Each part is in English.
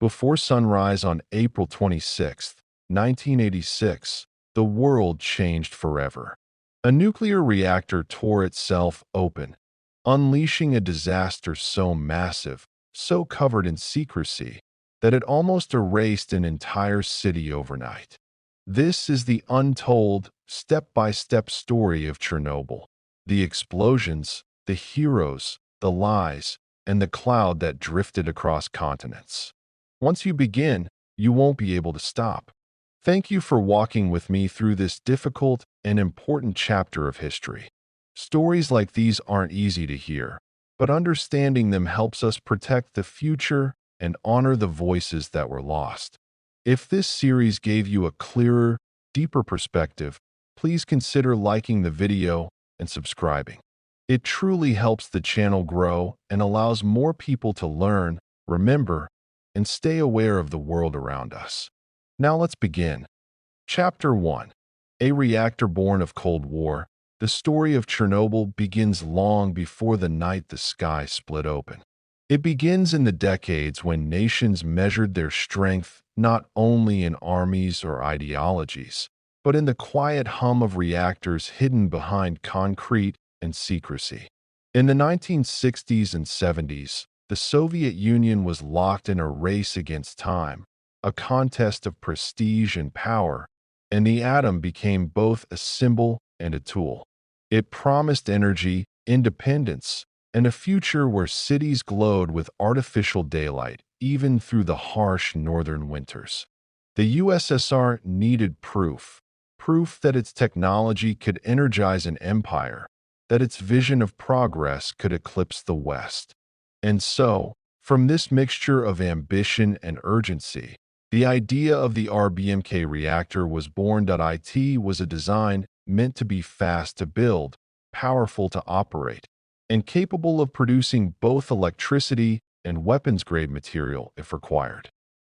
Before sunrise on April 26, 1986, the world changed forever. A nuclear reactor tore itself open, unleashing a disaster so massive, so covered in secrecy, that it almost erased an entire city overnight. This is the untold, step-by-step story of Chernobyl. The explosions, the heroes, the lies, and the cloud that drifted across continents. Once you begin, you won't be able to stop. Thank you for walking with me through this difficult and important chapter of history. Stories like these aren't easy to hear, but understanding them helps us protect the future and honor the voices that were lost. If this series gave you a clearer, deeper perspective, please consider liking the video and subscribing. It truly helps the channel grow and allows more people to learn, remember, and stay aware of the world around us. Now let's begin. Chapter 1. A Reactor Born of Cold War. The story of Chernobyl begins long before the night the sky split open. It begins in the decades when nations measured their strength not only in armies or ideologies, but in the quiet hum of reactors hidden behind concrete and secrecy. In the 1960s and 70s, the Soviet Union was locked in a race against time, a contest of prestige and power, and the atom became both a symbol and a tool. It promised energy, independence, and a future where cities glowed with artificial daylight, even through the harsh northern winters. The USSR needed proof that its technology could energize an empire, that its vision of progress could eclipse the West. And so, from this mixture of ambition and urgency, the idea of the RBMK reactor was born. It was a design meant to be fast to build, powerful to operate, and capable of producing both electricity and weapons-grade material if required.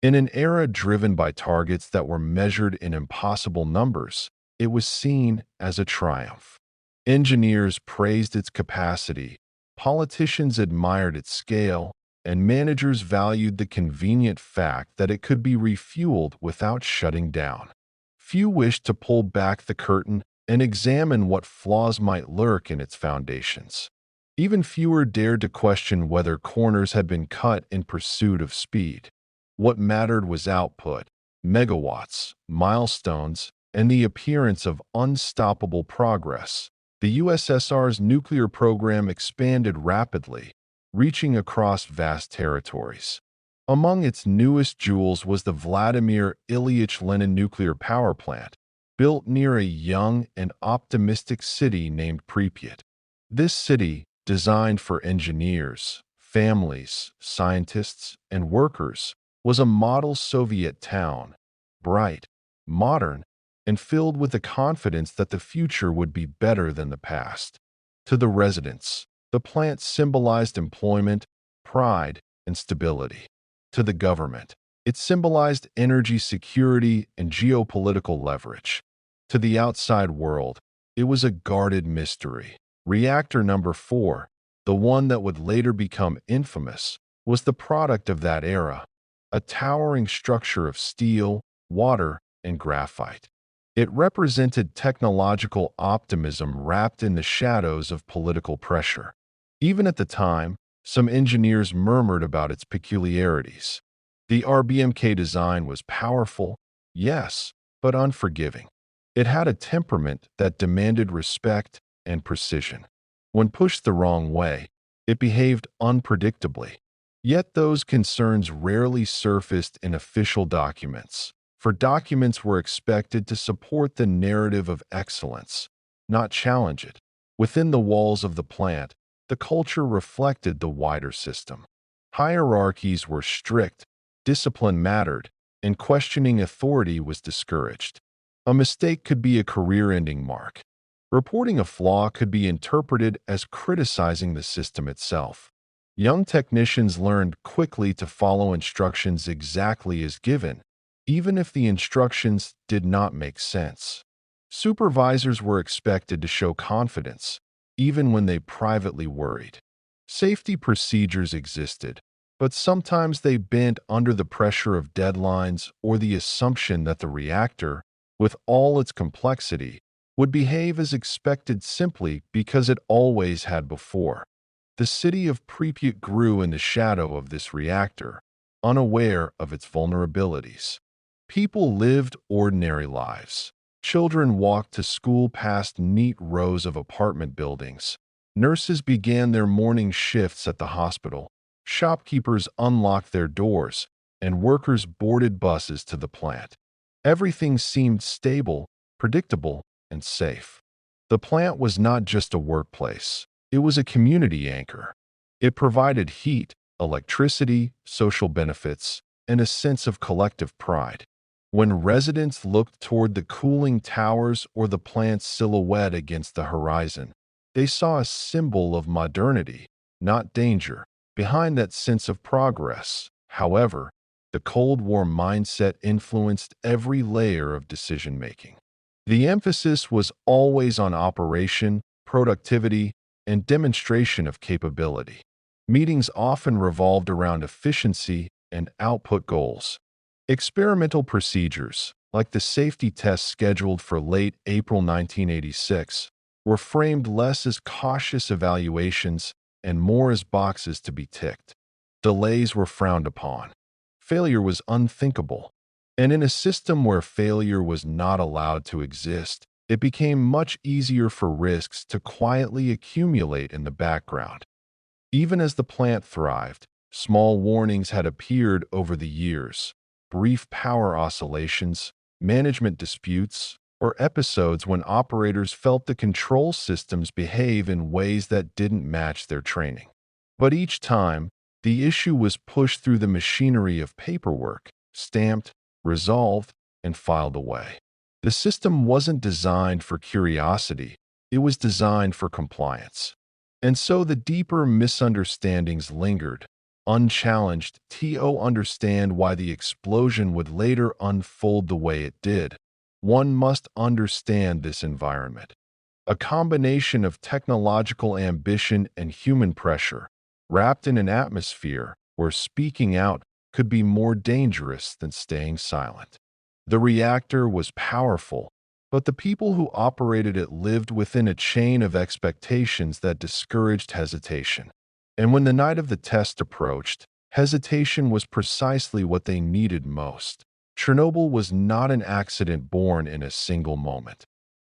In an era driven by targets that were measured in impossible numbers, it was seen as a triumph. Engineers praised its capacity, politicians admired its scale, and managers valued the convenient fact that it could be refueled without shutting down. Few wished to pull back the curtain and examine what flaws might lurk in its foundations. Even fewer dared to question whether corners had been cut in pursuit of speed. What mattered was output, megawatts, milestones, and the appearance of unstoppable progress. The USSR's nuclear program expanded rapidly, reaching across vast territories. Among its newest jewels was the Vladimir Ilyich Lenin nuclear power plant, built near a young and optimistic city named Pripyat. This city, designed for engineers, families, scientists, and workers, was a model Soviet town, bright, modern, and filled with the confidence that the future would be better than the past. To the residents, the plant symbolized employment, pride, and stability. To the government, it symbolized energy security and geopolitical leverage. To the outside world, it was a guarded mystery. Reactor number 4, the one that would later become infamous, was the product of that era, a towering structure of steel, water, and graphite. It represented technological optimism wrapped in the shadows of political pressure. Even at the time, some engineers murmured about its peculiarities. The RBMK design was powerful, yes, but unforgiving. It had a temperament that demanded respect and precision. When pushed the wrong way, it behaved unpredictably. Yet those concerns rarely surfaced in official documents, for documents were expected to support the narrative of excellence, not challenge it. Within the walls of the plant, the culture reflected the wider system. Hierarchies were strict, discipline mattered, and questioning authority was discouraged. A mistake could be a career-ending mark. Reporting a flaw could be interpreted as criticizing the system itself. Young technicians learned quickly to follow instructions exactly as given, even if the instructions did not make sense. Supervisors were expected to show confidence, even when they privately worried. Safety procedures existed, but sometimes they bent under the pressure of deadlines or the assumption that the reactor, with all its complexity, would behave as expected simply because it always had before. The city of Pripyat grew in the shadow of this reactor, unaware of its vulnerabilities. People lived ordinary lives. Children walked to school past neat rows of apartment buildings. Nurses began their morning shifts at the hospital. Shopkeepers unlocked their doors, and workers boarded buses to the plant. Everything seemed stable, predictable, and safe. The plant was not just a workplace. It was a community anchor. It provided heat, electricity, social benefits, and a sense of collective pride. When residents looked toward the cooling towers or the plant's silhouette against the horizon, they saw a symbol of modernity, not danger. Behind that sense of progress, however, the Cold War mindset influenced every layer of decision-making. The emphasis was always on operation, productivity, and demonstration of capability. Meetings often revolved around efficiency and output goals. Experimental procedures, like the safety tests scheduled for late April 1986, were framed less as cautious evaluations and more as boxes to be ticked. Delays were frowned upon. Failure was unthinkable. And in a system where failure was not allowed to exist, it became much easier for risks to quietly accumulate in the background. Even as the plant thrived, small warnings had appeared over the years. Brief power oscillations, management disputes, or episodes when operators felt the control systems behave in ways that didn't match their training. But each time, the issue was pushed through the machinery of paperwork, stamped, resolved, and filed away. The system wasn't designed for curiosity, it was designed for compliance. And so the deeper misunderstandings lingered, unchallenged, to understand why the explosion would later unfold the way it did. One must understand this environment. A combination of technological ambition and human pressure, wrapped in an atmosphere where speaking out could be more dangerous than staying silent. The reactor was powerful, but the people who operated it lived within a chain of expectations that discouraged hesitation. And when the night of the test approached, hesitation was precisely what they needed most. Chernobyl was not an accident born in a single moment.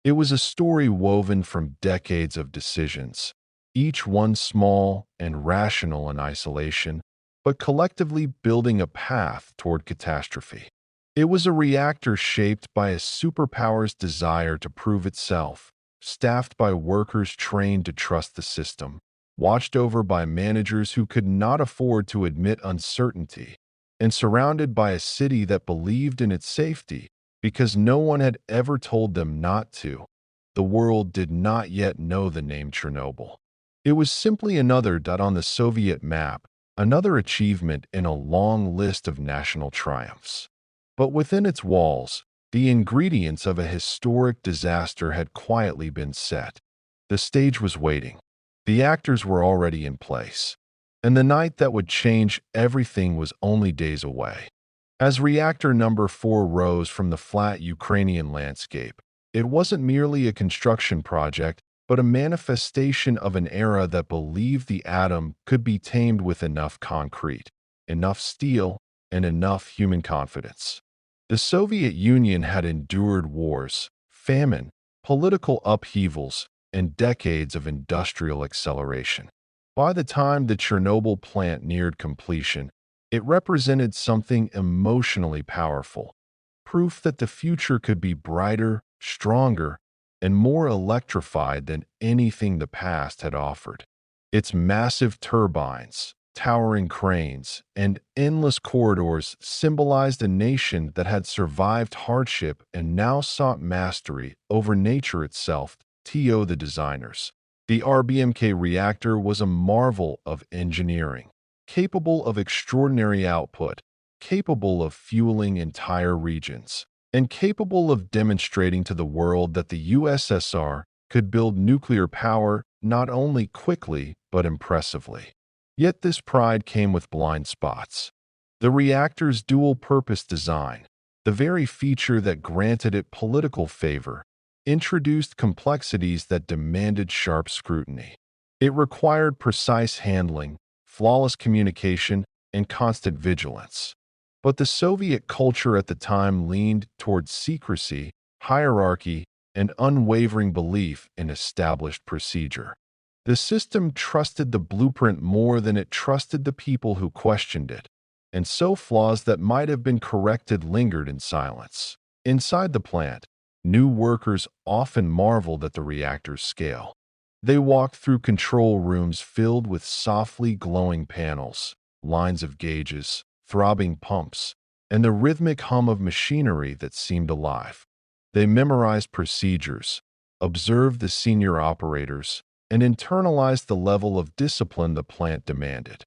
It was a story woven from decades of decisions, each one small and rational in isolation, but collectively building a path toward catastrophe. It was a reactor shaped by a superpower's desire to prove itself, staffed by workers trained to trust the system, watched over by managers who could not afford to admit uncertainty, and surrounded by a city that believed in its safety because no one had ever told them not to. The world did not yet know the name Chernobyl. It was simply another dot on the Soviet map, another achievement in a long list of national triumphs. But within its walls, the ingredients of a historic disaster had quietly been set. The stage was waiting. The actors were already in place. And the night that would change everything was only days away. As reactor number 4 rose from the flat Ukrainian landscape, it wasn't merely a construction project, but a manifestation of an era that believed the atom could be tamed with enough concrete, enough steel, and enough human confidence. The Soviet Union had endured wars, famine, political upheavals, and decades of industrial acceleration. By the time the Chernobyl plant neared completion, it represented something emotionally powerful, proof that the future could be brighter, stronger, and more electrified than anything the past had offered. Its massive turbines, towering cranes, and endless corridors symbolized a nation that had survived hardship and now sought mastery over nature itself. The designers. The RBMK reactor was a marvel of engineering, capable of extraordinary output, capable of fueling entire regions, and capable of demonstrating to the world that the USSR could build nuclear power not only quickly but impressively. Yet this pride came with blind spots. The reactor's dual-purpose design, the very feature that granted it political favor, introduced complexities that demanded sharp scrutiny. It required precise handling, flawless communication, and constant vigilance. But the Soviet culture at the time leaned towards secrecy, hierarchy, and unwavering belief in established procedure. The system trusted the blueprint more than it trusted the people who questioned it, and so flaws that might have been corrected lingered in silence. Inside the plant, new workers often marveled at the reactor's scale. They walked through control rooms filled with softly glowing panels, lines of gauges, throbbing pumps, and the rhythmic hum of machinery that seemed alive. They memorized procedures, observed the senior operators, and internalized the level of discipline the plant demanded.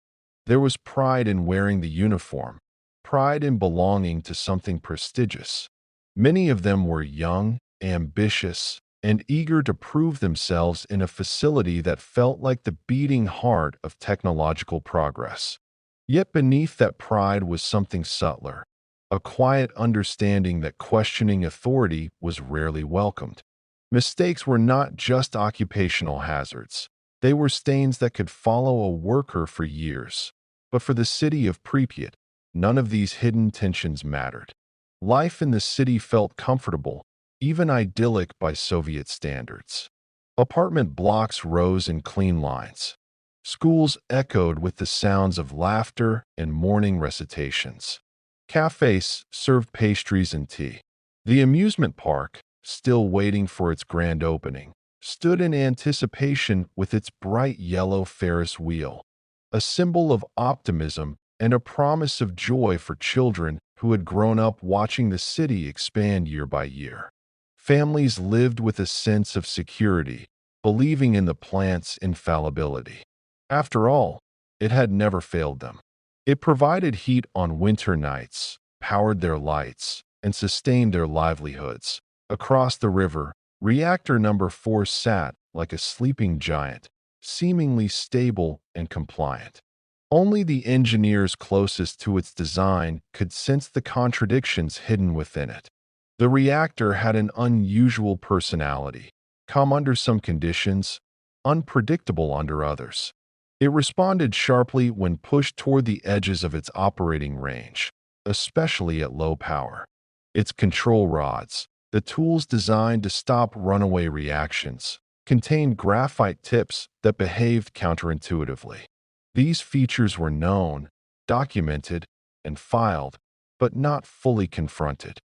There was pride in wearing the uniform, pride in belonging to something prestigious. Many of them were young, ambitious, and eager to prove themselves in a facility that felt like the beating heart of technological progress. Yet beneath that pride was something subtler, a quiet understanding that questioning authority was rarely welcomed. Mistakes were not just occupational hazards. They were stains that could follow a worker for years. But for the city of Pripyat, none of these hidden tensions mattered. Life in the city felt comfortable, even idyllic by Soviet standards. Apartment blocks rose in clean lines. Schools echoed with the sounds of laughter and morning recitations. Cafes served pastries and tea. The amusement park, still waiting for its grand opening, stood in anticipation with its bright yellow Ferris wheel, a symbol of optimism and a promise of joy for children who had grown up watching the city expand year by year. Families lived with a sense of security, believing in the plant's infallibility. After all, it had never failed them. It provided heat on winter nights, powered their lights, and sustained their livelihoods. Across the river, Reactor Number 4 sat like a sleeping giant, seemingly stable and compliant. Only the engineers closest to its design could sense the contradictions hidden within it. The reactor had an unusual personality, calm under some conditions, unpredictable under others. It responded sharply when pushed toward the edges of its operating range, especially at low power. Its control rods, the tools designed to stop runaway reactions, contained graphite tips that behaved counterintuitively. These features were known, documented, and filed, but not fully confronted.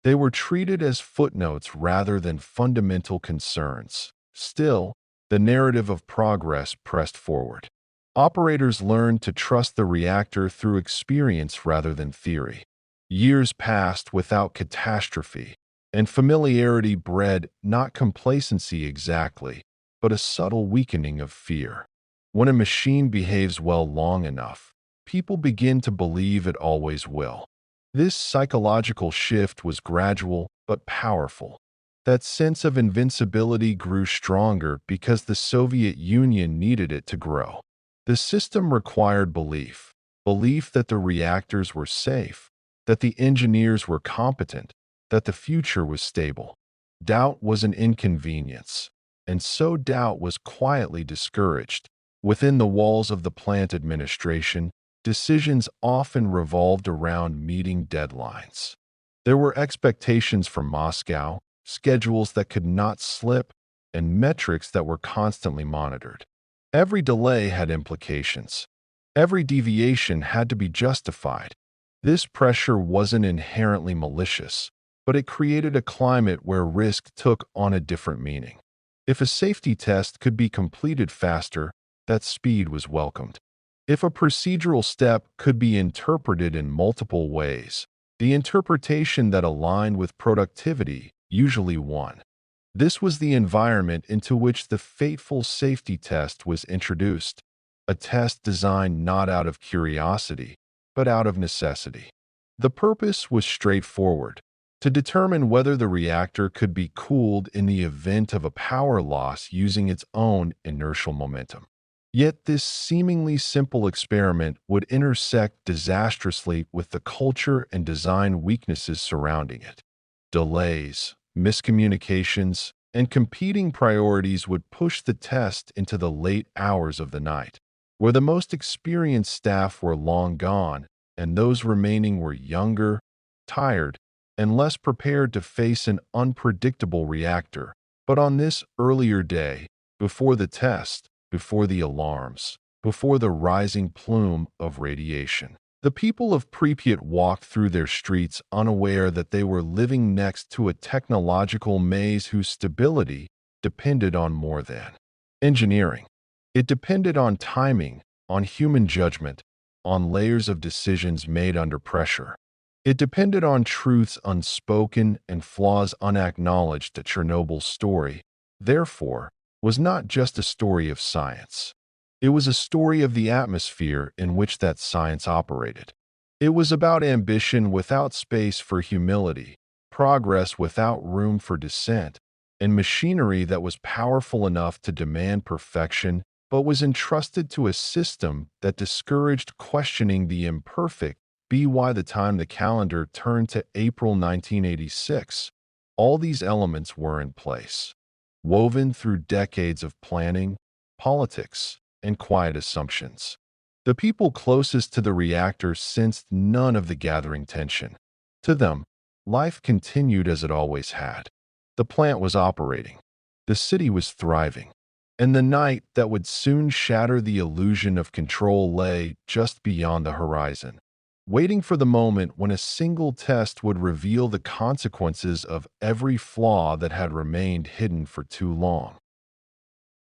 They were treated as footnotes rather than fundamental concerns. Still, the narrative of progress pressed forward. Operators learned to trust the reactor through experience rather than theory. Years passed without catastrophe, and familiarity bred not complacency exactly, but a subtle weakening of fear. When a machine behaves well long enough, people begin to believe it always will. This psychological shift was gradual but powerful. That sense of invincibility grew stronger because the Soviet Union needed it to grow. The system required belief, belief that the reactors were safe, that the engineers were competent, that the future was stable. Doubt was an inconvenience, and so doubt was quietly discouraged. Within the walls of the plant administration, decisions often revolved around meeting deadlines. There were expectations from Moscow, schedules that could not slip, and metrics that were constantly monitored. Every delay had implications. Every deviation had to be justified. This pressure wasn't inherently malicious, but it created a climate where risk took on a different meaning. If a safety test could be completed faster, that speed was welcomed. If a procedural step could be interpreted in multiple ways, the interpretation that aligned with productivity usually won. This was the environment into which the fateful safety test was introduced, a test designed not out of curiosity, but out of necessity. The purpose was straightforward: to determine whether the reactor could be cooled in the event of a power loss using its own inertial momentum. Yet this seemingly simple experiment would intersect disastrously with the culture and design weaknesses surrounding it. Delays, miscommunications, and competing priorities would push the test into the late hours of the night, where the most experienced staff were long gone and those remaining were younger, tired, and less prepared to face an unpredictable reactor. But on this earlier day, before the test, before the alarms, before the rising plume of radiation, the people of Pripyat walked through their streets unaware that they were living next to a technological maze whose stability depended on more than engineering. It depended on timing, on human judgment, on layers of decisions made under pressure. It depended on truths unspoken and flaws unacknowledged. That Chernobyl's story, therefore, was not just a story of science. It was a story of the atmosphere in which that science operated. It was about ambition without space for humility, progress without room for dissent, and machinery that was powerful enough to demand perfection but was entrusted to a system that discouraged questioning the imperfect. By the time the calendar turned to April 1986, all these elements were in place, woven through decades of planning, politics, and quiet assumptions. The people closest to the reactor sensed none of the gathering tension. To them, life continued as it always had. The plant was operating. The city was thriving. And the night that would soon shatter the illusion of control lay just beyond the horizon, waiting for the moment when a single test would reveal the consequences of every flaw that had remained hidden for too long.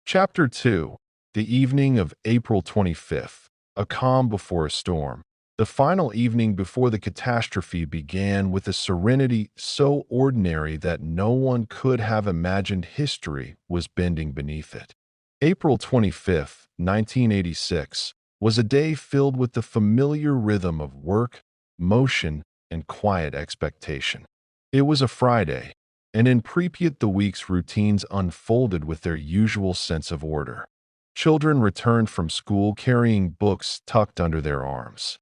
Chapter 2. The evening of April 25th. A calm before a storm. The final evening before the catastrophe began with a serenity so ordinary that no one could have imagined history was bending beneath it. April 25th, 1986, was a day filled with the familiar rhythm of work, motion, and quiet expectation. It was a Friday, and in Pripyat the week's routines unfolded with their usual sense of order. Children returned from school carrying books tucked under their arms.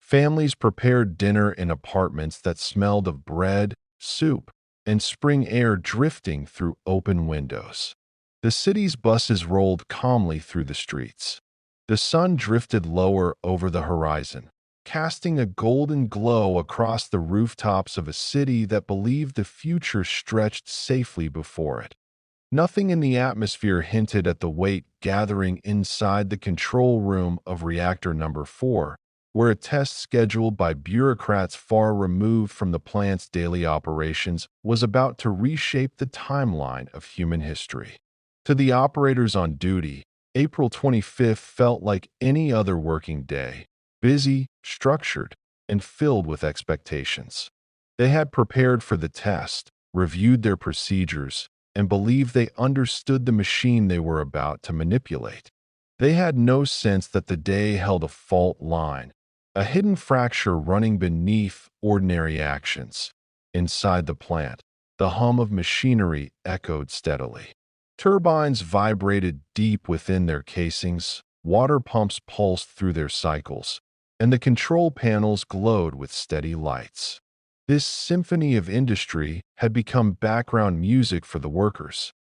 Families prepared dinner in apartments that smelled of bread, soup, and spring air drifting through open windows. The city's buses rolled calmly through the streets. The sun drifted lower over the horizon, casting a golden glow across the rooftops of a city that believed the future stretched safely before it. Nothing in the atmosphere hinted at the weight gathering inside the control room of Reactor Number 4, where a test scheduled by bureaucrats far removed from the plant's daily operations was about to reshape the timeline of human history. To the operators on duty, April 25th felt like any other working day, busy, structured, and filled with expectations. They had prepared for the test, reviewed their procedures, and believed they understood the machine they were about to manipulate. They had no sense that the day held a fault line, a hidden fracture running beneath ordinary actions. Inside the plant, the hum of machinery echoed steadily. Turbines vibrated deep within their casings, water pumps pulsed through their cycles, and the control panels glowed with steady lights. This symphony of industry had become background music for the workers.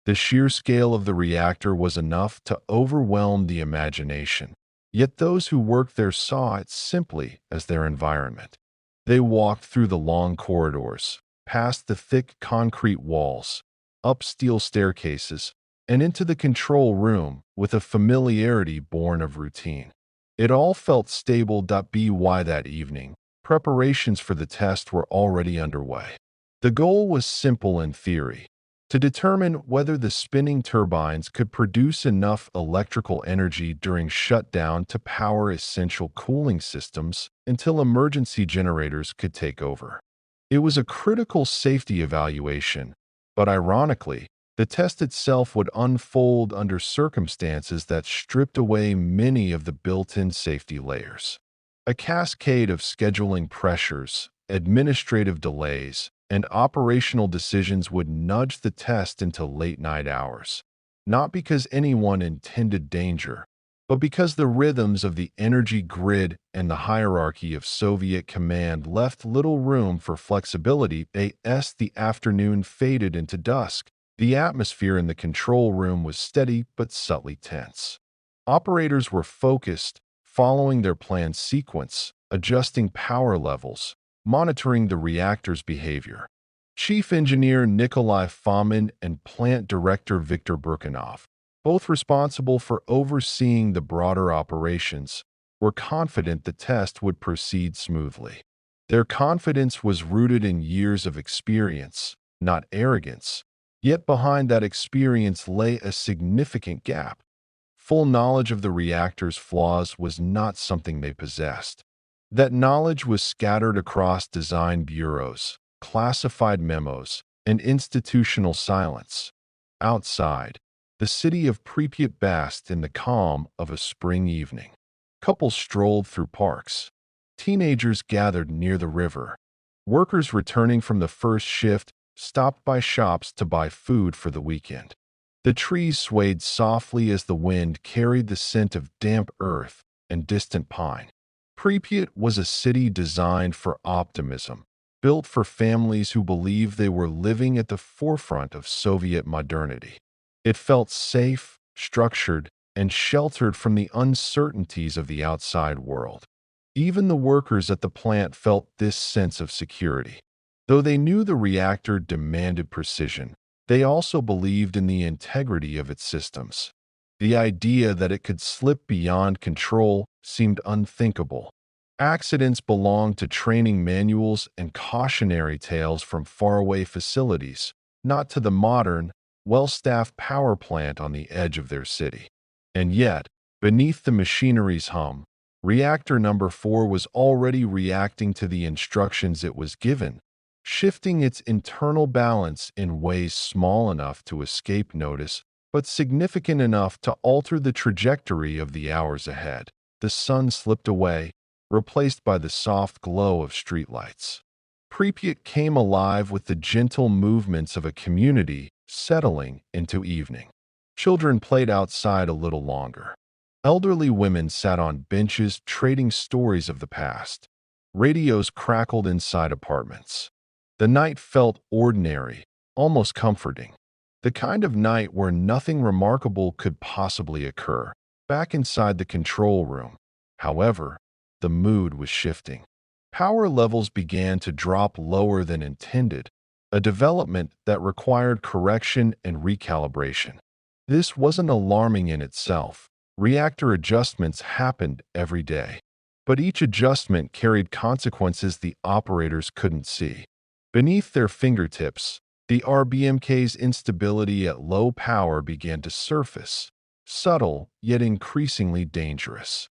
The sheer scale of the reactor was enough to overwhelm the imagination, yet those who worked there saw it simply as their environment. They walked through the long corridors, past the thick concrete walls, up steel staircases, and into the control room with a familiarity born of routine. It all felt stable. By that evening, preparations for the test were already underway. The goal was simple in theory: to determine whether the spinning turbines could produce enough electrical energy during shutdown to power essential cooling systems until emergency generators could take over. It was a critical safety evaluation, but ironically, the test itself would unfold under circumstances that stripped away many of the built-in safety layers. A cascade of scheduling pressures, administrative delays, and operational decisions would nudge the test into late-night hours, not because anyone intended danger, But because the rhythms of the energy grid and the hierarchy of Soviet command left little room for flexibility, as the afternoon faded into dusk, the atmosphere in the control room was steady but subtly tense. Operators were focused, following their planned sequence, adjusting power levels, monitoring the reactor's behavior. Chief Engineer Nikolai Fomin and Plant Director Viktor Burkinov, both responsible for overseeing the broader operations, were confident the test would proceed smoothly. Their confidence was rooted in years of experience, not arrogance. Yet behind that experience lay a significant gap. Full knowledge of the reactor's flaws was not something they possessed. That knowledge was scattered across design bureaus, classified memos, and institutional silence. Outside, the city of Pripyat basked in the calm of a spring evening. Couples strolled through parks. Teenagers gathered near the river. Workers returning from the first shift stopped by shops to buy food for the weekend. The trees swayed softly as the wind carried the scent of damp earth and distant pine. Pripyat was a city designed for optimism, built for families who believed they were living at the forefront of Soviet modernity. It felt safe, structured, and sheltered from the uncertainties of the outside world. Even the workers at the plant felt this sense of security. Though they knew the reactor demanded precision, they also believed in the integrity of its systems. The idea that it could slip beyond control seemed unthinkable. Accidents belonged to training manuals and cautionary tales from faraway facilities, not to the modern, well-staffed power plant on the edge of their city. And yet, beneath the machinery's hum, Reactor number 4 was already reacting to the instructions it was given, shifting its internal balance in ways small enough to escape notice, but significant enough to alter the trajectory of the hours ahead. The sun slipped away, replaced by the soft glow of streetlights. Pripyat came alive with the gentle movements of a community settling into evening. Children played outside a little longer. Elderly women sat on benches trading stories of the past. Radios crackled inside apartments. The night felt ordinary, almost comforting. The kind of night where nothing remarkable could possibly occur. Back inside the control room, however, the mood was shifting. Power levels began to drop lower than intended, a development that required correction and recalibration. This wasn't alarming in itself. Reactor adjustments happened every day, but each adjustment carried consequences the operators couldn't see. Beneath their fingertips, the RBMK's instability at low power began to surface, subtle yet increasingly dangerous.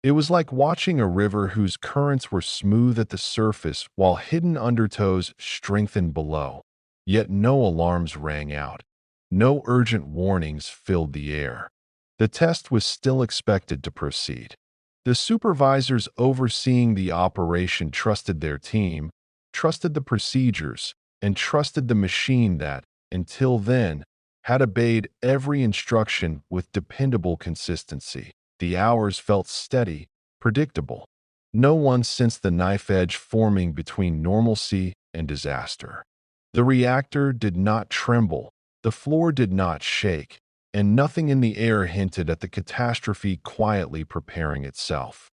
It was like watching a river whose currents were smooth at the surface while hidden undertows strengthened below. Yet no alarms rang out. No urgent warnings filled the air. The test was still expected to proceed. The supervisors overseeing the operation trusted their team, trusted the procedures, and trusted the machine that, until then, had obeyed every instruction with dependable consistency. The hours felt steady, predictable. No one sensed the knife edge forming between normalcy and disaster. The reactor did not tremble, the floor did not shake, and nothing in the air hinted at the catastrophe quietly preparing itself.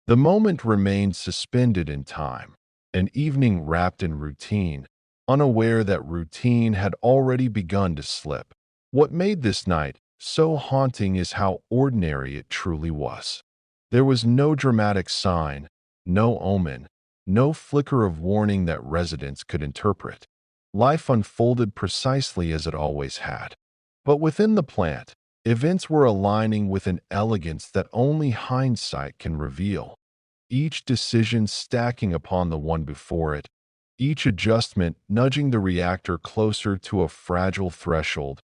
The moment remained suspended in time, an evening wrapped in routine, unaware that routine had already begun to slip. What made this night so haunting is how ordinary it truly was. There was no dramatic sign, no omen, no flicker of warning that residents could interpret. Life unfolded precisely as it always had. But within the plant, events were aligning with an elegance that only hindsight can reveal. Each decision stacking upon the one before it, each adjustment nudging the reactor closer to a fragile threshold.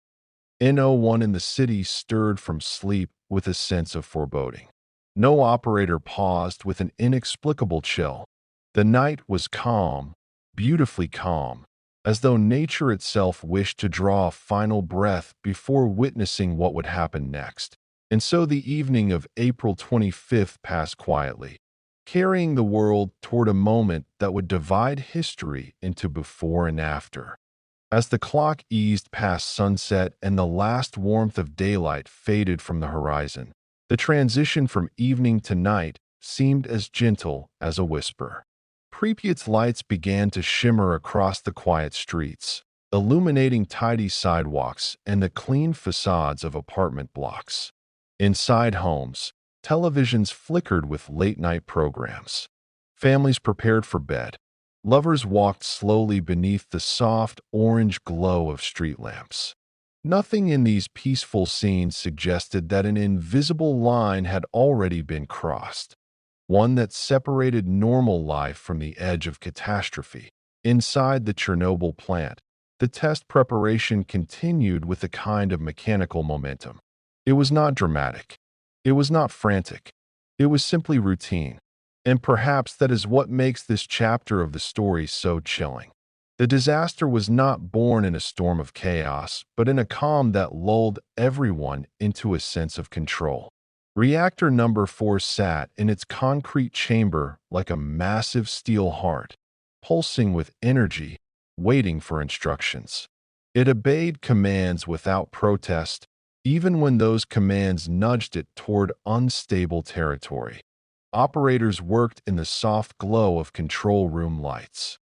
No one in the city stirred from sleep with a sense of foreboding. No operator paused with an inexplicable chill. The night was calm, beautifully calm, as though nature itself wished to draw a final breath before witnessing what would happen next. And so the evening of April 25th passed quietly, carrying the world toward a moment that would divide history into before and after. As the clock eased past sunset and the last warmth of daylight faded from the horizon, the transition from evening to night seemed as gentle as a whisper. Pripyat's lights began to shimmer across the quiet streets, illuminating tidy sidewalks and the clean facades of apartment blocks. Inside homes, televisions flickered with late-night programs. Families prepared for bed. Lovers walked slowly beneath the soft orange glow of street lamps. Nothing in these peaceful scenes suggested that an invisible line had already been crossed, one that separated normal life from the edge of catastrophe. Inside the Chernobyl plant, the test preparation continued with a kind of mechanical momentum. It was not dramatic. It was not frantic. It was simply routine. And perhaps that is what makes this chapter of the story so chilling. The disaster was not born in a storm of chaos, but in a calm that lulled everyone into a sense of control. Reactor number 4 sat in its concrete chamber like a massive steel heart, pulsing with energy, waiting for instructions. It obeyed commands without protest, even when those commands nudged it toward unstable territory. Operators worked in the soft glow of control room lights.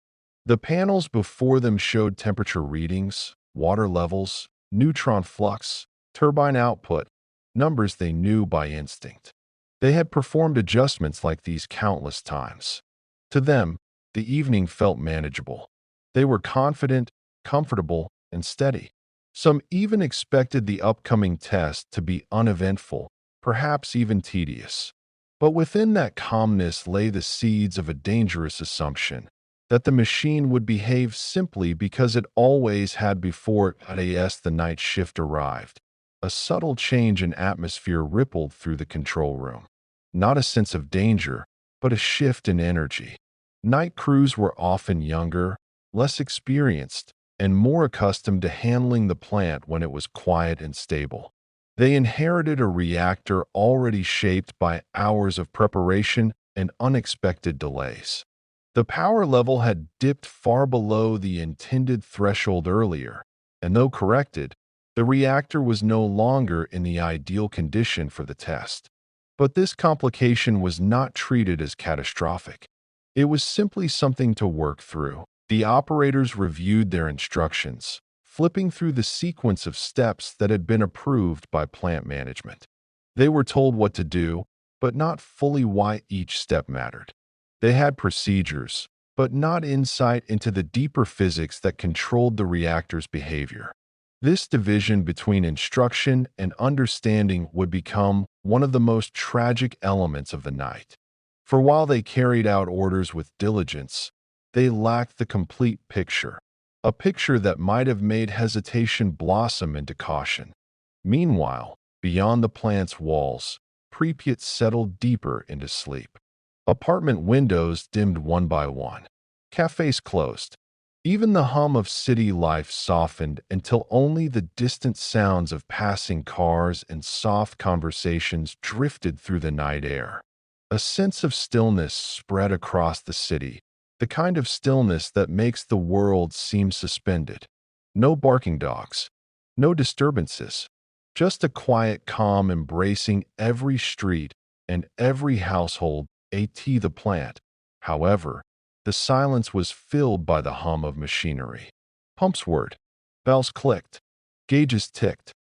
The panels before them showed temperature readings, water levels, neutron flux, turbine output, numbers they knew by instinct. They had performed adjustments like these countless times. To them, the evening felt manageable. They were confident, comfortable, and steady. Some even expected the upcoming test to be uneventful, perhaps even tedious. But within that calmness lay the seeds of a dangerous assumption that the machine would behave simply because it always had before as the night shift arrived. A subtle change in atmosphere rippled through the control room. Not a sense of danger, but a shift in energy. Night crews were often younger, less experienced, and more accustomed to handling the plant when it was quiet and stable. They inherited a reactor already shaped by hours of preparation and unexpected delays. The power level had dipped far below the intended threshold earlier, and though corrected, the reactor was no longer in the ideal condition for the test. But this complication was not treated as catastrophic. It was simply something to work through. The operators reviewed their instructions, flipping through the sequence of steps that had been approved by plant management. They were told what to do, but not fully why each step mattered. They had procedures, but not insight into the deeper physics that controlled the reactor's behavior. This division between instruction and understanding would become one of the most tragic elements of the night. For while they carried out orders with diligence, they lacked the complete picture, a picture that might have made hesitation blossom into caution. Meanwhile, beyond the plant's walls, Pripyat settled deeper into sleep. Apartment windows dimmed one by one. Cafes closed. Even the hum of city life softened until only the distant sounds of passing cars and soft conversations drifted through the night air. A sense of stillness spread across the city, the kind of stillness that makes the world seem suspended. No barking dogs, no disturbances, just a quiet calm embracing every street and every household the plant. However, the silence was filled by the hum of machinery. Pumps whirred, bells clicked, gauges ticked.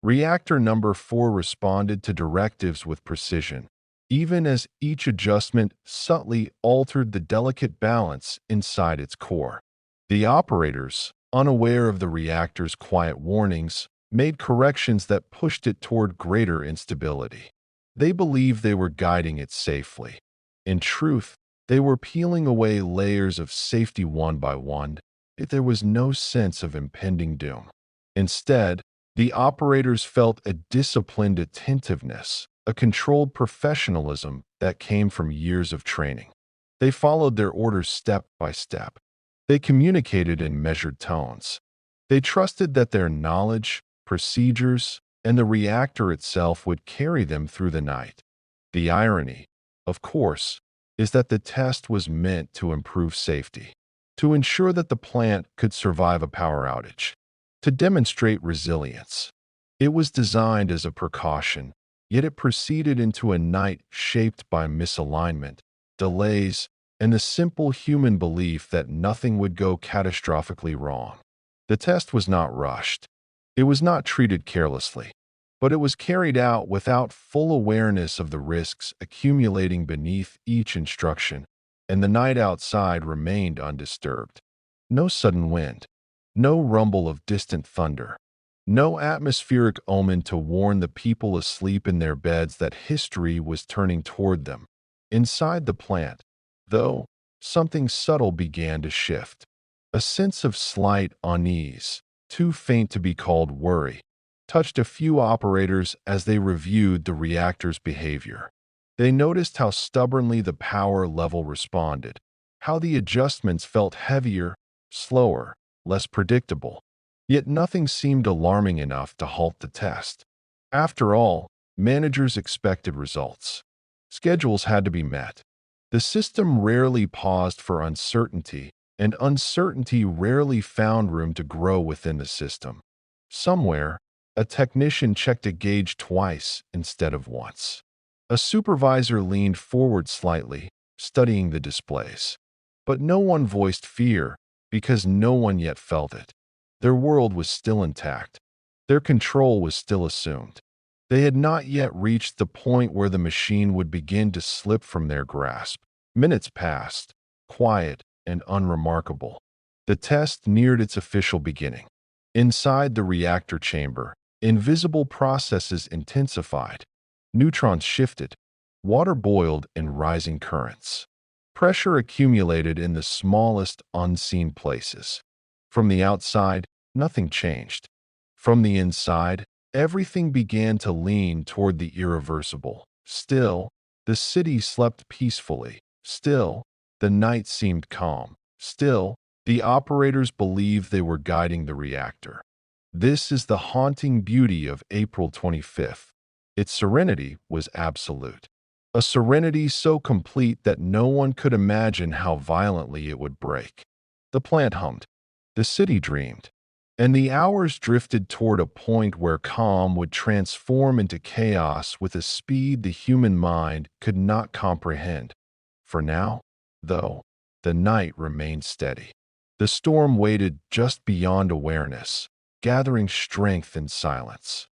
Reactor number 4 responded to directives with precision, even as each adjustment subtly altered the delicate balance inside its core. The operators, unaware of the reactor's quiet warnings, made corrections that pushed it toward greater instability. They believed they were guiding it safely. In truth, they were peeling away layers of safety one by one, yet there was no sense of impending doom. Instead, the operators felt a disciplined attentiveness, a controlled professionalism that came from years of training. They followed their orders step by step. They communicated in measured tones. They trusted that their knowledge, procedures, and the reactor itself would carry them through the night. The irony, of course, is that the test was meant to improve safety, to ensure that the plant could survive a power outage, to demonstrate resilience. It was designed as a precaution, yet it proceeded into a night shaped by misalignment, delays, and the simple human belief that nothing would go catastrophically wrong. The test was not rushed. It was not treated carelessly, but it was carried out without full awareness of the risks accumulating beneath each instruction, and the night outside remained undisturbed. No sudden wind, no rumble of distant thunder, no atmospheric omen to warn the people asleep in their beds that history was turning toward them. Inside the plant, though, something subtle began to shift. A sense of slight unease, too faint to be called worry, touched a few operators as they reviewed the reactor's behavior. They noticed how stubbornly the power level responded, how the adjustments felt heavier, slower, less predictable. Yet nothing seemed alarming enough to halt the test. After all, managers expected results. Schedules had to be met. The system rarely paused for uncertainty, and uncertainty rarely found room to grow within the system. Somewhere, a technician checked a gauge twice instead of once. A supervisor leaned forward slightly, studying the displays. But no one voiced fear, because no one yet felt it. Their world was still intact. Their control was still assumed. They had not yet reached the point where the machine would begin to slip from their grasp. Minutes passed, quiet and unremarkable. The test neared its official beginning. Inside the reactor chamber, invisible processes intensified. Neutrons shifted. Water boiled in rising currents. Pressure accumulated in the smallest unseen places. From the outside, nothing changed. From the inside, everything began to lean toward the irreversible. Still, the city slept peacefully. Still, the night seemed calm. Still, the operators believed they were guiding the reactor. This is the haunting beauty of April 25th. Its serenity was absolute. A serenity so complete that no one could imagine how violently it would break. The plant hummed. The city dreamed. And the hours drifted toward a point where calm would transform into chaos with a speed the human mind could not comprehend. For now, though, the night remained steady. The storm waited just beyond awareness, gathering strength in silence.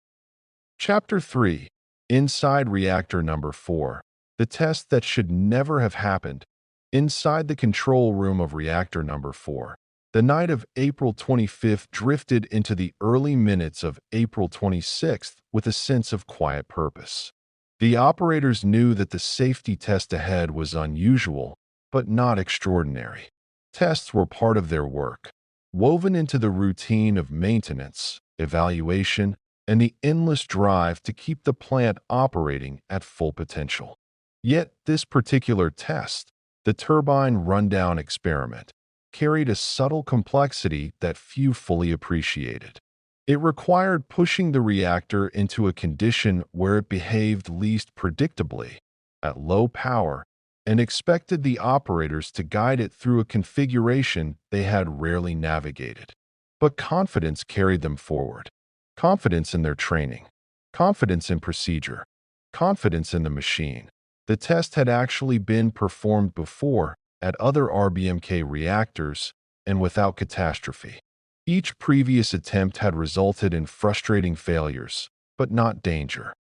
Chapter 3. Inside Reactor Number 4. The test that should never have happened. Inside the control room of Reactor Number 4. The night of April 25th drifted into the early minutes of April 26th with a sense of quiet purpose. The operators knew that the safety test ahead was unusual, but not extraordinary. Tests were part of their work, woven into the routine of maintenance, evaluation, and the endless drive to keep the plant operating at full potential. Yet this particular test, the turbine rundown experiment, carried a subtle complexity that few fully appreciated. It required pushing the reactor into a condition where it behaved least predictably, at low power, and expected the operators to guide it through a configuration they had rarely navigated. But confidence carried them forward. Confidence in their training, confidence in procedure, confidence in the machine. The test had actually been performed before, at other RBMK reactors, and without catastrophe. Each previous attempt had resulted in frustrating failures, but not danger.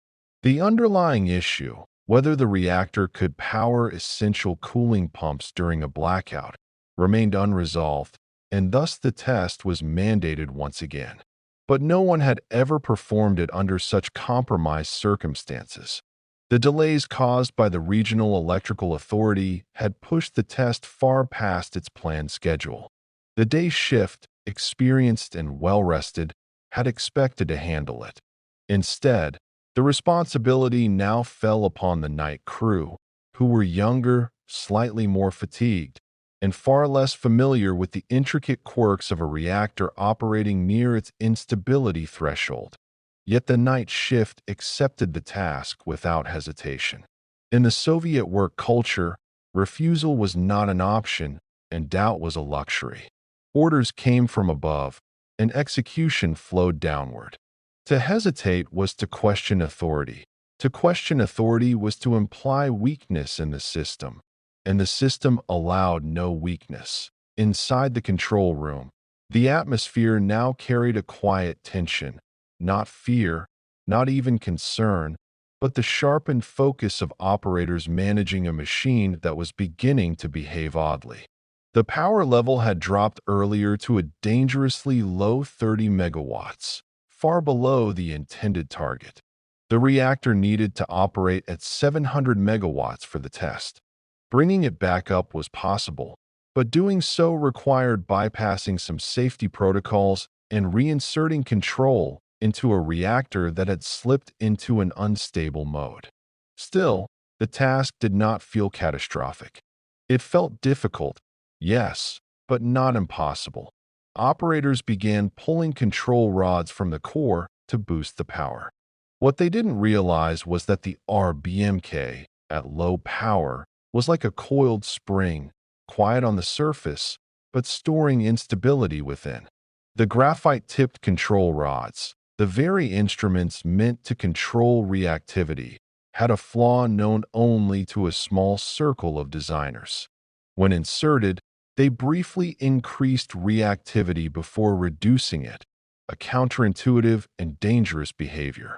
The underlying issue, whether the reactor could power essential cooling pumps during a blackout, remained unresolved, and thus the test was mandated once again. But no one had ever performed it under such compromised circumstances. The delays caused by the Regional Electrical Authority had pushed the test far past its planned schedule. The day shift, experienced and well-rested, had expected to handle it. Instead, the responsibility now fell upon the night crew, who were younger, slightly more fatigued, and far less familiar with the intricate quirks of a reactor operating near its instability threshold. Yet the night shift accepted the task without hesitation. In the Soviet work culture, refusal was not an option and doubt was a luxury. Orders came from above, and execution flowed downward. To hesitate was to question authority. To question authority was to imply weakness in the system, and the system allowed no weakness. Inside the control room, the atmosphere now carried a quiet tension, not fear, not even concern, but the sharpened focus of operators managing a machine that was beginning to behave oddly. The power level had dropped earlier to a dangerously low 30 megawatts, far below the intended target. The reactor needed to operate at 700 megawatts for the test. Bringing it back up was possible, but doing so required bypassing some safety protocols and reinserting control into a reactor that had slipped into an unstable mode. Still, the task did not feel catastrophic. It felt difficult, yes, but not impossible. Operators began pulling control rods from the core to boost the power. What they didn't realize was that the RBMK, at low power, was like a coiled spring, quiet on the surface, but storing instability within. The graphite-tipped control rods, the very instruments meant to control reactivity, had a flaw known only to a small circle of designers. When inserted, they briefly increased reactivity before reducing it, a counterintuitive and dangerous behavior.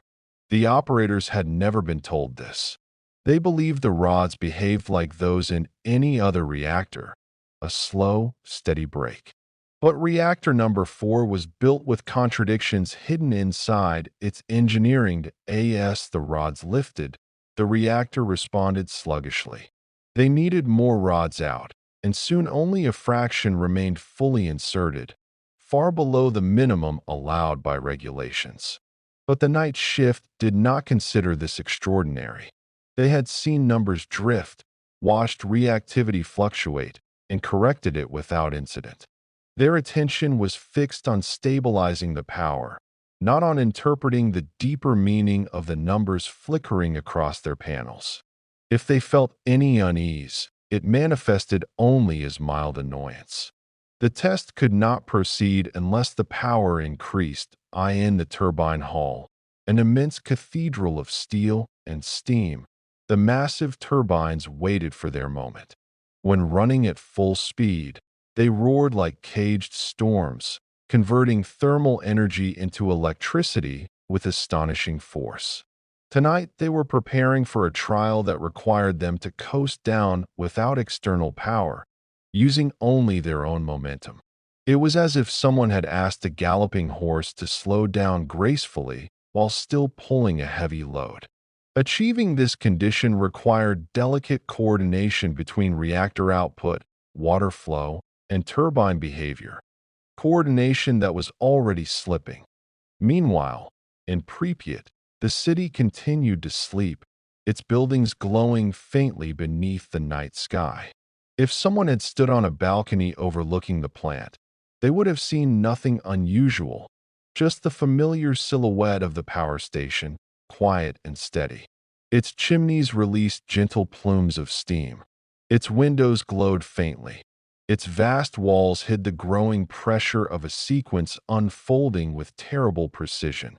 The operators had never been told this. They believed the rods behaved like those in any other reactor, a slow, steady break. But reactor number 4 was built with contradictions hidden inside its engineering. As the rods lifted, the reactor responded sluggishly. They needed more rods out, and soon only a fraction remained fully inserted, far below the minimum allowed by regulations. But the night shift did not consider this extraordinary. They had seen numbers drift, watched reactivity fluctuate, and corrected it without incident. Their attention was fixed on stabilizing the power, not on interpreting the deeper meaning of the numbers flickering across their panels. If they felt any unease, it manifested only as mild annoyance. The test could not proceed unless the power increased. In the turbine hall, an immense cathedral of steel and steam, the massive turbines waited for their moment. When running at full speed, they roared like caged storms, converting thermal energy into electricity with astonishing force. Tonight, they were preparing for a trial that required them to coast down without external power, using only their own momentum. It was as if someone had asked a galloping horse to slow down gracefully while still pulling a heavy load. Achieving this condition required delicate coordination between reactor output, water flow, and turbine behavior, coordination that was already slipping. Meanwhile, in Pripyat, the city continued to sleep, its buildings glowing faintly beneath the night sky. If someone had stood on a balcony overlooking the plant, they would have seen nothing unusual, just the familiar silhouette of the power station, quiet and steady. Its chimneys released gentle plumes of steam. Its windows glowed faintly. Its vast walls hid the growing pressure of a sequence unfolding with terrible precision.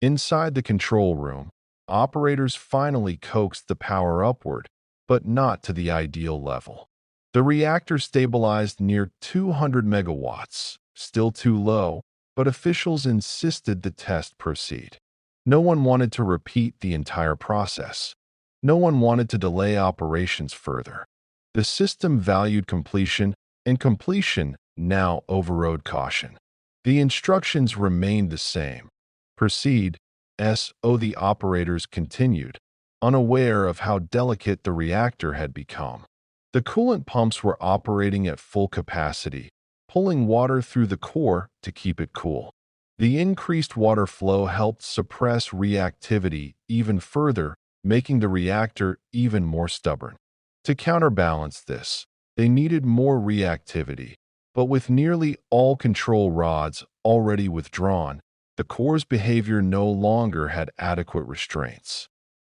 Inside the control room, operators finally coaxed the power upward, but not to the ideal level. The reactor stabilized near 200 megawatts, still too low, but officials insisted the test proceed. No one wanted to repeat the entire process. No one wanted to delay operations further. The system valued completion, and completion now overrode caution. The instructions remained the same. Proceed, the operators continued, unaware of how delicate the reactor had become. The coolant pumps were operating at full capacity, pulling water through the core to keep it cool. The increased water flow helped suppress reactivity even further, making the reactor even more stubborn. To counterbalance this, they needed more reactivity, but with nearly all control rods already withdrawn, The core's behavior no longer had adequate restraints.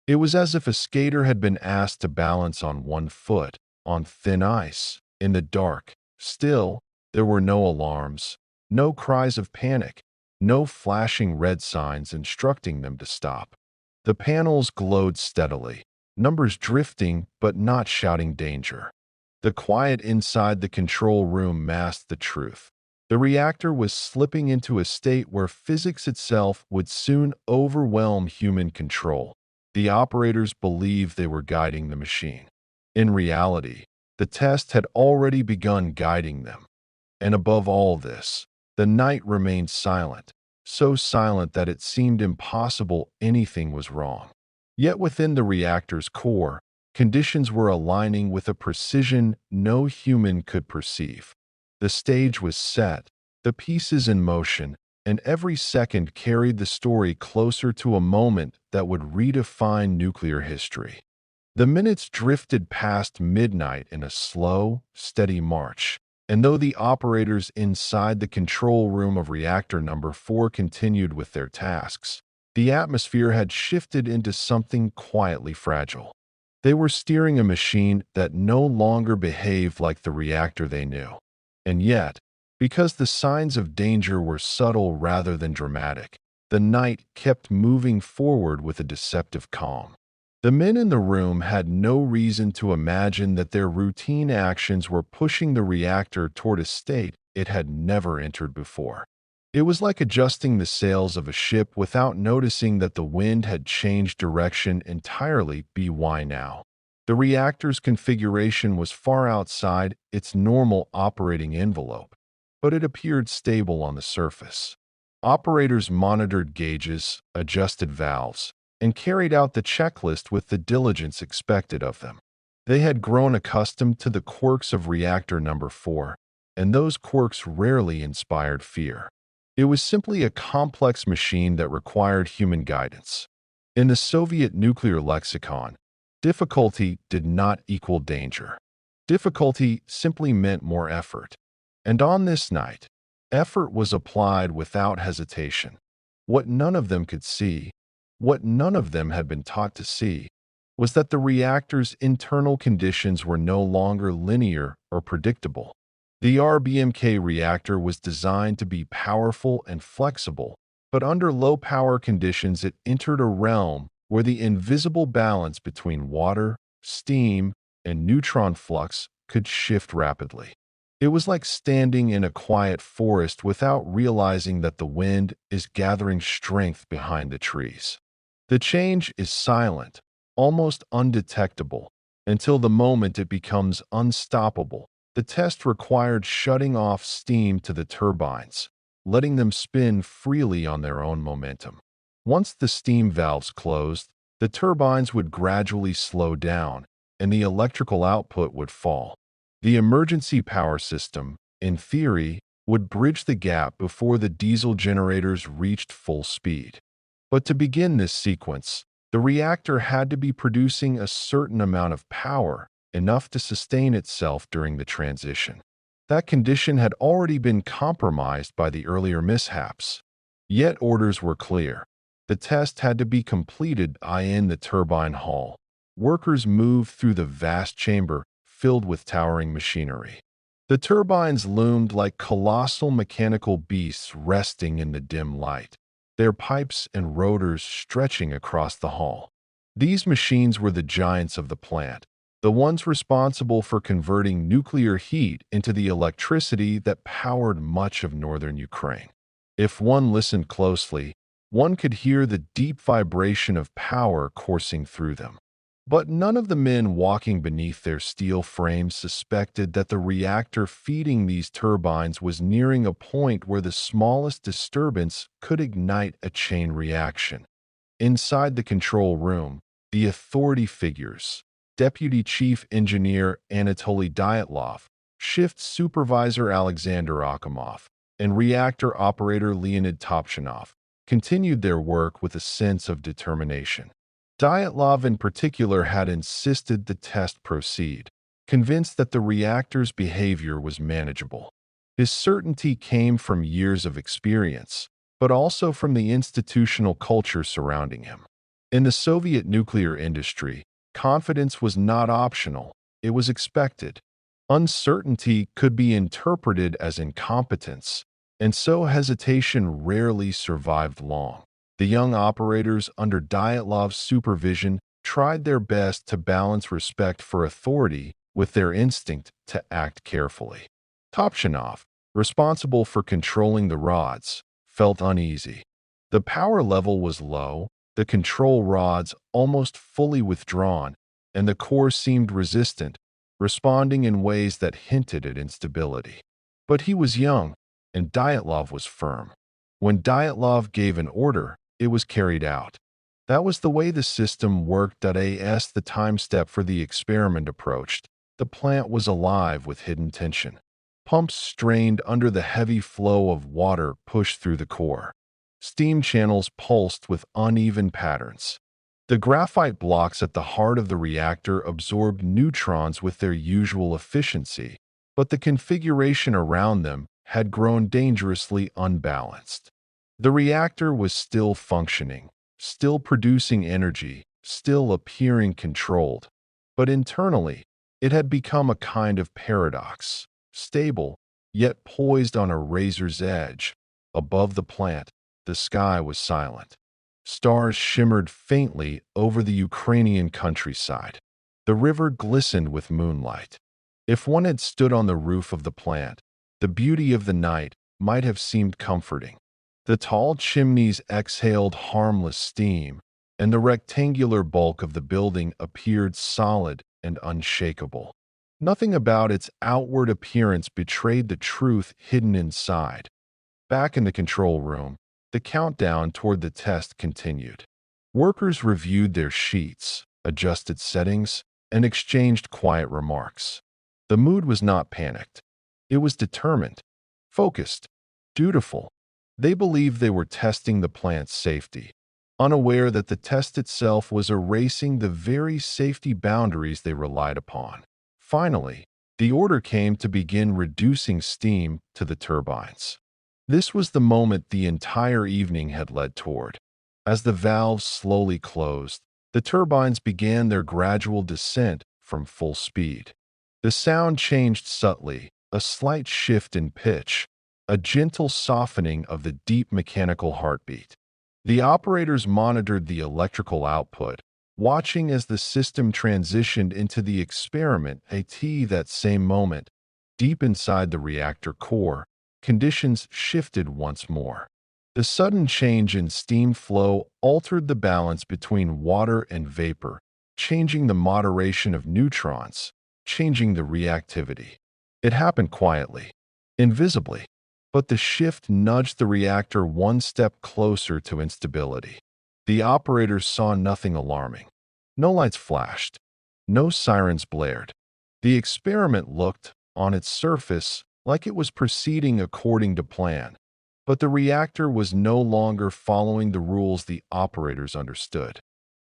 It was as if a skater had been asked to balance on one foot, on thin ice, in the dark. Still, there were no alarms, no cries of panic, no flashing red signs instructing them to stop. The panels glowed steadily, numbers drifting but not shouting danger. The quiet inside the control room masked the truth. The reactor was slipping into a state where physics itself would soon overwhelm human control. The operators believed they were guiding the machine. In reality, the test had already begun guiding them. And above all this, the night remained silent, so silent that it seemed impossible anything was wrong. Yet within the reactor's core, conditions were aligning with a precision no human could perceive. The stage was set, the pieces in motion, and every second carried the story closer to a moment that would redefine nuclear history. The minutes drifted past midnight in a slow, steady march, and though the operators inside the control room of reactor number 4 continued with their tasks, the atmosphere had shifted into something quietly fragile. They were steering a machine that no longer behaved like the reactor they knew. And yet, because the signs of danger were subtle rather than dramatic, the night kept moving forward with a deceptive calm. The men in the room had no reason to imagine that their routine actions were pushing the reactor toward a state it had never entered before. It was like adjusting the sails of a ship without noticing that the wind had changed direction entirely. Why now? The reactor's configuration was far outside its normal operating envelope, but it appeared stable on the surface. Operators monitored gauges, adjusted valves, and carried out the checklist with the diligence expected of them. They had grown accustomed to the quirks of reactor number 4, and those quirks rarely inspired fear. It was simply a complex machine that required human guidance. In the Soviet nuclear lexicon, difficulty did not equal danger. Difficulty simply meant more effort. And on this night, effort was applied without hesitation. What none of them could see, what none of them had been taught to see, was that the reactor's internal conditions were no longer linear or predictable. The RBMK reactor was designed to be powerful and flexible, but under low-power conditions it entered a realm where the invisible balance between water, steam, and neutron flux could shift rapidly. It was like standing in a quiet forest without realizing that the wind is gathering strength behind the trees. The change is silent, almost undetectable, until the moment it becomes unstoppable. The test required shutting off steam to the turbines, letting them spin freely on their own momentum. Once the steam valves closed, the turbines would gradually slow down, and the electrical output would fall. The emergency power system, in theory, would bridge the gap before the diesel generators reached full speed. But to begin this sequence, the reactor had to be producing a certain amount of power, enough to sustain itself during the transition. That condition had already been compromised by the earlier mishaps. Yet orders were clear. The test had to be completed in the turbine hall. Workers moved through the vast chamber filled with towering machinery. The turbines loomed like colossal mechanical beasts resting in the dim light, their pipes and rotors stretching across the hall. These machines were the giants of the plant, the ones responsible for converting nuclear heat into the electricity that powered much of northern Ukraine. If one listened closely, one could hear the deep vibration of power coursing through them. But none of the men walking beneath their steel frames suspected that the reactor feeding these turbines was nearing a point where the smallest disturbance could ignite a chain reaction. Inside the control room, the authority figures, Deputy Chief Engineer Anatoly Dyatlov, Shift Supervisor Alexander Akimov, and Reactor Operator Leonid Topchinov, continued their work with a sense of determination. Dyatlov in particular had insisted the test proceed, convinced that the reactor's behavior was manageable. His certainty came from years of experience, but also from the institutional culture surrounding him. In the Soviet nuclear industry, confidence was not optional, it was expected. Uncertainty could be interpreted as incompetence, and so hesitation rarely survived long. The young operators under Dyatlov's supervision tried their best to balance respect for authority with their instinct to act carefully. Topchinov, responsible for controlling the rods, felt uneasy. The power level was low, the control rods almost fully withdrawn, and the core seemed resistant, responding in ways that hinted at instability. But he was young, and Dyatlov was firm. When Dyatlov gave an order, it was carried out. That was the way the system worked. As the time step for the experiment approached, the plant was alive with hidden tension. Pumps strained under the heavy flow of water pushed through the core. Steam channels pulsed with uneven patterns. The graphite blocks at the heart of the reactor absorbed neutrons with their usual efficiency, but the configuration around them had grown dangerously unbalanced. The reactor was still functioning, still producing energy, still appearing controlled, but internally, it had become a kind of paradox, stable, yet poised on a razor's edge. Above the plant, the sky was silent. Stars shimmered faintly over the Ukrainian countryside. The river glistened with moonlight. If one had stood on the roof of the plant, the beauty of the night might have seemed comforting. The tall chimneys exhaled harmless steam, and the rectangular bulk of the building appeared solid and unshakable. Nothing about its outward appearance betrayed the truth hidden inside. Back in the control room, the countdown toward the test continued. Workers reviewed their sheets, adjusted settings, and exchanged quiet remarks. The mood was not panicked. It was determined, focused, dutiful. They believed they were testing the plant's safety, unaware that the test itself was erasing the very safety boundaries they relied upon. Finally, the order came to begin reducing steam to the turbines. This was the moment the entire evening had led toward. As the valves slowly closed, the turbines began their gradual descent from full speed. The sound changed subtly, a slight shift in pitch, a gentle softening of the deep mechanical heartbeat. The operators monitored the electrical output, watching as the system transitioned into the experiment. That same moment, deep inside the reactor core, conditions shifted once more. The sudden change in steam flow altered the balance between water and vapor, changing the moderation of neutrons, changing the reactivity. It happened quietly, invisibly, but the shift nudged the reactor one step closer to instability. The operators saw nothing alarming. No lights flashed. No sirens blared. The experiment looked, on its surface, like it was proceeding according to plan. But the reactor was no longer following the rules the operators understood.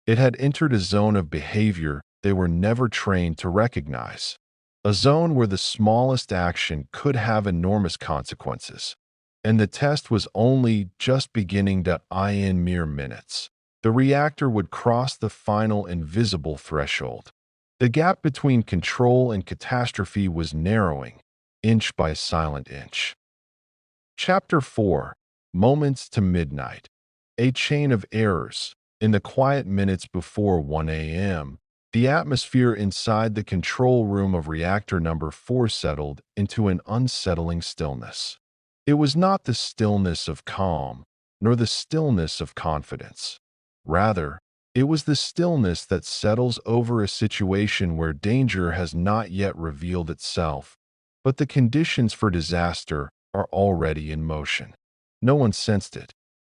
It had entered a zone of behavior they were never trained to recognize. A zone where the smallest action could have enormous consequences. And the test was only just beginning. In mere minutes, the reactor would cross the final invisible threshold. The gap between control and catastrophe was narrowing, inch by silent inch. Chapter 4: Moments to Midnight. A chain of errors. In the quiet minutes before 1 a.m., the atmosphere inside the control room of reactor number 4 settled into an unsettling stillness. It was not the stillness of calm, nor the stillness of confidence. Rather, it was the stillness that settles over a situation where danger has not yet revealed itself, but the conditions for disaster are already in motion. No one sensed it.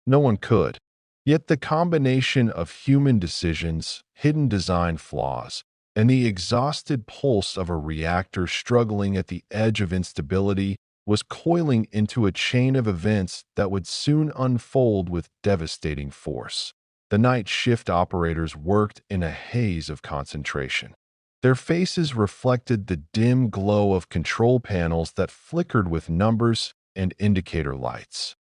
No one could. Yet the combination of human decisions, hidden design flaws, and the exhausted pulse of a reactor struggling at the edge of instability was coiling into a chain of events that would soon unfold with devastating force. The night shift operators worked in a haze of concentration. Their faces reflected the dim glow of control panels that flickered with numbers and indicator lights.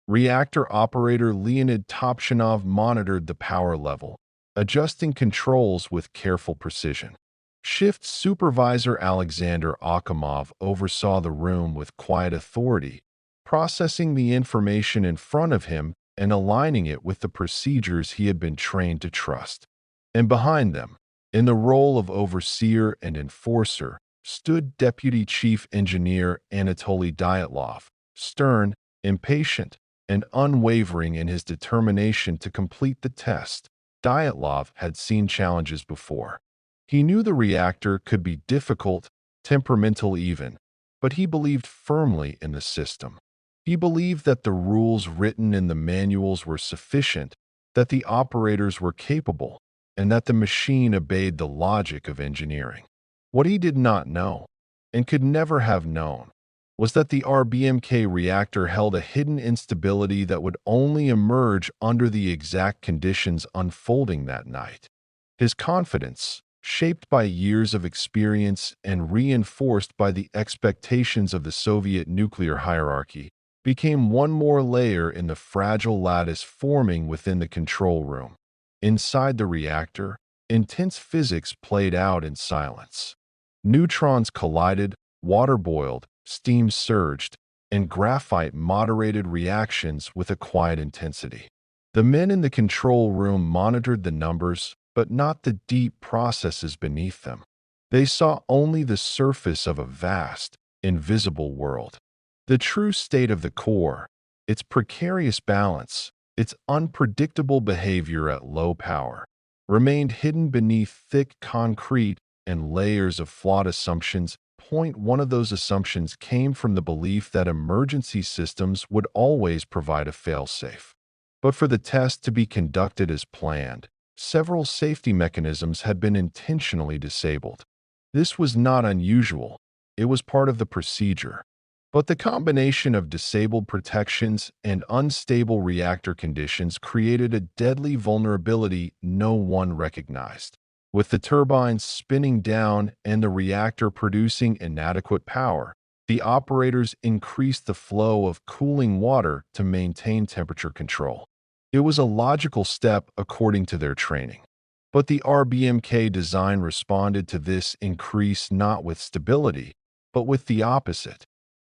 Reactor operator Leonid Topchinov monitored the power level, adjusting controls with careful precision. Shift supervisor Alexander Akimov oversaw the room with quiet authority, processing the information in front of him and aligning it with the procedures he had been trained to trust. And behind them, in the role of overseer and enforcer, stood Deputy Chief Engineer Anatoly Dyatlov, stern, impatient, and unwavering in his determination to complete the test. Dyatlov had seen challenges before. He knew the reactor could be difficult, temperamental even, but he believed firmly in the system. He believed that the rules written in the manuals were sufficient, that the operators were capable, and that the machine obeyed the logic of engineering. What he did not know, and could never have known, was that the RBMK reactor held a hidden instability that would only emerge under the exact conditions unfolding that night. His confidence, shaped by years of experience and reinforced by the expectations of the Soviet nuclear hierarchy, became one more layer in the fragile lattice forming within the control room. Inside the reactor, intense physics played out in silence. Neutrons collided, water boiled, steam surged, and graphite moderated reactions with a quiet intensity. The men in the control room monitored the numbers, but not the deep processes beneath them. They saw only the surface of a vast, invisible world. The true state of the core, its precarious balance, its unpredictable behavior at low power, remained hidden beneath thick concrete and layers of flawed assumptions. One of those assumptions came from the belief that emergency systems would always provide a failsafe. But for the test to be conducted as planned, several safety mechanisms had been intentionally disabled. This was not unusual. It was part of the procedure. But the combination of disabled protections and unstable reactor conditions created a deadly vulnerability no one recognized. With the turbines spinning down and the reactor producing inadequate power, the operators increased the flow of cooling water to maintain temperature control. It was a logical step according to their training. But the RBMK design responded to this increase not with stability, but with the opposite.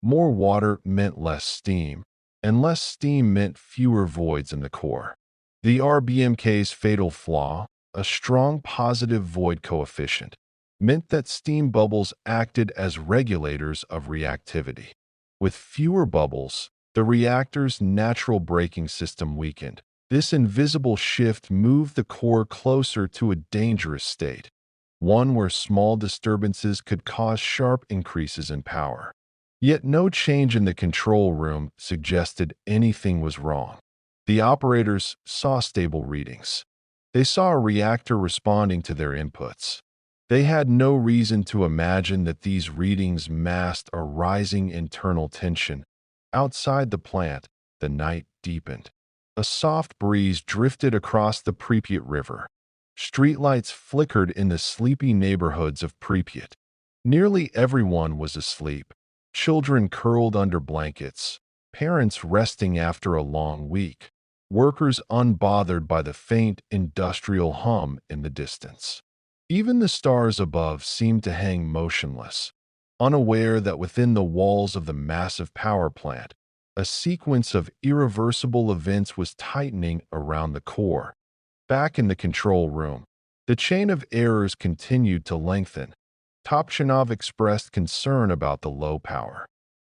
More water meant less steam, and less steam meant fewer voids in the core. The RBMK's fatal flaw, a strong positive void coefficient, meant that steam bubbles acted as regulators of reactivity. With fewer bubbles, the reactor's natural braking system weakened. This invisible shift moved the core closer to a dangerous state, one where small disturbances could cause sharp increases in power. Yet no change in the control room suggested anything was wrong. The operators saw stable readings. They saw a reactor responding to their inputs. They had no reason to imagine that these readings masked a rising internal tension. Outside the plant, the night deepened. A soft breeze drifted across the Pripyat River. Streetlights flickered in the sleepy neighborhoods of Pripyat. Nearly everyone was asleep. Children curled under blankets, parents resting after a long week, workers unbothered by the faint industrial hum in the distance. Even the stars above seemed to hang motionless, unaware that within the walls of the massive power plant, a sequence of irreversible events was tightening around the core. Back in the control room, the chain of errors continued to lengthen. Topchinov expressed concern about the low power.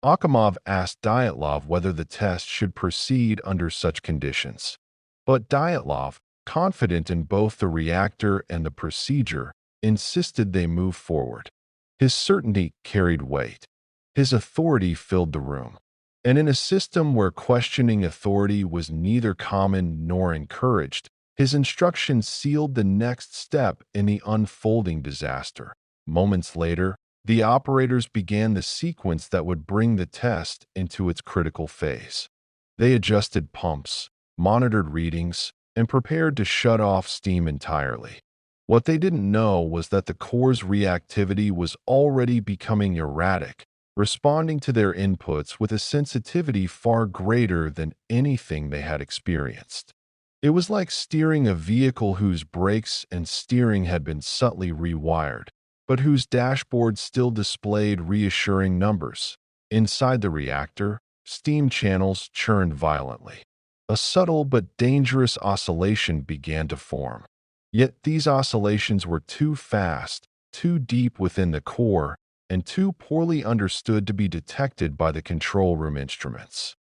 Akimov asked Dyatlov whether the test should proceed under such conditions. But Dyatlov, confident in both the reactor and the procedure, insisted they move forward. His certainty carried weight. His authority filled the room. And in a system where questioning authority was neither common nor encouraged, his instructions sealed the next step in the unfolding disaster. Moments later, the operators began the sequence that would bring the test into its critical phase. They adjusted pumps, monitored readings, and prepared to shut off steam entirely. What they didn't know was that the core's reactivity was already becoming erratic, responding to their inputs with a sensitivity far greater than anything they had experienced. It was like steering a vehicle whose brakes and steering had been subtly rewired, but whose dashboard still displayed reassuring numbers. Inside the reactor, steam channels churned violently. A subtle but dangerous oscillation began to form. Yet these oscillations were too fast, too deep within the core, and too poorly understood to be detected by the control room instruments.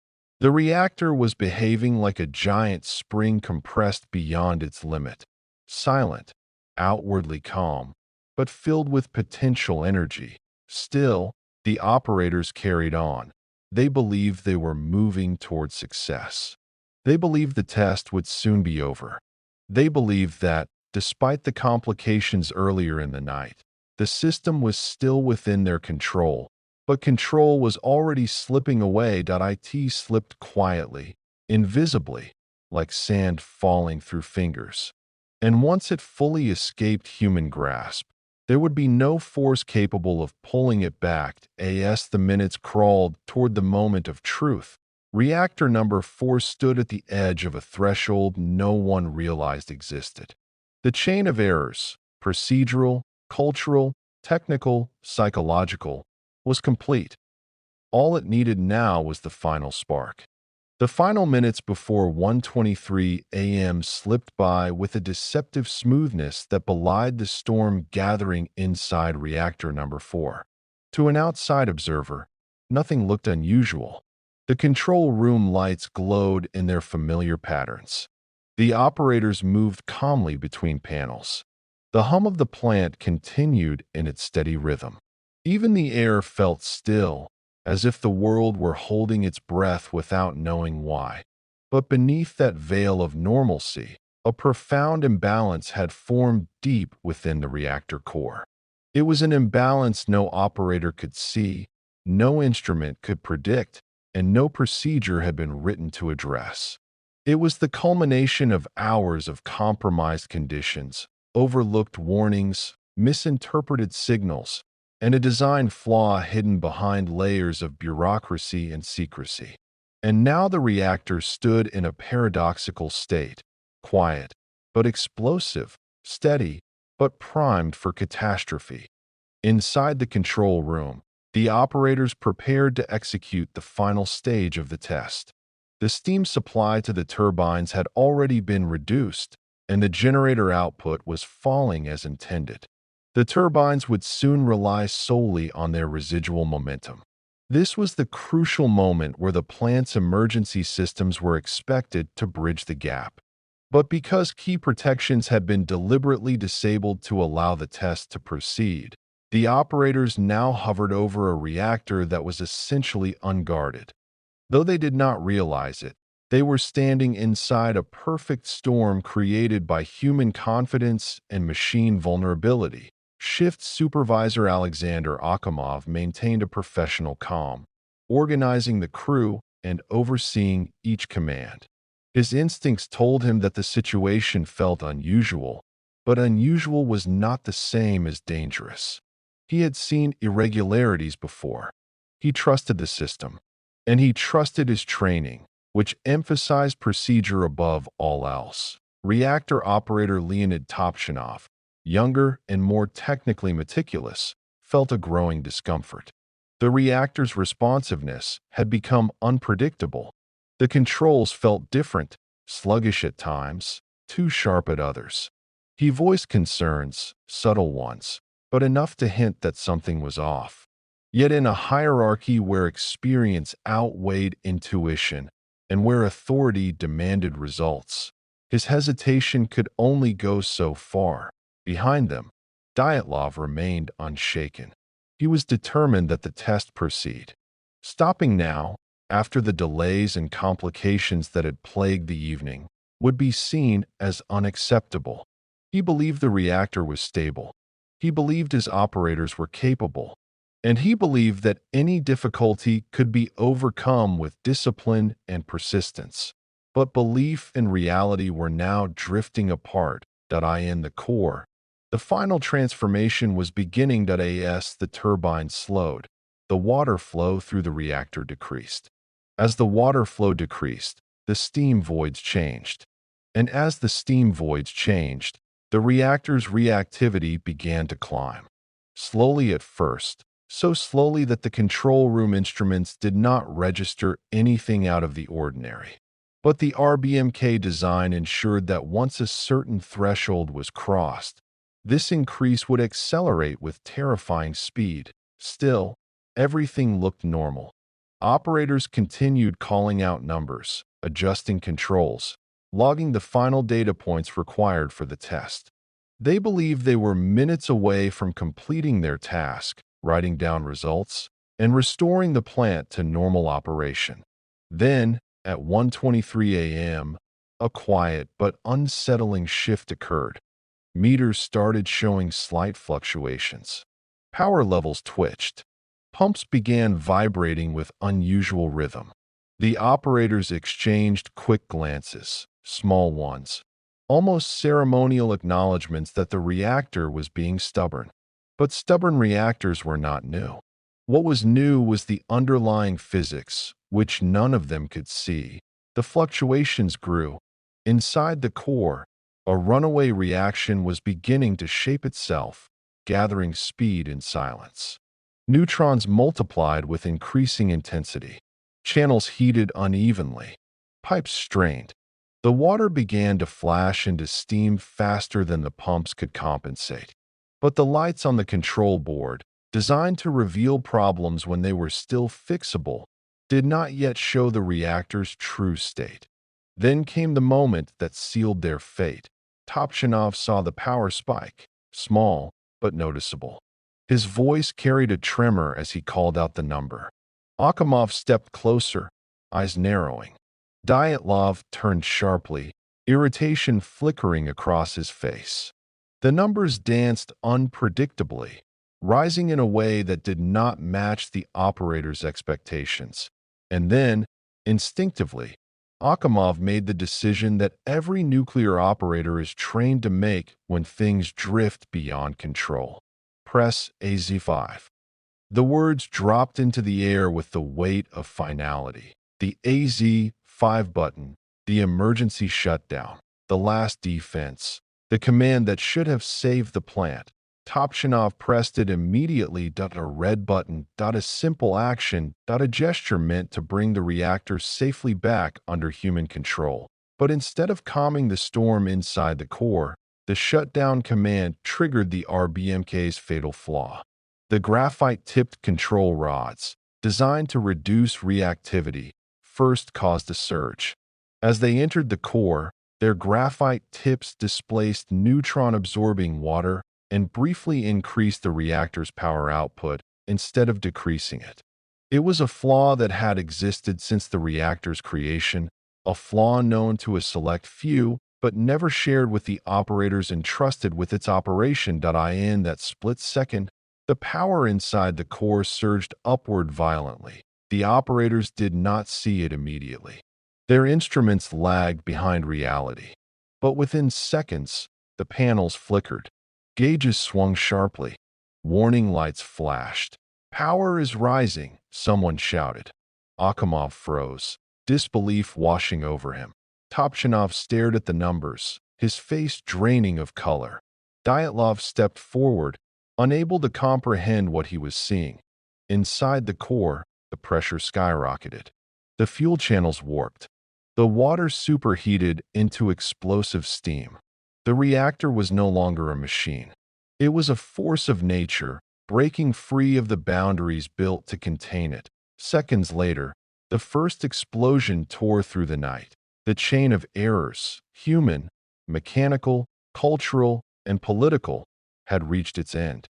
The reactor was behaving like a giant spring compressed beyond its limit, silent, outwardly calm, but filled with potential energy. Still, the operators carried on. They believed they were moving toward success. They believed the test would soon be over. They believed that, despite the complications earlier in the night, the system was still within their control, but control was already slipping away. It slipped quietly, invisibly, like sand falling through fingers. And once it fully escaped human grasp, there would be no force capable of pulling it back. As the minutes crawled toward the moment of truth, reactor number 4 stood at the edge of a threshold no one realized existed. The chain of errors, procedural, cultural, technical, psychological, was complete. All it needed now was the final spark. The final minutes before 1:23 a.m. slipped by with a deceptive smoothness that belied the storm gathering inside reactor number 4. To an outside observer, nothing looked unusual. The control room lights glowed in their familiar patterns. The operators moved calmly between panels. The hum of the plant continued in its steady rhythm. Even the air felt still, as if the world were holding its breath without knowing why. But beneath that veil of normalcy, a profound imbalance had formed deep within the reactor core. It was an imbalance no operator could see, no instrument could predict, and no procedure had been written to address. It was the culmination of hours of compromised conditions, overlooked warnings, misinterpreted signals, and a design flaw hidden behind layers of bureaucracy and secrecy. And now the reactor stood in a paradoxical state, quiet, but explosive, steady, but primed for catastrophe. Inside the control room, the operators prepared to execute the final stage of the test. The steam supply to the turbines had already been reduced, and the generator output was falling as intended. The turbines would soon rely solely on their residual momentum. This was the crucial moment where the plant's emergency systems were expected to bridge the gap. But because key protections had been deliberately disabled to allow the test to proceed, the operators now hovered over a reactor that was essentially unguarded. Though they did not realize it, they were standing inside a perfect storm created by human confidence and machine vulnerability. Shift Supervisor Alexander Akimov maintained a professional calm, organizing the crew and overseeing each command. His instincts told him that the situation felt unusual, but unusual was not the same as dangerous. He had seen irregularities before. He trusted the system, and he trusted his training, which emphasized procedure above all else. Reactor operator Leonid Topchinov, younger and more technically meticulous, felt a growing discomfort. The reactor's responsiveness had become unpredictable. The controls felt different, sluggish at times, too sharp at others. He voiced concerns, subtle ones, but enough to hint that something was off. Yet in a hierarchy where experience outweighed intuition and where authority demanded results, his hesitation could only go so far. Behind them, Dyatlov remained unshaken. He was determined that the test proceed. Stopping now, after the delays and complications that had plagued the evening, would be seen as unacceptable. He believed the reactor was stable. He believed his operators were capable. And he believed that any difficulty could be overcome with discipline and persistence. But belief and reality were now drifting apart. In the core, the final transformation was beginning. As the turbine slowed, the water flow through the reactor decreased. As the water flow decreased, the steam voids changed. And as the steam voids changed, the reactor's reactivity began to climb. Slowly at first, so slowly that the control room instruments did not register anything out of the ordinary. But the RBMK design ensured that once a certain threshold was crossed, this increase would accelerate with terrifying speed. Still, everything looked normal. Operators continued calling out numbers, adjusting controls, logging the final data points required for the test. They believed they were minutes away from completing their task, writing down results, and restoring the plant to normal operation. Then, at 1:23 a.m., a quiet but unsettling shift occurred. Meters started showing slight fluctuations. Power levels twitched. Pumps began vibrating with unusual rhythm. The operators exchanged quick glances, small ones, almost ceremonial acknowledgments that the reactor was being stubborn. But stubborn reactors were not new. What was new was the underlying physics, which none of them could see. The fluctuations grew. Inside the core, a runaway reaction was beginning to shape itself, gathering speed in silence. Neutrons multiplied with increasing intensity. Channels heated unevenly. Pipes strained. The water began to flash into steam faster than the pumps could compensate. But the lights on the control board, designed to reveal problems when they were still fixable, did not yet show the reactor's true state. Then came the moment that sealed their fate. Topchinov saw the power spike, small but noticeable. His voice carried a tremor as he called out the number. Akimov stepped closer, eyes narrowing. Dyatlov turned sharply, irritation flickering across his face. The numbers danced unpredictably, rising in a way that did not match the operator's expectations. And then, instinctively, Akimov made the decision that every nuclear operator is trained to make when things drift beyond control. Press AZ5. The words dropped into the air with the weight of finality. The AZ5 button, the emergency shutdown, the last defense, the command that should have saved the plant. Topchinov pressed it immediately. A red button, a simple action, a gesture meant to bring the reactor safely back under human control. But instead of calming the storm inside the core, the shutdown command triggered the RBMK's fatal flaw. The graphite-tipped control rods, designed to reduce reactivity, first caused a surge. As they entered the core, their graphite tips displaced neutron-absorbing water and briefly increased the reactor's power output instead of decreasing it. It was a flaw that had existed since the reactor's creation, a flaw known to a select few, but never shared with the operators entrusted with its operation. In that split second, the power inside the core surged upward violently. The operators did not see it immediately. Their instruments lagged behind reality. But within seconds, the panels flickered. Gauges swung sharply. Warning lights flashed. "Power is rising," someone shouted. Akimov froze, disbelief washing over him. Topchinov stared at the numbers, his face draining of color. Dyatlov stepped forward, unable to comprehend what he was seeing. Inside the core, the pressure skyrocketed. The fuel channels warped. The water superheated into explosive steam. The reactor was no longer a machine. It was a force of nature, breaking free of the boundaries built to contain it. Seconds later, the first explosion tore through the night. The chain of errors, human, mechanical, cultural, and political, had reached its end.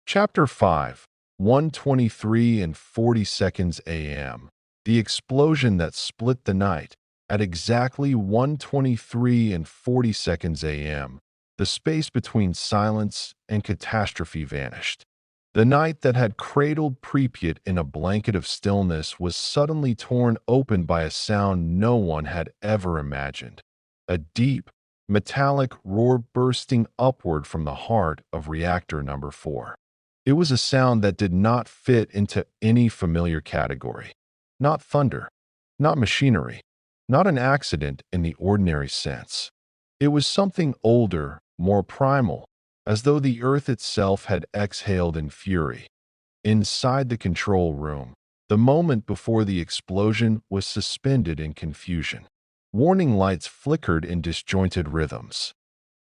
Chapter 5, 1:23 and 40 seconds a.m. The explosion that split the night. At exactly 1:23 and 40 seconds a.m., the space between silence and catastrophe vanished. The night that had cradled Pripyat in a blanket of stillness was suddenly torn open by a sound no one had ever imagined. A deep, metallic roar bursting upward from the heart of reactor number 4. It was a sound that did not fit into any familiar category. Not thunder, not machinery, not an accident in the ordinary sense. It was something older, more primal, as though the earth itself had exhaled in fury. Inside the control room, the moment before the explosion was suspended in confusion. Warning lights flickered in disjointed rhythms.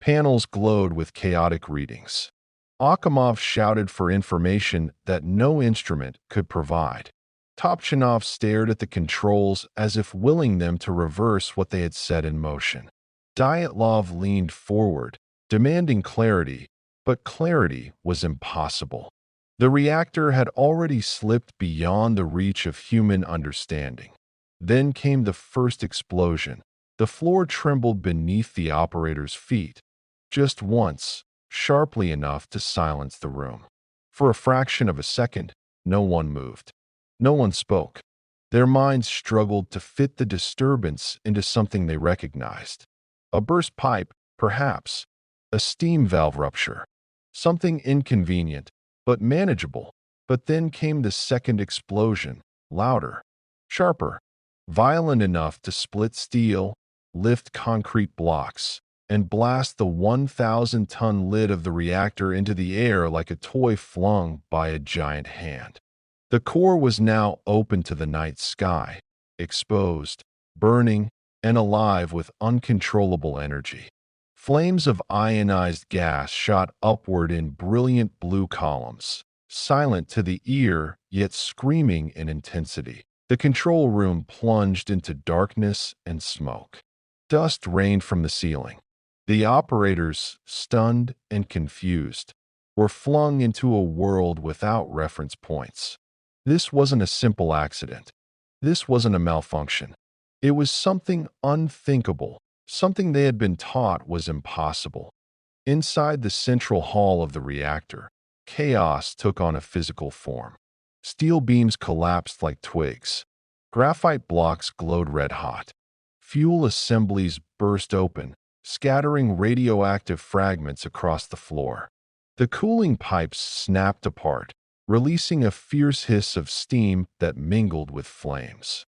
Panels glowed with chaotic readings. Akimov shouted for information that no instrument could provide. Topchinov stared at the controls as if willing them to reverse what they had set in motion. Dyatlov leaned forward, demanding clarity, but clarity was impossible. The reactor had already slipped beyond the reach of human understanding. Then came the first explosion. The floor trembled beneath the operator's feet. Just once, sharply enough to silence the room. For a fraction of a second, no one moved. No one spoke. Their minds struggled to fit the disturbance into something they recognized. A burst pipe, perhaps. A steam valve rupture. Something inconvenient, but manageable. But then came the second explosion, louder, sharper, violent enough to split steel, lift concrete blocks, and blast the 1,000-ton lid of the reactor into the air like a toy flung by a giant hand. The core was now open to the night sky, exposed, burning, and alive with uncontrollable energy. Flames of ionized gas shot upward in brilliant blue columns, silent to the ear yet screaming in intensity. The control room plunged into darkness and smoke. Dust rained from the ceiling. The operators, stunned and confused, were flung into a world without reference points. This wasn't a simple accident. This wasn't a malfunction. It was something unthinkable, something they had been taught was impossible. Inside the central hall of the reactor, chaos took on a physical form. Steel beams collapsed like twigs. Graphite blocks glowed red-hot. Fuel assemblies burst open, scattering radioactive fragments across the floor. The cooling pipes snapped apart, releasing a fierce hiss of steam that mingled with flames.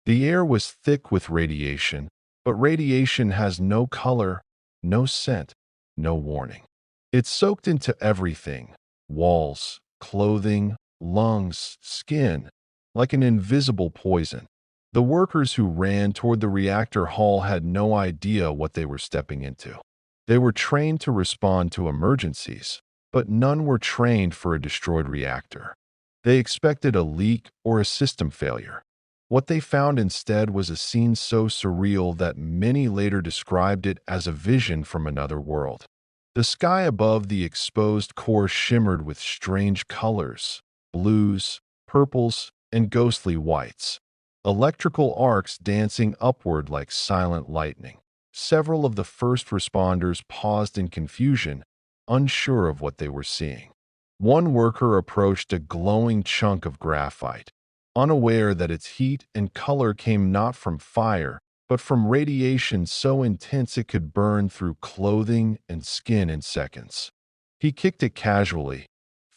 The air was thick with radiation, but radiation has no color, no scent, no warning. It soaked into everything: walls, clothing, lungs, skin, like an invisible poison. The workers who ran toward the reactor hall had no idea what they were stepping into. They were trained to respond to emergencies, but none were trained for a destroyed reactor. They expected a leak or a system failure. What they found instead was a scene so surreal that many later described it as a vision from another world. The sky above the exposed core shimmered with strange colors: blues, purples, and ghostly whites. Electrical arcs dancing upward like silent lightning. Several of the first responders paused in confusion, unsure of what they were seeing. One worker approached a glowing chunk of graphite, unaware that its heat and color came not from fire, but from radiation so intense it could burn through clothing and skin in seconds. He kicked it casually,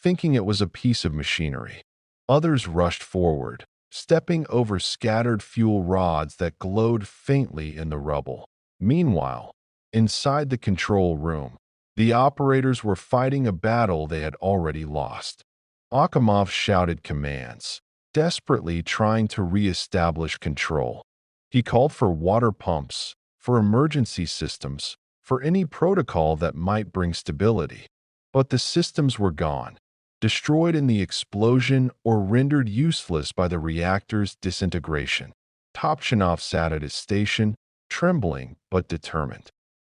thinking it was a piece of machinery. Others rushed forward, stepping over scattered fuel rods that glowed faintly in the rubble. Meanwhile, inside the control room, the operators were fighting a battle they had already lost. Akimov shouted commands, desperately trying to re-establish control. He called for water pumps, for emergency systems, for any protocol that might bring stability. But the systems were gone, destroyed in the explosion or rendered useless by the reactor's disintegration. Topchinov sat at his station, trembling but determined.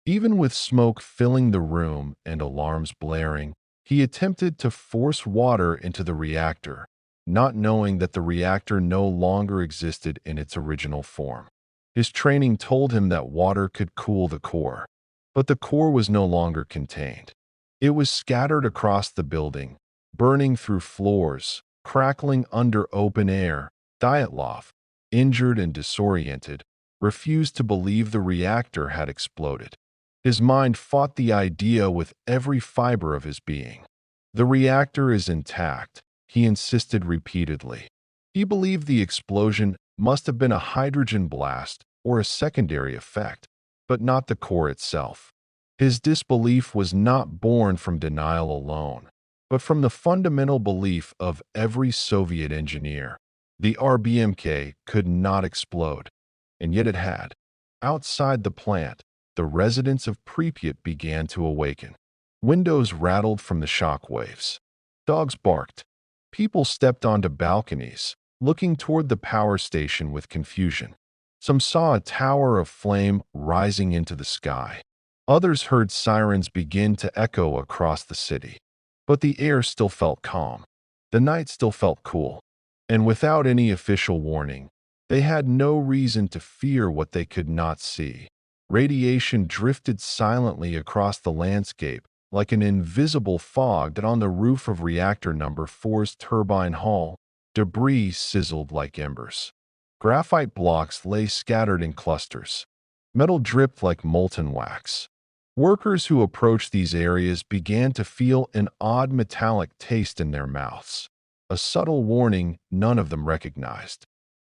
Even with smoke filling the room and alarms blaring, he attempted to force water into the reactor, not knowing that the reactor no longer existed in its original form. His training told him that water could cool the core, but the core was no longer contained. It was scattered across the building, burning through floors, crackling under open air. Dyatlov, injured and disoriented, refused to believe the reactor had exploded. His mind fought the idea with every fiber of his being. "The reactor is intact," he insisted repeatedly. He believed the explosion must have been a hydrogen blast or a secondary effect, but not the core itself. His disbelief was not born from denial alone, but from the fundamental belief of every Soviet engineer. The RBMK could not explode, and yet it had. Outside the plant, the residents of Pripyat began to awaken. Windows rattled from the shock waves. Dogs barked. People stepped onto balconies, looking toward the power station with confusion. Some saw a tower of flame rising into the sky. Others heard sirens begin to echo across the city. But the air still felt calm. The night still felt cool. And without any official warning, they had no reason to fear what they could not see. Radiation drifted silently across the landscape like an invisible fog that on the roof of reactor number 4's turbine hall, debris sizzled like embers. Graphite blocks lay scattered in clusters. Metal dripped like molten wax. Workers who approached these areas began to feel an odd metallic taste in their mouths, a subtle warning none of them recognized.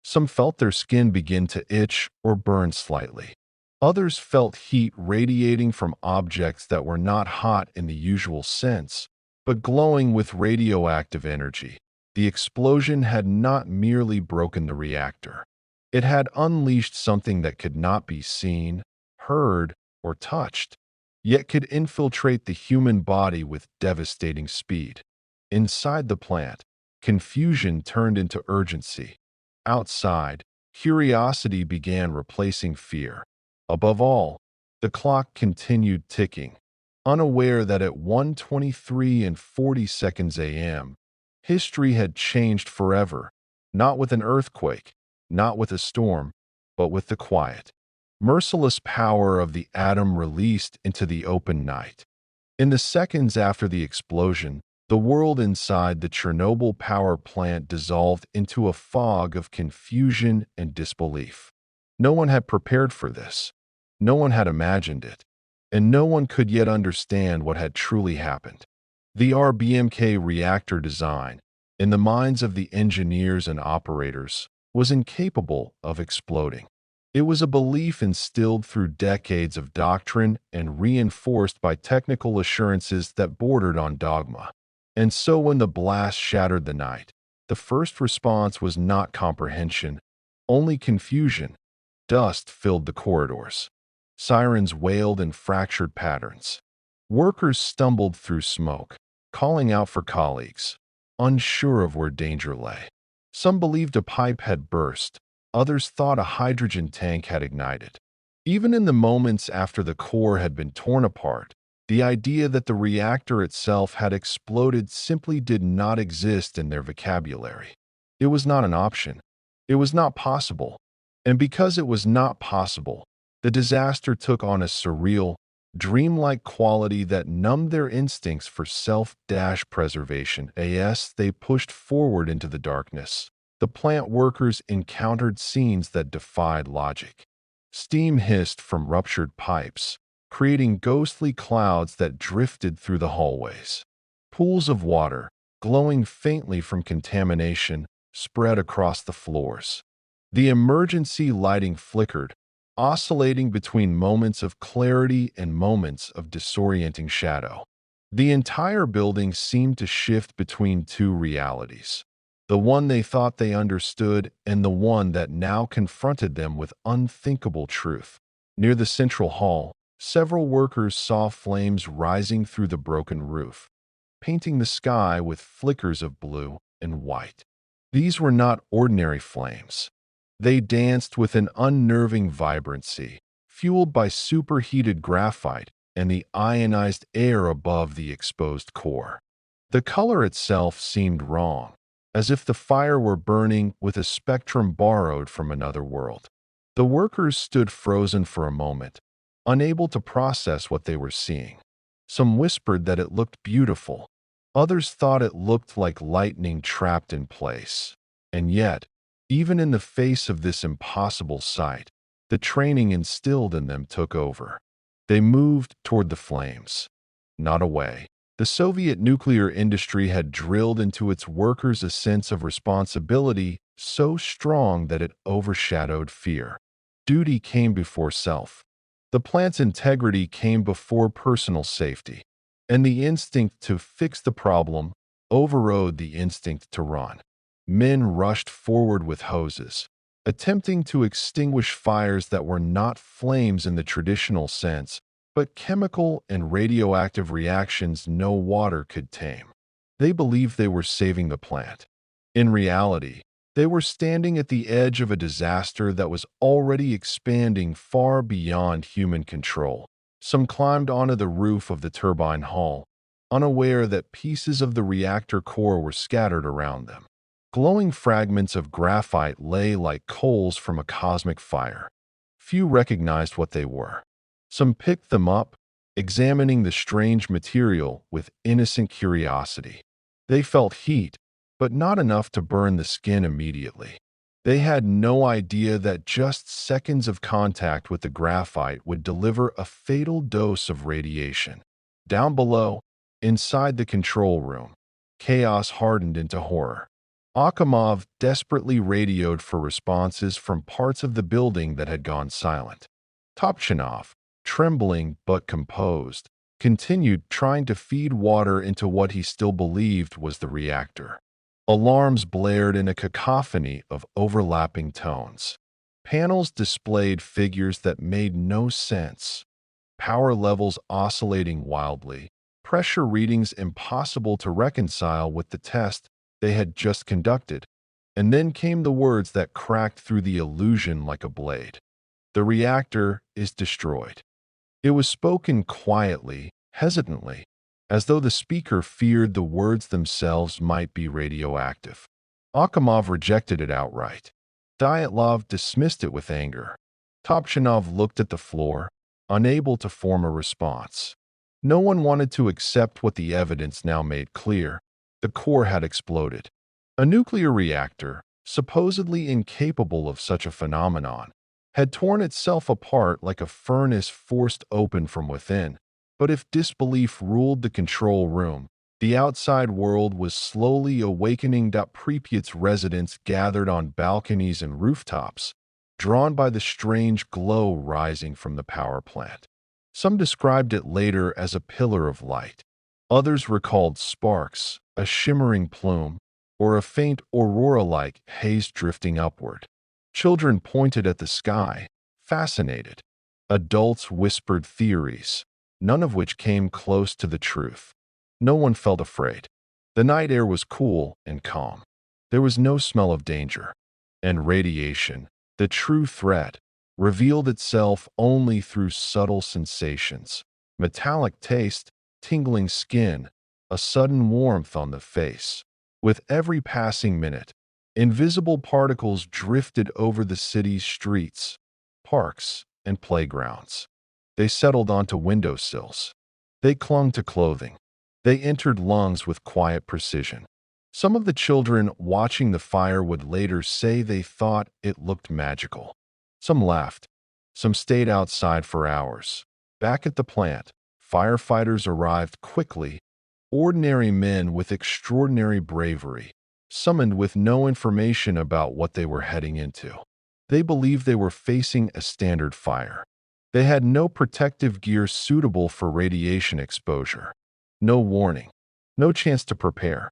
Some felt their skin begin to itch or burn slightly. Others felt heat radiating from objects that were not hot in the usual sense, but glowing with radioactive energy. The explosion had not merely broken the reactor. It had unleashed something that could not be seen, heard, or touched, yet could infiltrate the human body with devastating speed. Inside the plant, confusion turned into urgency. Outside, curiosity began replacing fear. Above all, the clock continued ticking, unaware that at 1:23 and 40 seconds a.m., history had changed forever, not with an earthquake, not with a storm, but with the quiet, merciless power of the atom released into the open night. In the seconds after the explosion, the world inside the Chernobyl power plant dissolved into a fog of confusion and disbelief. No one had prepared for this. No one had imagined it. And no one could yet understand what had truly happened. The RBMK reactor design, in the minds of the engineers and operators, was incapable of exploding. It was a belief instilled through decades of doctrine and reinforced by technical assurances that bordered on dogma. And so when the blast shattered the night, the first response was not comprehension, only confusion. Dust filled the corridors. Sirens wailed in fractured patterns. Workers stumbled through smoke, calling out for colleagues, unsure of where danger lay. Some believed a pipe had burst. Others thought a hydrogen tank had ignited. Even in the moments after the core had been torn apart, the idea that the reactor itself had exploded simply did not exist in their vocabulary. It was not an option. It was not possible. And because it was not possible, the disaster took on a surreal, dreamlike quality that numbed their instincts for self-preservation. As they pushed forward into the darkness, the plant workers encountered scenes that defied logic. Steam hissed from ruptured pipes, creating ghostly clouds that drifted through the hallways. Pools of water, glowing faintly from contamination, spread across the floors. The emergency lighting flickered, oscillating between moments of clarity and moments of disorienting shadow. The entire building seemed to shift between two realities, the one they thought they understood and the one that now confronted them with unthinkable truth. Near the central hall, several workers saw flames rising through the broken roof, painting the sky with flickers of blue and white. These were not ordinary flames. They danced with an unnerving vibrancy, fueled by superheated graphite and the ionized air above the exposed core. The color itself seemed wrong, as if the fire were burning with a spectrum borrowed from another world. The workers stood frozen for a moment, unable to process what they were seeing. Some whispered that it looked beautiful. Others thought it looked like lightning trapped in place. And yet, even in the face of this impossible sight, the training instilled in them took over. They moved toward the flames, not away. The Soviet nuclear industry had drilled into its workers a sense of responsibility so strong that it overshadowed fear. Duty came before self. The plant's integrity came before personal safety, and the instinct to fix the problem overrode the instinct to run. Men rushed forward with hoses, attempting to extinguish fires that were not flames in the traditional sense, but chemical and radioactive reactions no water could tame. They believed they were saving the plant. In reality, they were standing at the edge of a disaster that was already expanding far beyond human control. Some climbed onto the roof of the turbine hall, unaware that pieces of the reactor core were scattered around them. Glowing fragments of graphite lay like coals from a cosmic fire. Few recognized what they were. Some picked them up, examining the strange material with innocent curiosity. They felt heat, but not enough to burn the skin immediately. They had no idea that just seconds of contact with the graphite would deliver a fatal dose of radiation. Down below, inside the control room, chaos hardened into horror. Akimov desperately radioed for responses from parts of the building that had gone silent. Topchinov, trembling but composed, continued trying to feed water into what he still believed was the reactor. Alarms blared in a cacophony of overlapping tones. Panels displayed figures that made no sense. Power levels oscillating wildly, pressure readings impossible to reconcile with the test they had just conducted. And then came the words that cracked through the illusion like a blade. The reactor is destroyed. It was spoken quietly, hesitantly, as though the speaker feared the words themselves might be radioactive. Akimov rejected it outright. Dyatlov dismissed it with anger. Topchinov looked at the floor, unable to form a response. No one wanted to accept what the evidence now made clear. The core had exploded. A nuclear reactor, supposedly incapable of such a phenomenon, had torn itself apart like a furnace forced open from within. But if disbelief ruled the control room, the outside world was slowly awakening. Pripyat's residents gathered on balconies and rooftops, drawn by the strange glow rising from the power plant. Some described it later as a pillar of light. Others recalled sparks, a shimmering plume, or a faint aurora-like haze drifting upward. Children pointed at the sky, fascinated. Adults whispered theories, none of which came close to the truth. No one felt afraid. The night air was cool and calm. There was no smell of danger. And radiation, the true threat, revealed itself only through subtle sensations. Metallic taste, tingling skin, a sudden warmth on the face. With every passing minute, invisible particles drifted over the city's streets, parks, and playgrounds. They settled onto windowsills. They clung to clothing. They entered lungs with quiet precision. Some of the children watching the fire would later say they thought it looked magical. Some laughed. Some stayed outside for hours. Back at the plant, firefighters arrived quickly, ordinary men with extraordinary bravery, summoned with no information about what they were heading into. They believed they were facing a standard fire. They had no protective gear suitable for radiation exposure, no warning, no chance to prepare.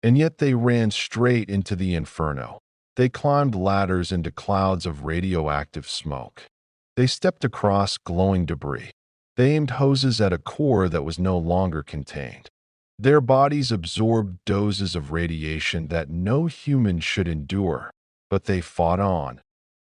And yet they ran straight into the inferno. They climbed ladders into clouds of radioactive smoke. They stepped across glowing debris. They aimed hoses at a core that was no longer contained. Their bodies absorbed doses of radiation that no human should endure, but they fought on,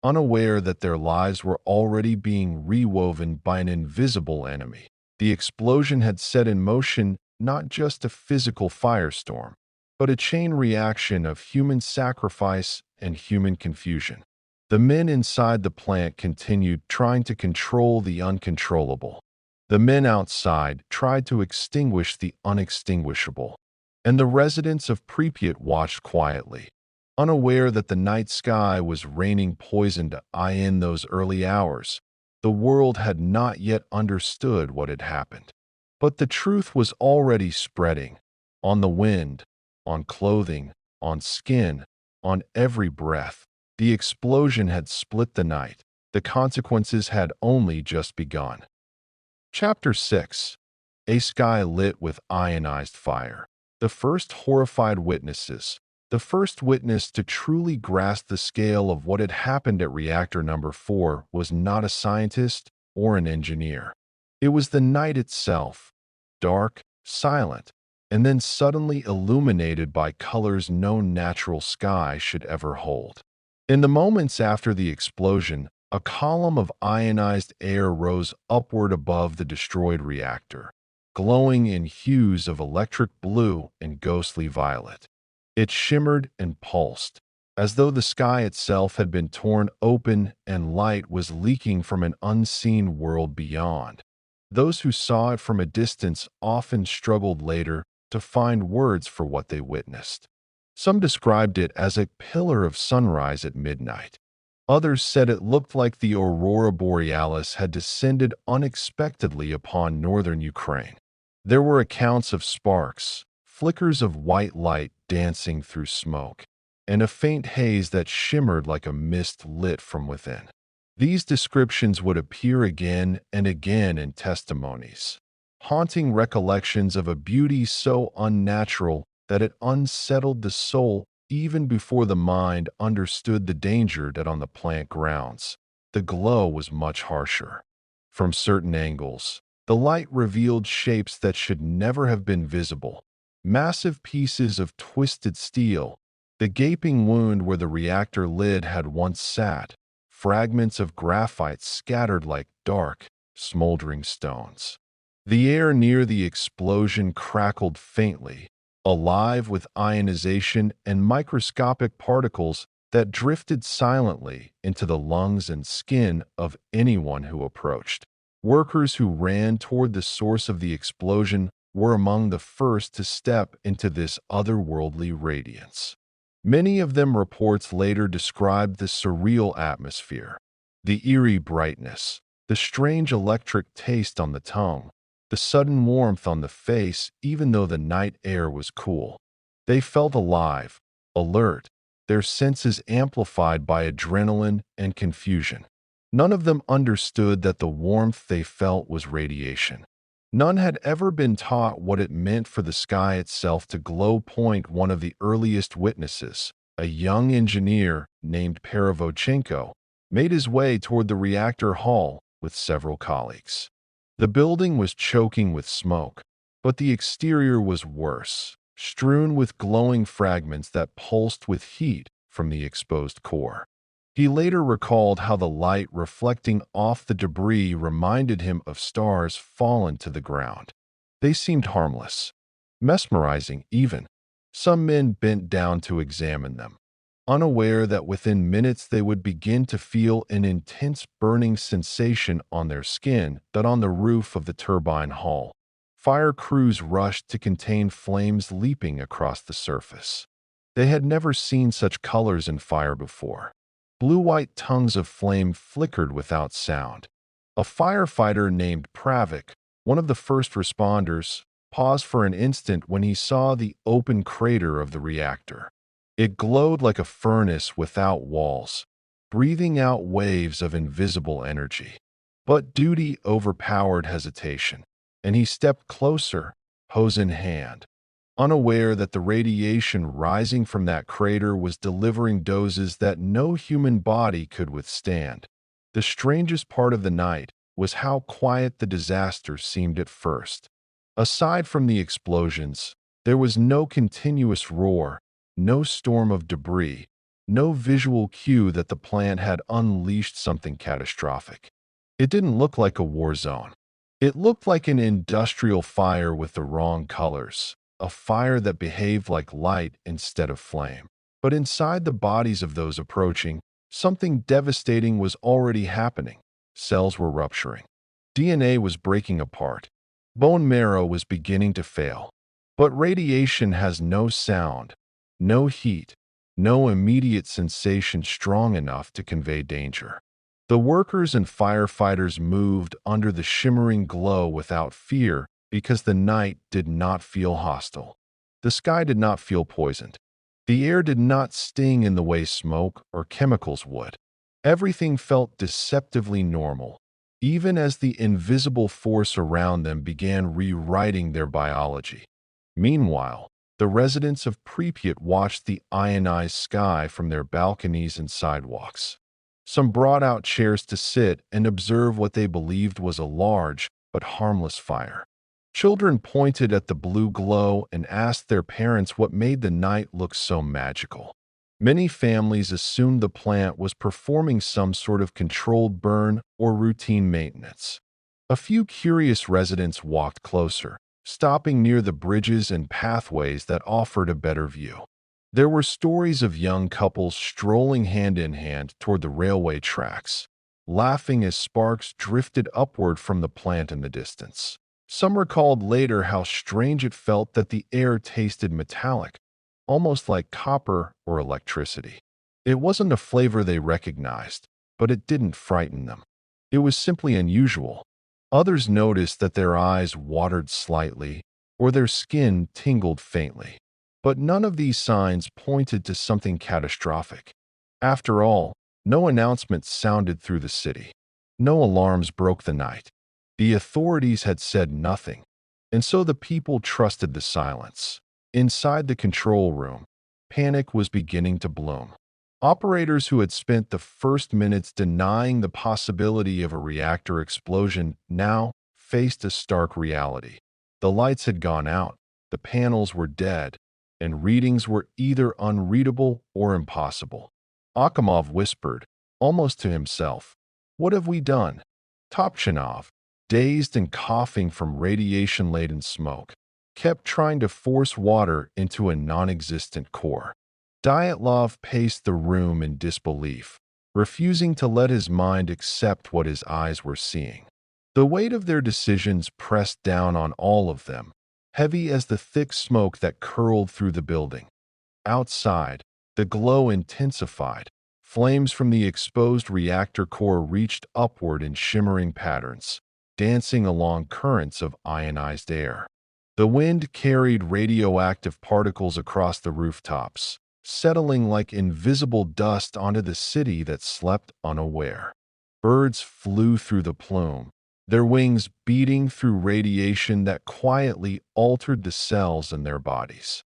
unaware that their lives were already being rewoven by an invisible enemy. The explosion had set in motion not just a physical firestorm, but a chain reaction of human sacrifice and human confusion. The men inside the plant continued trying to control the uncontrollable. The men outside tried to extinguish the unextinguishable. And the residents of Pripyat watched quietly, unaware that the night sky was raining poison in those early hours. The world had not yet understood what had happened. But the truth was already spreading. On the wind, on clothing, on skin, on every breath. The explosion had split the night. The consequences had only just begun. Chapter 6. A Sky Lit with Ionized Fire. The first horrified witnesses. The first witness to truly grasp the scale of what had happened at Reactor Number 4 was not a scientist or an engineer. It was the night itself, dark, silent, and then suddenly illuminated by colors no natural sky should ever hold. In the moments after the explosion, a column of ionized air rose upward above the destroyed reactor, glowing in hues of electric blue and ghostly violet. It shimmered and pulsed, as though the sky itself had been torn open and light was leaking from an unseen world beyond. Those who saw it from a distance often struggled later to find words for what they witnessed. Some described it as a pillar of sunrise at midnight. Others said it looked like the aurora borealis had descended unexpectedly upon northern Ukraine. There were accounts of sparks, flickers of white light dancing through smoke, and a faint haze that shimmered like a mist lit from within. These descriptions would appear again and again in testimonies, haunting recollections of a beauty so unnatural that it unsettled the soul even before the mind understood the danger that on the plant grounds. The glow was much harsher. From certain angles, the light revealed shapes that should never have been visible. Massive pieces of twisted steel, the gaping wound where the reactor lid had once sat, fragments of graphite scattered like dark, smoldering stones. The air near the explosion crackled faintly, alive with ionization and microscopic particles that drifted silently into the lungs and skin of anyone who approached. Workers who ran toward the source of the explosion were among the first to step into this otherworldly radiance. Many of them, reports later described the surreal atmosphere, the eerie brightness, the strange electric taste on the tongue, the sudden warmth on the face even though the night air was cool. They felt alive, alert, their senses amplified by adrenaline and confusion. None of them understood that the warmth they felt was radiation. None had ever been taught what it meant for the sky itself to glow. One of the earliest witnesses, a young engineer named Perevochenko, made his way toward the reactor hall with several colleagues. The building was choking with smoke, but the exterior was worse, strewn with glowing fragments that pulsed with heat from the exposed core. He later recalled how the light reflecting off the debris reminded him of stars fallen to the ground. They seemed harmless, mesmerizing even. Some men bent down to examine them, unaware that within minutes they would begin to feel an intense burning sensation on their skin. That on the roof of the turbine hall, fire crews rushed to contain flames leaping across the surface. They had never seen such colors in fire before. Blue-white tongues of flame flickered without sound. A firefighter named Pripyat, one of the first responders, paused for an instant when he saw the open crater of the reactor. It glowed like a furnace without walls, breathing out waves of invisible energy. But duty overpowered hesitation, and he stepped closer, hose in hand, unaware that the radiation rising from that crater was delivering doses that no human body could withstand. The strangest part of the night was how quiet the disaster seemed at first. Aside from the explosions, there was no continuous roar, no storm of debris, no visual cue that the plant had unleashed something catastrophic. It didn't look like a war zone. It looked like an industrial fire with the wrong colors, a fire that behaved like light instead of flame. But inside the bodies of those approaching, something devastating was already happening. Cells were rupturing. DNA was breaking apart. Bone marrow was beginning to fail. But radiation has no sound, no heat, no immediate sensation strong enough to convey danger. The workers and firefighters moved under the shimmering glow without fear because the night did not feel hostile. The sky did not feel poisoned. The air did not sting in the way smoke or chemicals would. Everything felt deceptively normal, even as the invisible force around them began rewriting their biology. Meanwhile, the residents of Pripyat watched the ionized sky from their balconies and sidewalks. Some brought out chairs to sit and observe what they believed was a large but harmless fire. Children pointed at the blue glow and asked their parents what made the night look so magical. Many families assumed the plant was performing some sort of controlled burn or routine maintenance. A few curious residents walked closer, stopping near the bridges and pathways that offered a better view. There were stories of young couples strolling hand in hand toward the railway tracks, laughing as sparks drifted upward from the plant in the distance. Some recalled later how strange it felt that the air tasted metallic, almost like copper or electricity. It wasn't a flavor they recognized, but it didn't frighten them. It was simply unusual. Others noticed that their eyes watered slightly or their skin tingled faintly. But none of these signs pointed to something catastrophic. After all, no announcements sounded through the city. No alarms broke the night. The authorities had said nothing, and so the people trusted the silence. Inside the control room, panic was beginning to bloom. Operators who had spent the first minutes denying the possibility of a reactor explosion now faced a stark reality. The lights had gone out, the panels were dead, and readings were either unreadable or impossible. Akimov whispered, almost to himself, "What have we done?" Topchanov, dazed and coughing from radiation-laden smoke, kept trying to force water into a non-existent core. Dyatlov paced the room in disbelief, refusing to let his mind accept what his eyes were seeing. The weight of their decisions pressed down on all of them, heavy as the thick smoke that curled through the building. Outside, the glow intensified. Flames from the exposed reactor core reached upward in shimmering patterns, dancing along currents of ionized air. The wind carried radioactive particles across the rooftops, settling like invisible dust onto the city that slept unaware. Birds flew through the plume, their wings beating through radiation that quietly altered the cells in their bodies.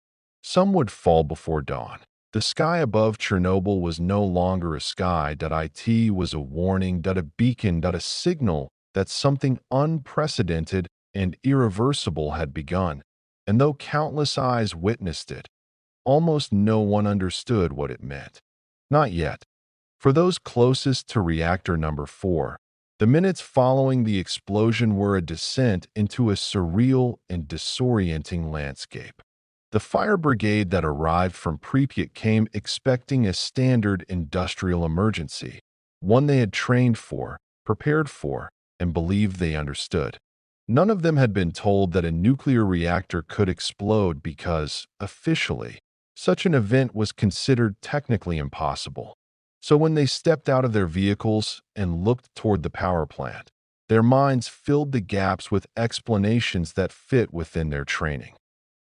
Some would fall before dawn. The sky above Chernobyl was no longer a sky. It was a warning, a beacon, a signal that something unprecedented and irreversible had begun. And though countless eyes witnessed it, almost no one understood what it meant. Not yet. For those closest to reactor number 4, the minutes following the explosion were a descent into a surreal and disorienting landscape. The fire brigade that arrived from Pripyat came expecting a standard industrial emergency, one they had trained for, prepared for, and believed they understood. None of them had been told that a nuclear reactor could explode because, officially, such an event was considered technically impossible. So when they stepped out of their vehicles and looked toward the power plant, their minds filled the gaps with explanations that fit within their training.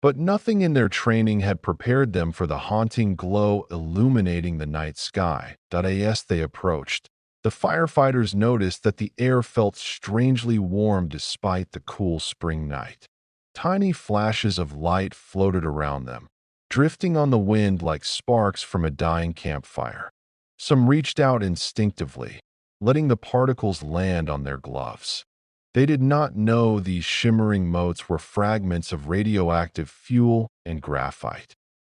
But nothing in their training had prepared them for the haunting glow illuminating the night sky. As they approached, the firefighters noticed that the air felt strangely warm despite the cool spring night. Tiny flashes of light floated around them, drifting on the wind like sparks from a dying campfire. Some reached out instinctively, letting the particles land on their gloves. They did not know these shimmering motes were fragments of radioactive fuel and graphite.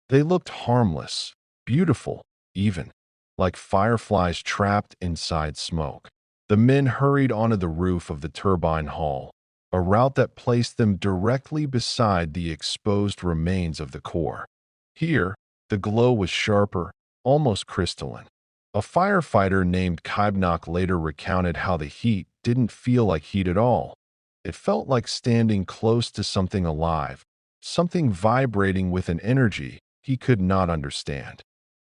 They looked harmless, beautiful, even, like fireflies trapped inside smoke. The men hurried onto the roof of the turbine hall, a route that placed them directly beside the exposed remains of the core. Here, the glow was sharper, almost crystalline. A firefighter named Kybnok later recounted how the heat didn't feel like heat at all. It felt like standing close to something alive, something vibrating with an energy he could not understand.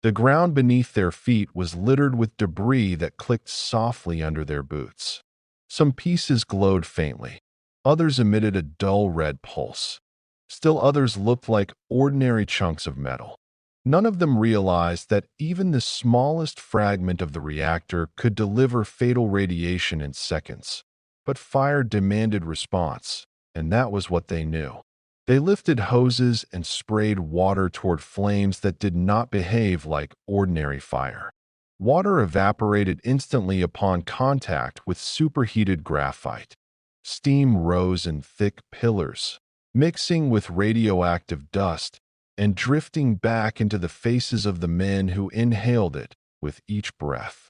The ground beneath their feet was littered with debris that clicked softly under their boots. Some pieces glowed faintly. Others emitted a dull red pulse. Still others looked like ordinary chunks of metal. None of them realized that even the smallest fragment of the reactor could deliver fatal radiation in seconds. But fire demanded response, and that was what they knew. They lifted hoses and sprayed water toward flames that did not behave like ordinary fire. Water evaporated instantly upon contact with superheated graphite. Steam rose in thick pillars, mixing with radioactive dust and drifting back into the faces of the men who inhaled it with each breath.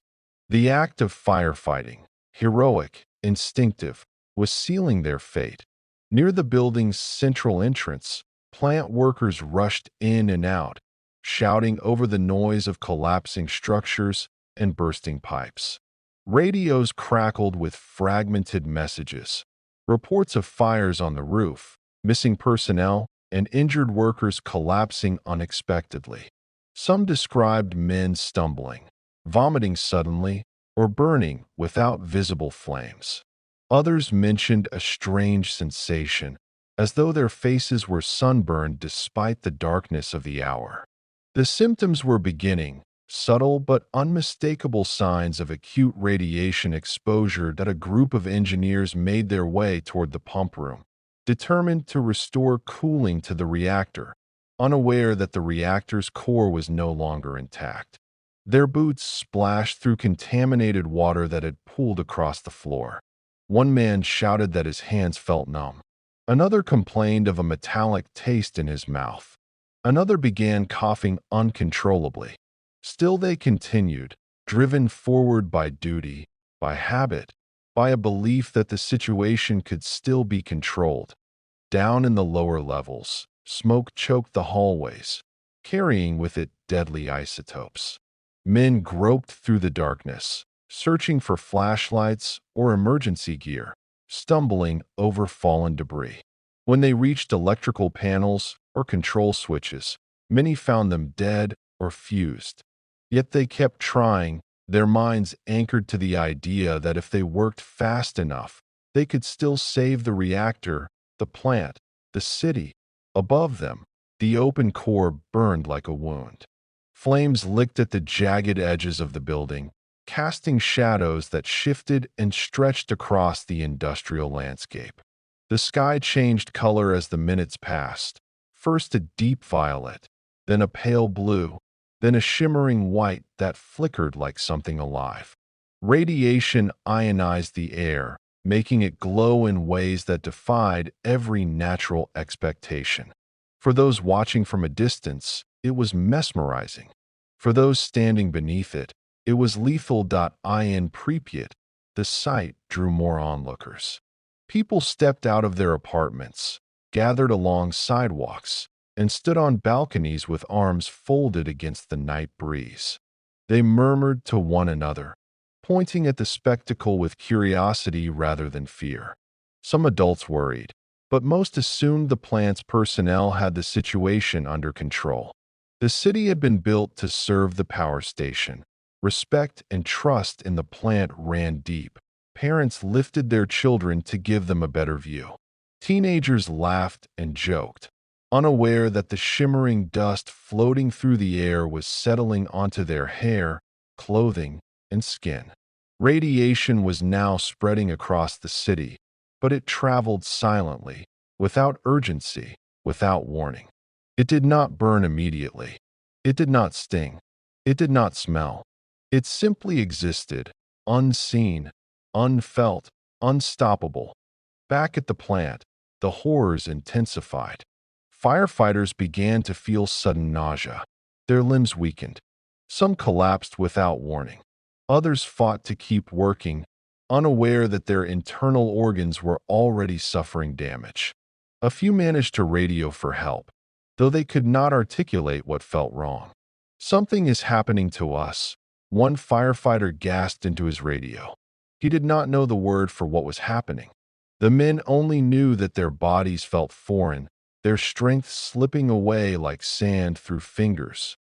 The act of firefighting, heroic, instinctive, was sealing their fate. Near the building's central entrance, plant workers rushed in and out, shouting over the noise of collapsing structures and bursting pipes. Radios crackled with fragmented messages, reports of fires on the roof, missing personnel, and injured workers collapsing unexpectedly. Some described men stumbling, vomiting suddenly, or burning without visible flames. Others mentioned a strange sensation, as though their faces were sunburned despite the darkness of the hour. The symptoms were beginning, subtle but unmistakable signs of acute radiation exposure that a group of engineers made their way toward the pump room, determined to restore cooling to the reactor, unaware that the reactor's core was no longer intact. Their boots splashed through contaminated water that had pooled across the floor. One man shouted that his hands felt numb. Another complained of a metallic taste in his mouth. Another began coughing uncontrollably. Still they continued, driven forward by duty, by habit, by a belief that the situation could still be controlled. Down in the lower levels, smoke choked the hallways, carrying with it deadly isotopes. Men groped through the darkness, searching for flashlights or emergency gear, stumbling over fallen debris. When they reached electrical panels or control switches, many found them dead or fused. Yet they kept trying, their minds anchored to the idea that if they worked fast enough, they could still save the reactor, the plant, the city. Above them, the open core burned like a wound. Flames licked at the jagged edges of the building, casting shadows that shifted and stretched across the industrial landscape. The sky changed color as the minutes passed, first a deep violet, then a pale blue, then a shimmering white that flickered like something alive. Radiation ionized the air, making it glow in ways that defied every natural expectation. For those watching from a distance, it was mesmerizing. For those standing beneath it, it was lethal. In Pripyat, the sight drew more onlookers. People stepped out of their apartments, gathered along sidewalks, and stood on balconies with arms folded against the night breeze. They murmured to one another, pointing at the spectacle with curiosity rather than fear. Some adults worried, but most assumed the plant's personnel had the situation under control. The city had been built to serve the power station. Respect and trust in the plant ran deep. Parents lifted their children to give them a better view. Teenagers laughed and joked, unaware that the shimmering dust floating through the air was settling onto their hair, clothing, and skin. Radiation was now spreading across the city, but it traveled silently, without urgency, without warning. It did not burn immediately. It did not sting. It did not smell. It simply existed, unseen, unfelt, unstoppable. Back at the plant, the horrors intensified. Firefighters began to feel sudden nausea. Their limbs weakened. Some collapsed without warning. Others fought to keep working, unaware that their internal organs were already suffering damage. A few managed to radio for help, though they could not articulate what felt wrong. "Something is happening to us," one firefighter gasped into his radio. He did not know the word for what was happening. The men only knew that their bodies felt foreign, their strength slipping away like sand through fingers.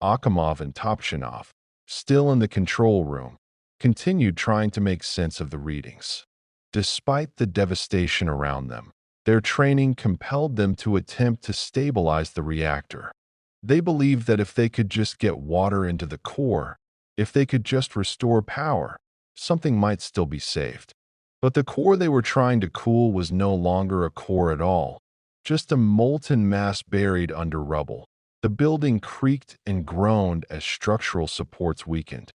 Akimov and Topchinov, still in the control room, continued trying to make sense of the readings. Despite the devastation around them, their training compelled them to attempt to stabilize the reactor. They believed that if they could just get water into the core, if they could just restore power, something might still be saved. But the core they were trying to cool was no longer a core at all, just a molten mass buried under rubble. The building creaked and groaned as structural supports weakened.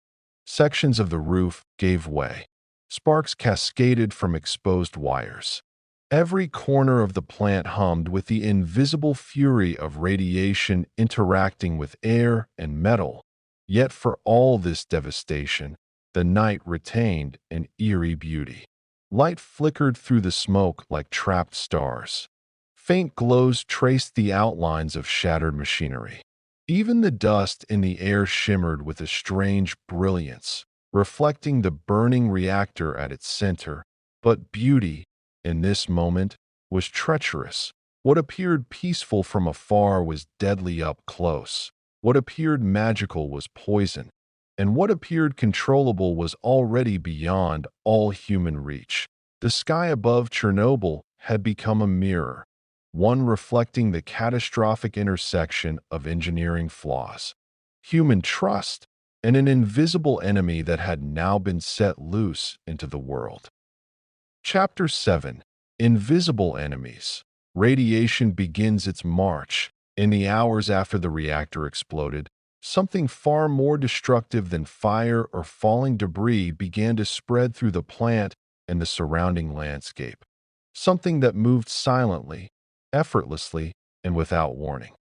Sections of the roof gave way. Sparks cascaded from exposed wires. Every corner of the plant hummed with the invisible fury of radiation interacting with air and metal. Yet for all this devastation, the night retained an eerie beauty. Light flickered through the smoke like trapped stars. Faint glows traced the outlines of shattered machinery. Even the dust in the air shimmered with a strange brilliance, reflecting the burning reactor at its center. But beauty, in this moment, was treacherous. What appeared peaceful from afar was deadly up close. What appeared magical was poison. And what appeared controllable was already beyond all human reach. The sky above Chernobyl had become a mirror, one reflecting the catastrophic intersection of engineering flaws, human trust, and an invisible enemy that had now been set loose into the world. Chapter 7: Invisible Enemies. Radiation begins its march. In the hours after the reactor exploded, something far more destructive than fire or falling debris began to spread through the plant and the surrounding landscape. Something that moved silently, effortlessly, and without warning.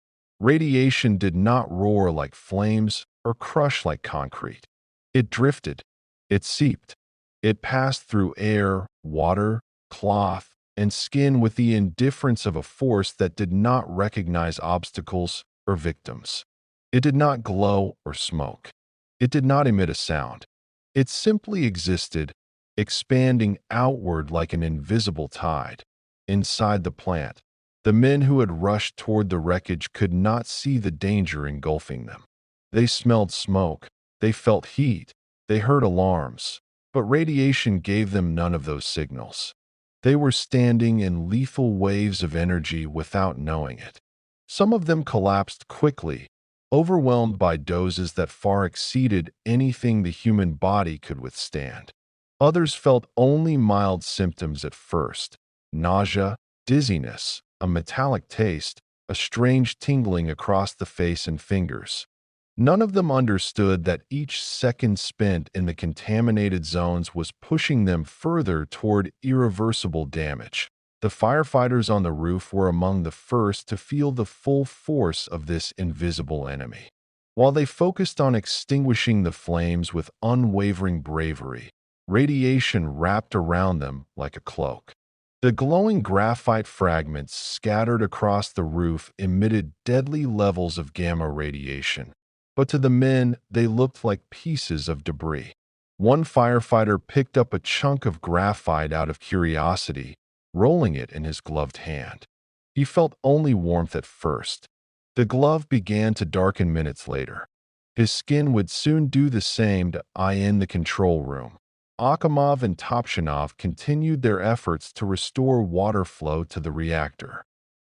Radiation did not roar like flames or crush like concrete. It drifted. It seeped. It passed through air, water, cloth, and skin with the indifference of a force that did not recognize obstacles or victims. It did not glow or smoke. It did not emit a sound. It simply existed, expanding outward like an invisible tide. Inside the plant, the men who had rushed toward the wreckage could not see the danger engulfing them. They smelled smoke. They felt heat. They heard alarms. But radiation gave them none of those signals. They were standing in lethal waves of energy without knowing it. Some of them collapsed quickly, overwhelmed by doses that far exceeded anything the human body could withstand. Others felt only mild symptoms at first: nausea, dizziness, a metallic taste, a strange tingling across the face and fingers. None of them understood that each second spent in the contaminated zones was pushing them further toward irreversible damage. The firefighters on the roof were among the first to feel the full force of this invisible enemy. While they focused on extinguishing the flames with unwavering bravery, radiation wrapped around them like a cloak. The glowing graphite fragments scattered across the roof emitted deadly levels of gamma radiation. But to the men, they looked like pieces of debris. One firefighter picked up a chunk of graphite out of curiosity, rolling it in his gloved hand. He felt only warmth at first. The glove began to darken minutes later. His skin would soon do the same to eye in the control room. Akimov and Topchinov continued their efforts to restore water flow to the reactor.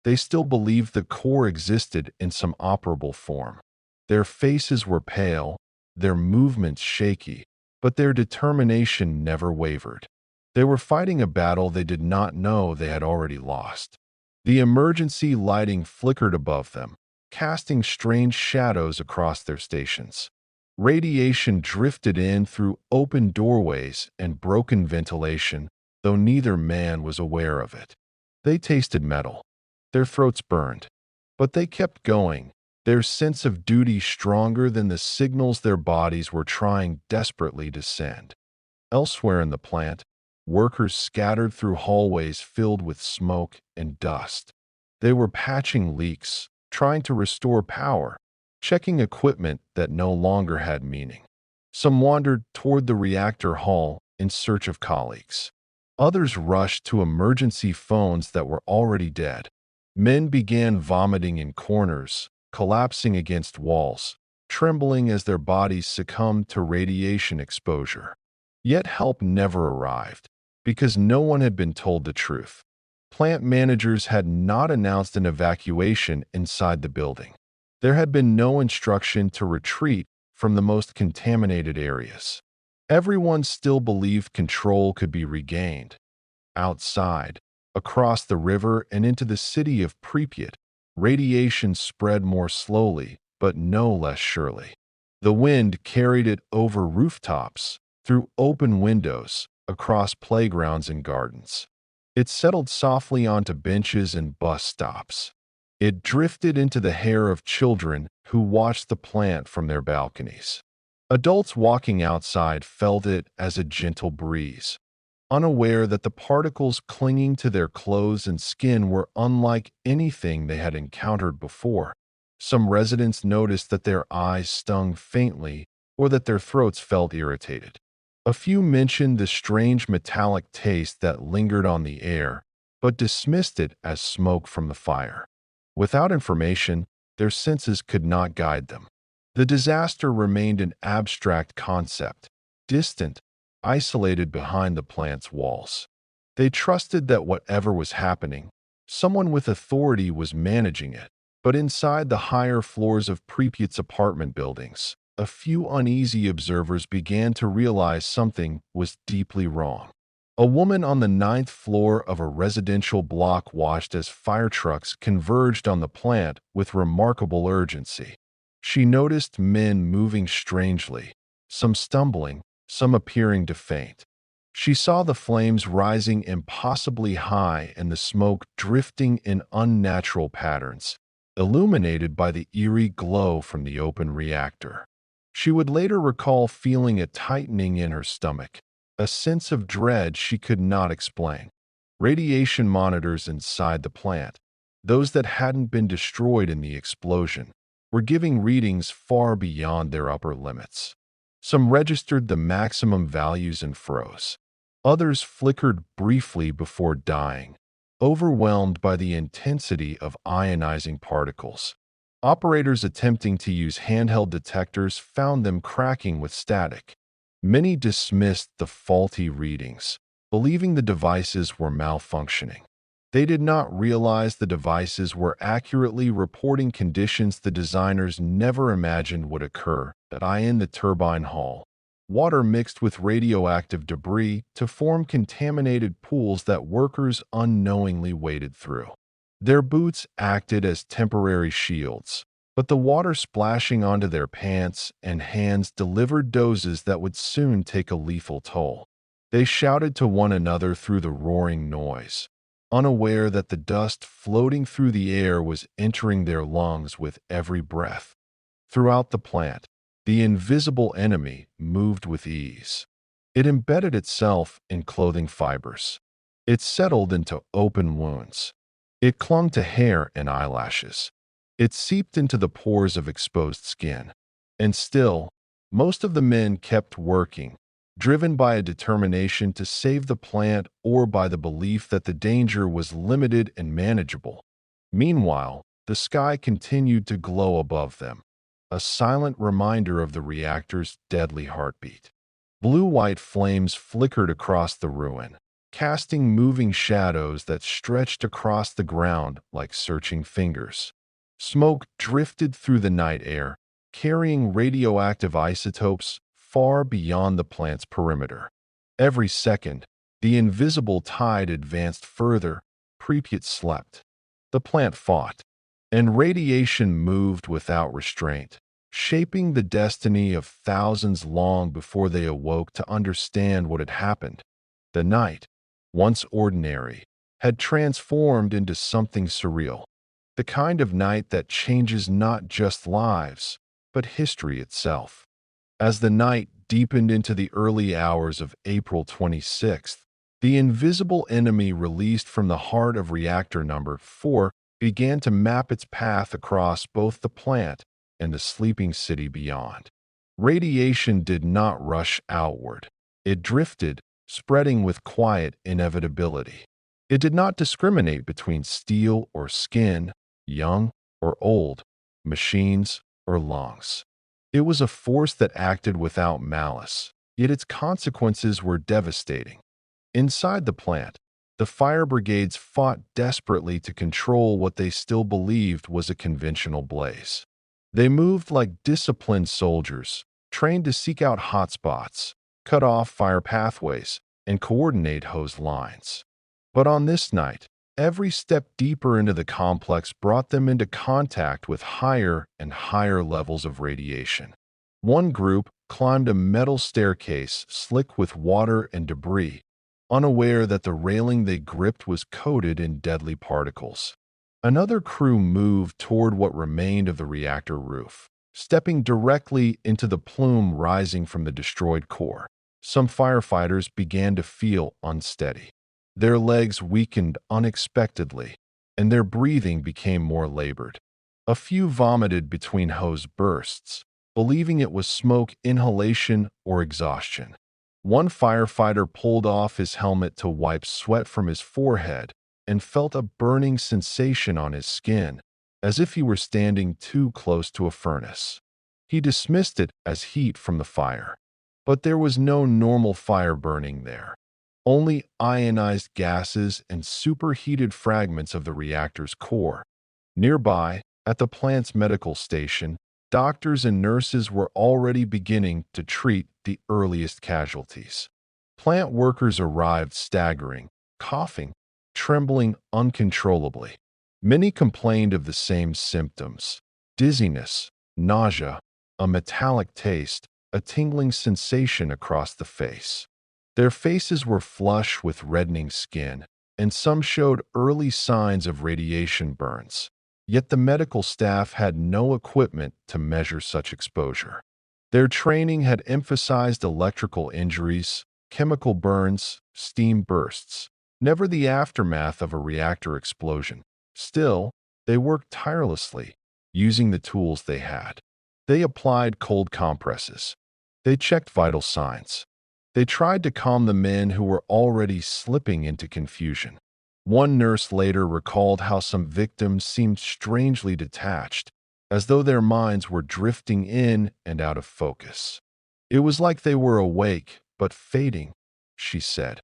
They still believed the core existed in some operable form. Their faces were pale, their movements shaky, but their determination never wavered. They were fighting a battle they did not know they had already lost. The emergency lighting flickered above them, casting strange shadows across their stations. Radiation drifted in through open doorways and broken ventilation, though neither man was aware of it. They tasted metal. Their throats burned. But they kept going, their sense of duty stronger than the signals their bodies were trying desperately to send. Elsewhere in the plant, workers scattered through hallways filled with smoke and dust. They were patching leaks, trying to restore power, checking equipment that no longer had meaning. Some wandered toward the reactor hall in search of colleagues. Others rushed to emergency phones that were already dead. Men began vomiting in corners, collapsing against walls, trembling as their bodies succumbed to radiation exposure. Yet help never arrived. because no one had been told the truth. Plant managers had not announced an evacuation inside the building. There had been no instruction to retreat from the most contaminated areas. Everyone still believed control could be regained. Outside, across the river and into the city of Pripyat, radiation spread more slowly, but no less surely. The wind carried it over rooftops, through open windows, across playgrounds and gardens. It settled softly onto benches and bus stops. It drifted into the hair of children who watched the plant from their balconies. Adults walking outside felt it as a gentle breeze, unaware that the particles clinging to their clothes and skin were unlike anything they had encountered before. Some residents noticed that their eyes stung faintly or that their throats felt irritated. A few mentioned the strange metallic taste that lingered on the air, but dismissed it as smoke from the fire. Without information, their senses could not guide them. The disaster remained an abstract concept, distant, isolated behind the plant's walls. They trusted that whatever was happening, someone with authority was managing it. But inside the higher floors of Pripyat's apartment buildings, a few uneasy observers began to realize something was deeply wrong. A woman on the 9th floor of a residential block watched as fire trucks converged on the plant with remarkable urgency. She noticed men moving strangely, some stumbling, some appearing to faint. She saw the flames rising impossibly high and the smoke drifting in unnatural patterns, illuminated by the eerie glow from the open reactor. She would later recall feeling a tightening in her stomach, a sense of dread she could not explain. Radiation monitors inside the plant, those that hadn't been destroyed in the explosion, were giving readings far beyond their upper limits. Some registered the maximum values and froze. Others flickered briefly before dying, overwhelmed by the intensity of ionizing particles. Operators attempting to use handheld detectors found them cracking with static. Many dismissed the faulty readings, believing the devices were malfunctioning. They did not realize the devices were accurately reporting conditions the designers never imagined would occur, in the turbine hall. Water mixed with radioactive debris to form contaminated pools that workers unknowingly waded through. Their boots acted as temporary shields, but the water splashing onto their pants and hands delivered doses that would soon take a lethal toll. They shouted to one another through the roaring noise, unaware that the dust floating through the air was entering their lungs with every breath. Throughout the plant, the invisible enemy moved with ease. It embedded itself in clothing fibers. It settled into open wounds. It clung to hair and eyelashes. It seeped into the pores of exposed skin. And still, most of the men kept working, driven by a determination to save the plant or by the belief that the danger was limited and manageable. Meanwhile, the sky continued to glow above them, a silent reminder of the reactor's deadly heartbeat. Blue-white flames flickered across the ruin, casting moving shadows that stretched across the ground like searching fingers. Smoke drifted through the night air, carrying radioactive isotopes far beyond the plant's perimeter. Every second, the invisible tide advanced further. Pripyat slept. The plant fought, and radiation moved without restraint, shaping the destiny of thousands long before they awoke to understand what had happened. The night, once ordinary, had transformed into something surreal, the kind of night that changes not just lives, but history itself. As the night deepened into the early hours of April 26th, the invisible enemy released from the heart of reactor number 4 began to map its path across both the plant and the sleeping city beyond. Radiation did not rush outward. It drifted, spreading with quiet inevitability. It did not discriminate between steel or skin, young or old, machines or lungs. It was a force that acted without malice, yet its consequences were devastating. Inside the plant, the fire brigades fought desperately to control what they still believed was a conventional blaze. They moved like disciplined soldiers, trained to seek out hotspots, cut off fire pathways, and coordinate hose lines. But on this night, every step deeper into the complex brought them into contact with higher and higher levels of radiation. One group climbed a metal staircase slick with water and debris, unaware that the railing they gripped was coated in deadly particles. Another crew moved toward what remained of the reactor roof, stepping directly into the plume rising from the destroyed core. Some firefighters began to feel unsteady. Their legs weakened unexpectedly, and their breathing became more labored. A few vomited between hose bursts, believing it was smoke inhalation or exhaustion. One firefighter pulled off his helmet to wipe sweat from his forehead and felt a burning sensation on his skin, as if he were standing too close to a furnace. He dismissed it as heat from the fire, but there was no normal fire burning there. Only ionized gases and superheated fragments of the reactor's core. Nearby, at the plant's medical station, doctors and nurses were already beginning to treat the earliest casualties. Plant workers arrived staggering, coughing, trembling uncontrollably. Many complained of the same symptoms: dizziness, nausea, a metallic taste, a tingling sensation across the face. Their faces were flush with reddening skin, and some showed early signs of radiation burns. Yet the medical staff had no equipment to measure such exposure. Their training had emphasized electrical injuries, chemical burns, steam bursts, never the aftermath of a reactor explosion. Still, they worked tirelessly, using the tools they had. They applied cold compresses. They checked vital signs. They tried to calm the men who were already slipping into confusion. One nurse later recalled how some victims seemed strangely detached, as though their minds were drifting in and out of focus. It was like they were awake, but fading, she said.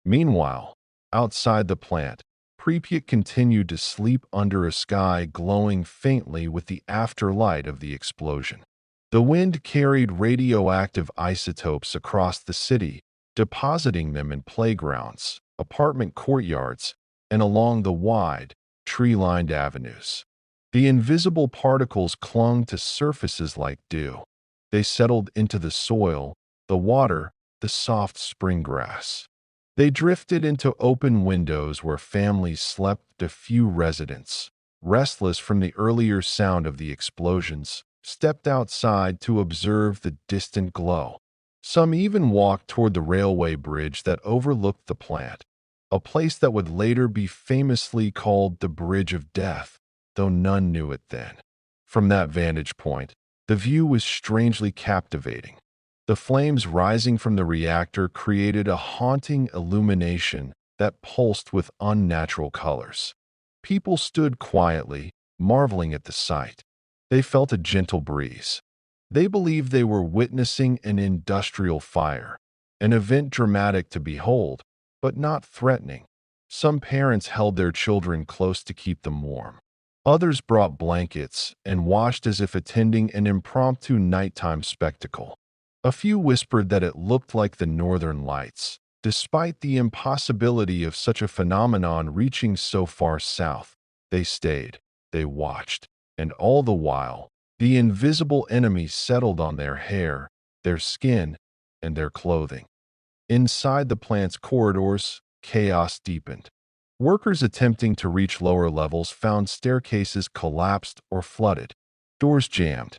Meanwhile, outside the plant, Pripyat continued to sleep under a sky glowing faintly with the afterlight of the explosion. The wind carried radioactive isotopes across the city, depositing them in playgrounds, apartment courtyards, and along the wide, tree-lined avenues. The invisible particles clung to surfaces like dew. They settled into the soil, the water, the soft spring grass. They drifted into open windows where families slept. A few residents, restless from the earlier sound of the explosions, stepped outside to observe the distant glow. Some even walked toward the railway bridge that overlooked the plant, a place that would later be famously called the Bridge of Death, though none knew it then. From that vantage point, the view was strangely captivating. The flames rising from the reactor created a haunting illumination that pulsed with unnatural colors. People stood quietly, marveling at the sight. They felt a gentle breeze. They believed they were witnessing an industrial fire, an event dramatic to behold, but not threatening. Some parents held their children close to keep them warm. Others brought blankets and watched as if attending an impromptu nighttime spectacle. A few whispered that it looked like the Northern Lights, despite the impossibility of such a phenomenon reaching so far south. They stayed, they watched, and all the while, the invisible enemy settled on their hair, their skin, and their clothing. Inside the plant's corridors, chaos deepened. Workers attempting to reach lower levels found staircases collapsed or flooded, doors jammed.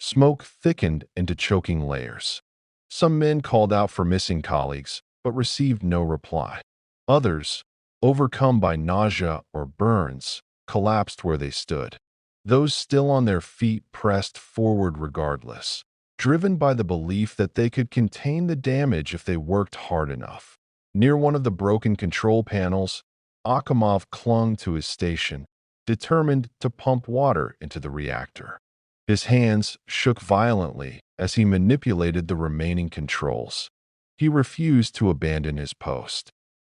Smoke thickened into choking layers. Some men called out for missing colleagues, but received no reply. Others, overcome by nausea or burns, collapsed where they stood. Those still on their feet pressed forward regardless, driven by the belief that they could contain the damage if they worked hard enough. Near one of the broken control panels, Akimov clung to his station, determined to pump water into the reactor. His hands shook violently as he manipulated the remaining controls. He refused to abandon his post.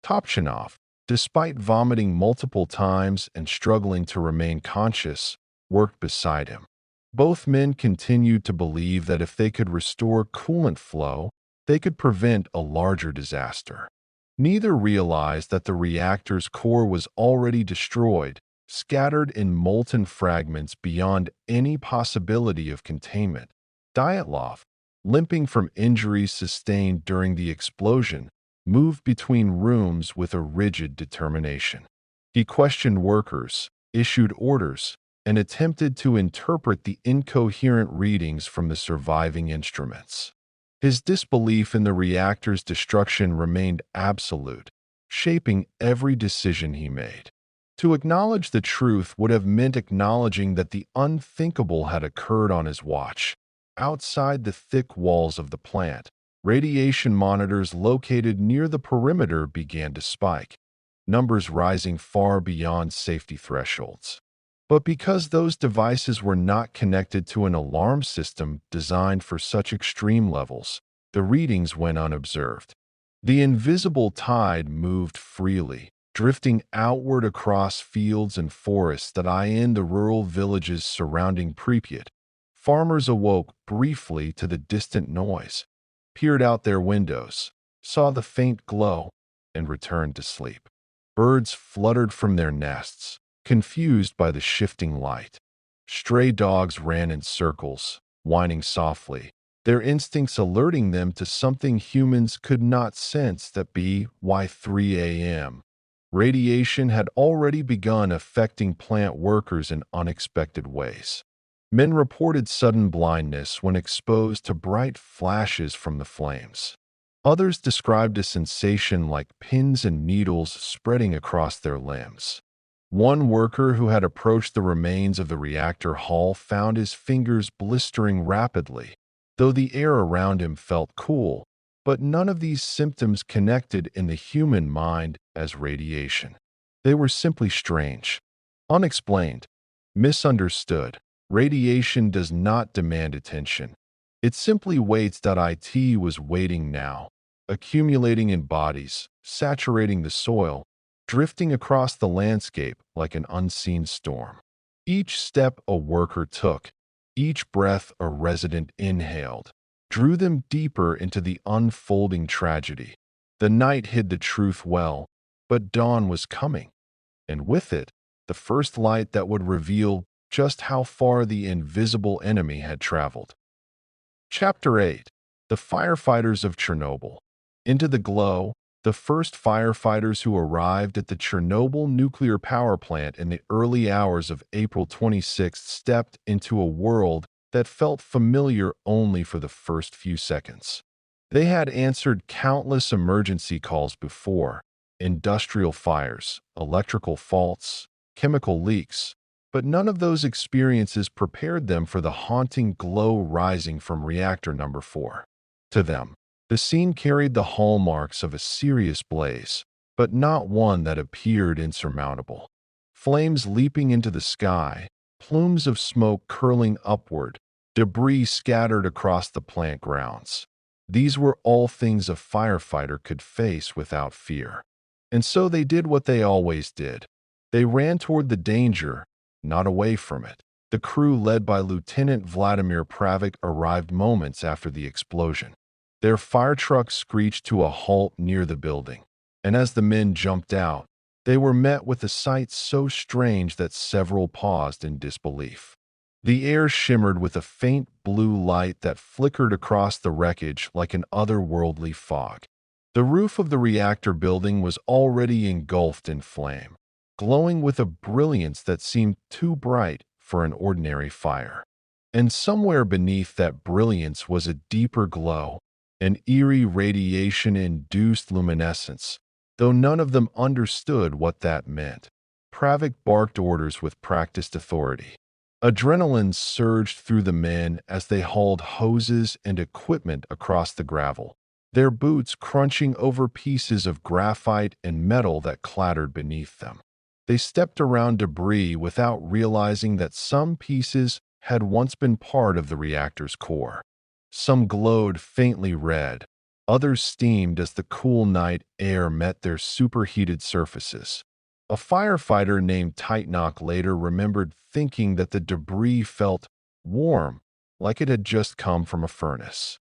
Topchinov, despite vomiting multiple times and struggling to remain conscious, worked beside him. Both men continued to believe that if they could restore coolant flow, they could prevent a larger disaster. Neither realized that the reactor's core was already destroyed, scattered in molten fragments beyond any possibility of containment. Dyatlov, limping from injuries sustained during the explosion, moved between rooms with a rigid determination. He questioned workers, issued orders, and attempted to interpret the incoherent readings from the surviving instruments. His disbelief in the reactor's destruction remained absolute, shaping every decision he made. To acknowledge the truth would have meant acknowledging that the unthinkable had occurred on his watch. Outside the thick walls of the plant, radiation monitors located near the perimeter began to spike, numbers rising far beyond safety thresholds. But because those devices were not connected to an alarm system designed for such extreme levels, the readings went unobserved. The invisible tide moved freely, drifting outward across fields and forests that in the rural villages surrounding Pripyat. Farmers awoke briefly to the distant noise, peered out their windows, saw the faint glow, and returned to sleep. Birds fluttered from their nests, confused by the shifting light. Stray dogs ran in circles, whining softly, their instincts alerting them to something humans could not sense that by 3 a.m. Radiation had already begun affecting plant workers in unexpected ways. Men reported sudden blindness when exposed to bright flashes from the flames. Others described a sensation like pins and needles spreading across their limbs. One worker who had approached the remains of the reactor hull found his fingers blistering rapidly, though the air around him felt cool, but none of these symptoms connected in the human mind as radiation. They were simply strange, unexplained, misunderstood. Radiation does not demand attention. It simply waits. It was waiting now, accumulating in bodies, saturating the soil, drifting across the landscape like an unseen storm. Each step a worker took, each breath a resident inhaled, drew them deeper into the unfolding tragedy. The night hid the truth well, but dawn was coming, and with it, the first light that would reveal just how far the invisible enemy had traveled. Chapter 8. The Firefighters of Chernobyl. Into the glow, the first firefighters who arrived at the Chernobyl nuclear power plant in the early hours of April 26 stepped into a world that felt familiar only for the first few seconds. They had answered countless emergency calls before: industrial fires, electrical faults, chemical leaks, but none of those experiences prepared them for the haunting glow rising from reactor number 4. To them, the scene carried the hallmarks of a serious blaze, but not one that appeared insurmountable. Flames leaping into the sky, plumes of smoke curling upward, debris scattered across the plant grounds. These were all things a firefighter could face without fear. And so they did what they always did. They ran toward the danger, not away from it. The crew led by Lieutenant Vladimir Pravik arrived moments after the explosion. Their fire truck screeched to a halt near the building, and as the men jumped out, they were met with a sight so strange that several paused in disbelief. The air shimmered with a faint blue light that flickered across the wreckage like an otherworldly fog. The roof of the reactor building was already engulfed in flame, glowing with a brilliance that seemed too bright for an ordinary fire. And somewhere beneath that brilliance was a deeper glow, an eerie radiation-induced luminescence, though none of them understood what that meant. Pravik barked orders with practiced authority. Adrenaline surged through the men as they hauled hoses and equipment across the gravel, their boots crunching over pieces of graphite and metal that clattered beneath them. They stepped around debris without realizing that some pieces had once been part of the reactor's core. Some glowed faintly red, Others steamed as the cool night air met their superheated surfaces. A firefighter named Tightnock later remembered thinking that the debris felt warm, like it had just come from a furnace.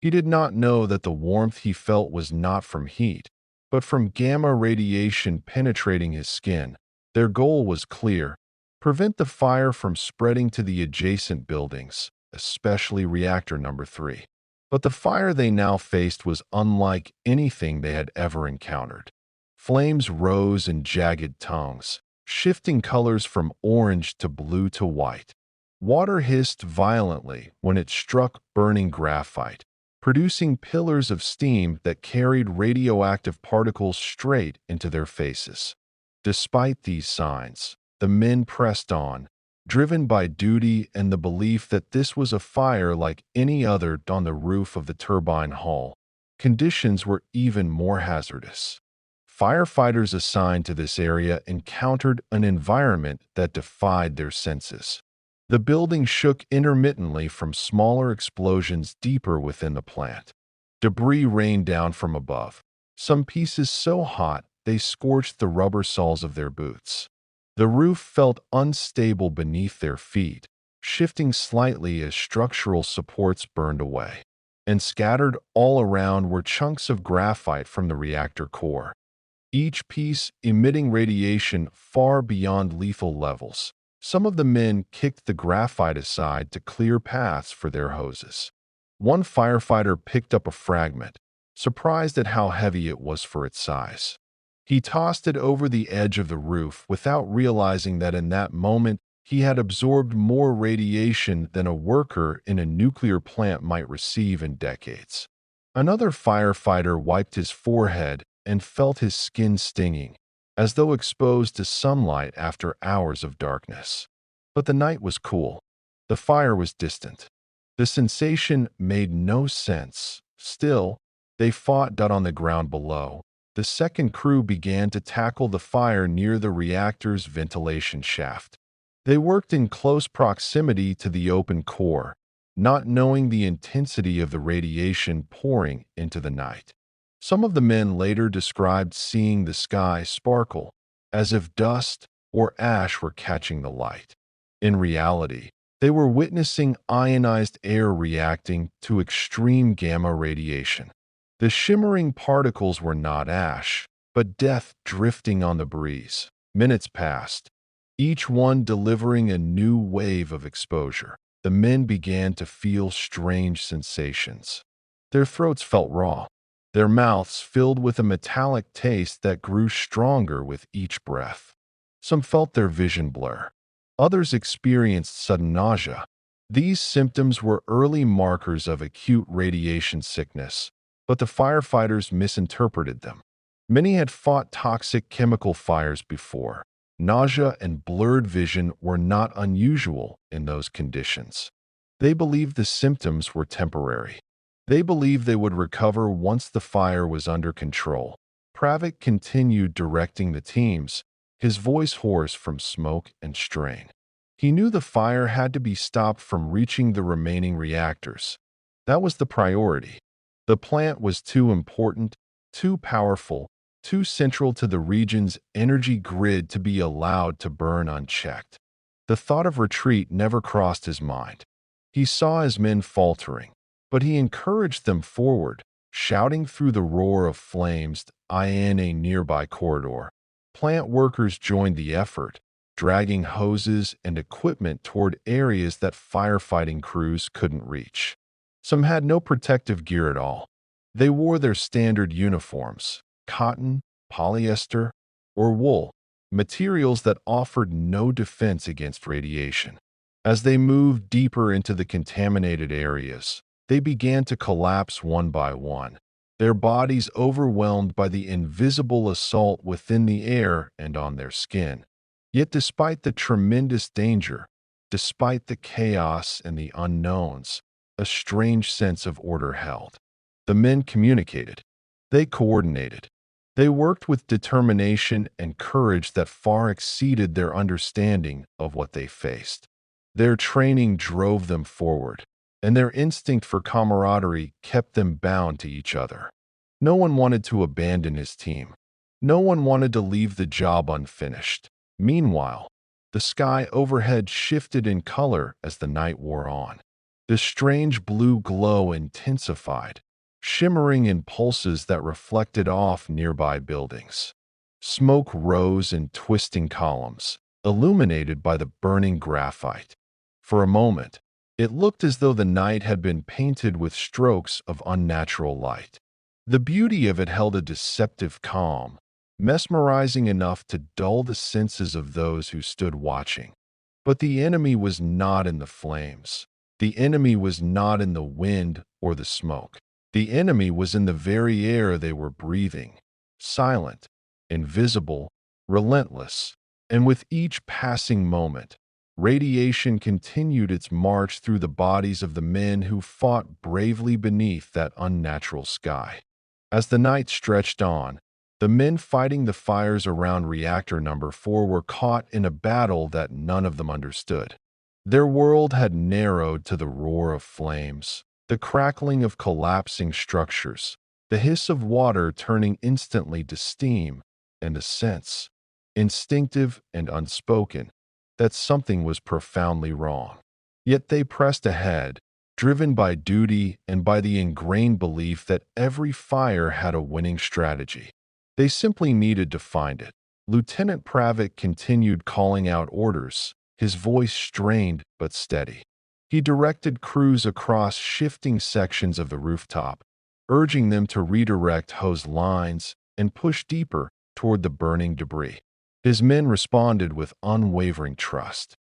He did not know that the warmth he felt was not from heat, but from gamma radiation penetrating his skin. Their goal was clear: prevent the fire from spreading to the adjacent buildings, especially Reactor Number 3. But the fire they now faced was unlike anything they had ever encountered. Flames rose in jagged tongues, shifting colors from orange to blue to white. Water hissed violently when it struck burning graphite, producing pillars of steam that carried radioactive particles straight into their faces. Despite these signs, the men pressed on, driven by duty and the belief that this was a fire like any other on the roof of the turbine hall. Conditions were even more hazardous. Firefighters assigned to this area encountered an environment that defied their senses. The building shook intermittently from smaller explosions deeper within the plant. Debris rained down from above, some pieces so hot they scorched the rubber soles of their boots. The roof felt unstable beneath their feet, shifting slightly as structural supports burned away. And scattered all around were chunks of graphite from the reactor core, each piece emitting radiation far beyond lethal levels. Some of the men kicked the graphite aside to clear paths for their hoses. One firefighter picked up a fragment, surprised at how heavy it was for its size. He tossed it over the edge of the roof without realizing that in that moment he had absorbed more radiation than a worker in a nuclear plant might receive in decades. Another firefighter wiped his forehead and felt his skin stinging, as though exposed to sunlight after hours of darkness. But the night was cool. The fire was distant. The sensation made no sense. Still, they fought on the ground below. The second crew began to tackle the fire near the reactor's ventilation shaft. They worked in close proximity to the open core, not knowing the intensity of the radiation pouring into the night. Some of the men later described seeing the sky sparkle, as if dust or ash were catching the light. In reality, they were witnessing ionized air reacting to extreme gamma radiation. The shimmering particles were not ash, but death drifting on the breeze. Minutes passed, each one delivering a new wave of exposure. The men began to feel strange sensations. Their throats felt raw, their mouths filled with a metallic taste that grew stronger with each breath. Some felt their vision blur. Others experienced sudden nausea. These symptoms were early markers of acute radiation sickness, but the firefighters misinterpreted them. Many had fought toxic chemical fires before. Nausea and blurred vision were not unusual in those conditions. They believed the symptoms were temporary. They believed they would recover once the fire was under control. Pravik continued directing the teams, his voice hoarse from smoke and strain. He knew the fire had to be stopped from reaching the remaining reactors. That was the priority. The plant was too important, too powerful, too central to the region's energy grid to be allowed to burn unchecked. The thought of retreat never crossed his mind. He saw his men faltering, but he encouraged them forward, shouting through the roar of flames in a nearby corridor. Plant workers joined the effort, dragging hoses and equipment toward areas that firefighting crews couldn't reach. Some had no protective gear at all. They wore their standard uniforms, cotton, polyester, or wool, materials that offered no defense against radiation. As they moved deeper into the contaminated areas, they began to collapse one by one, their bodies overwhelmed by the invisible assault within the air and on their skin. Yet despite the tremendous danger, despite the chaos and the unknowns, a strange sense of order held. The men communicated. They coordinated. They worked with determination and courage that far exceeded their understanding of what they faced. Their training drove them forward, and their instinct for camaraderie kept them bound to each other. No one wanted to abandon his team. No one wanted to leave the job unfinished. Meanwhile, the sky overhead shifted in color as the night wore on. The strange blue glow intensified, shimmering in pulses that reflected off nearby buildings. Smoke rose in twisting columns, illuminated by the burning graphite. For a moment, it looked as though the night had been painted with strokes of unnatural light. The beauty of it held a deceptive calm, mesmerizing enough to dull the senses of those who stood watching. But the enemy was not in the flames. The enemy was not in the wind or the smoke. The enemy was in the very air they were breathing, silent, invisible, relentless. And with each passing moment, radiation continued its march through the bodies of the men who fought bravely beneath that unnatural sky. As the night stretched on, the men fighting the fires around Reactor Number 4 were caught in a battle that none of them understood. Their world had narrowed to the roar of flames, the crackling of collapsing structures, the hiss of water turning instantly to steam, and the sense, instinctive and unspoken, that something was profoundly wrong. Yet they pressed ahead, driven by duty and by the ingrained belief that every fire had a winning strategy. They simply needed to find it. Lieutenant Pripyat continued calling out orders, his voice strained but steady. He directed crews across shifting sections of the rooftop, urging them to redirect hose lines and push deeper toward the burning debris. His men responded with unwavering trust.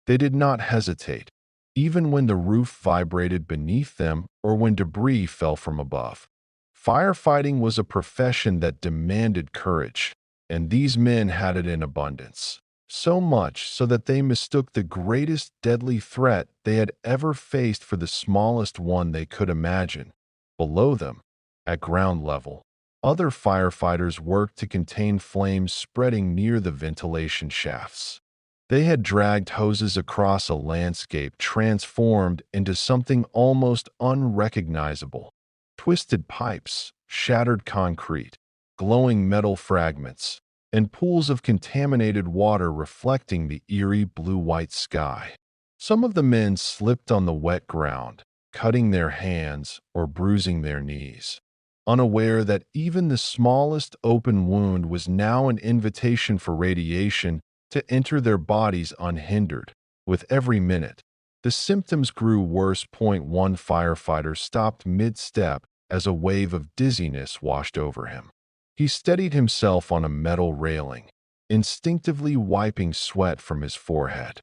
They did not hesitate, even when the roof vibrated beneath them or when debris fell from above. Firefighting was a profession that demanded courage, and these men had it in abundance. So much so that they mistook the greatest deadly threat they had ever faced for the smallest one they could imagine. Below them, at ground level, other firefighters worked to contain flames spreading near the ventilation shafts. They had dragged hoses across a landscape transformed into something almost unrecognizable. Twisted pipes, shattered concrete, glowing metal fragments, and pools of contaminated water reflecting the eerie blue-white sky. Some of the men slipped on the wet ground, cutting their hands or bruising their knees, unaware that even the smallest open wound was now an invitation for radiation to enter their bodies unhindered. With every minute, the symptoms grew worse. One firefighter stopped mid-step as a wave of dizziness washed over him. He steadied himself on a metal railing, instinctively wiping sweat from his forehead.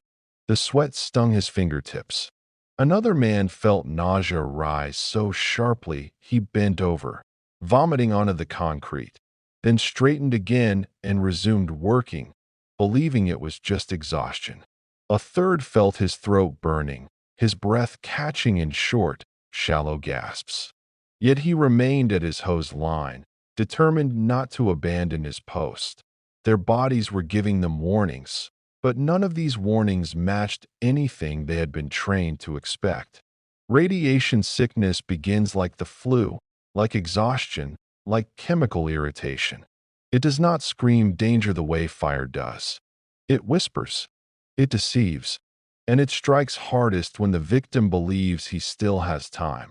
The sweat stung his fingertips. Another man felt nausea rise so sharply he bent over, vomiting onto the concrete, then straightened again and resumed working, believing it was just exhaustion. A third felt his throat burning, his breath catching in short, shallow gasps. Yet he remained at his hose line, determined not to abandon his post. Their bodies were giving them warnings, but none of these warnings matched anything they had been trained to expect. Radiation sickness begins like the flu, like exhaustion, like chemical irritation. It does not scream danger the way fire does. It whispers, it deceives, and it strikes hardest when the victim believes he still has time.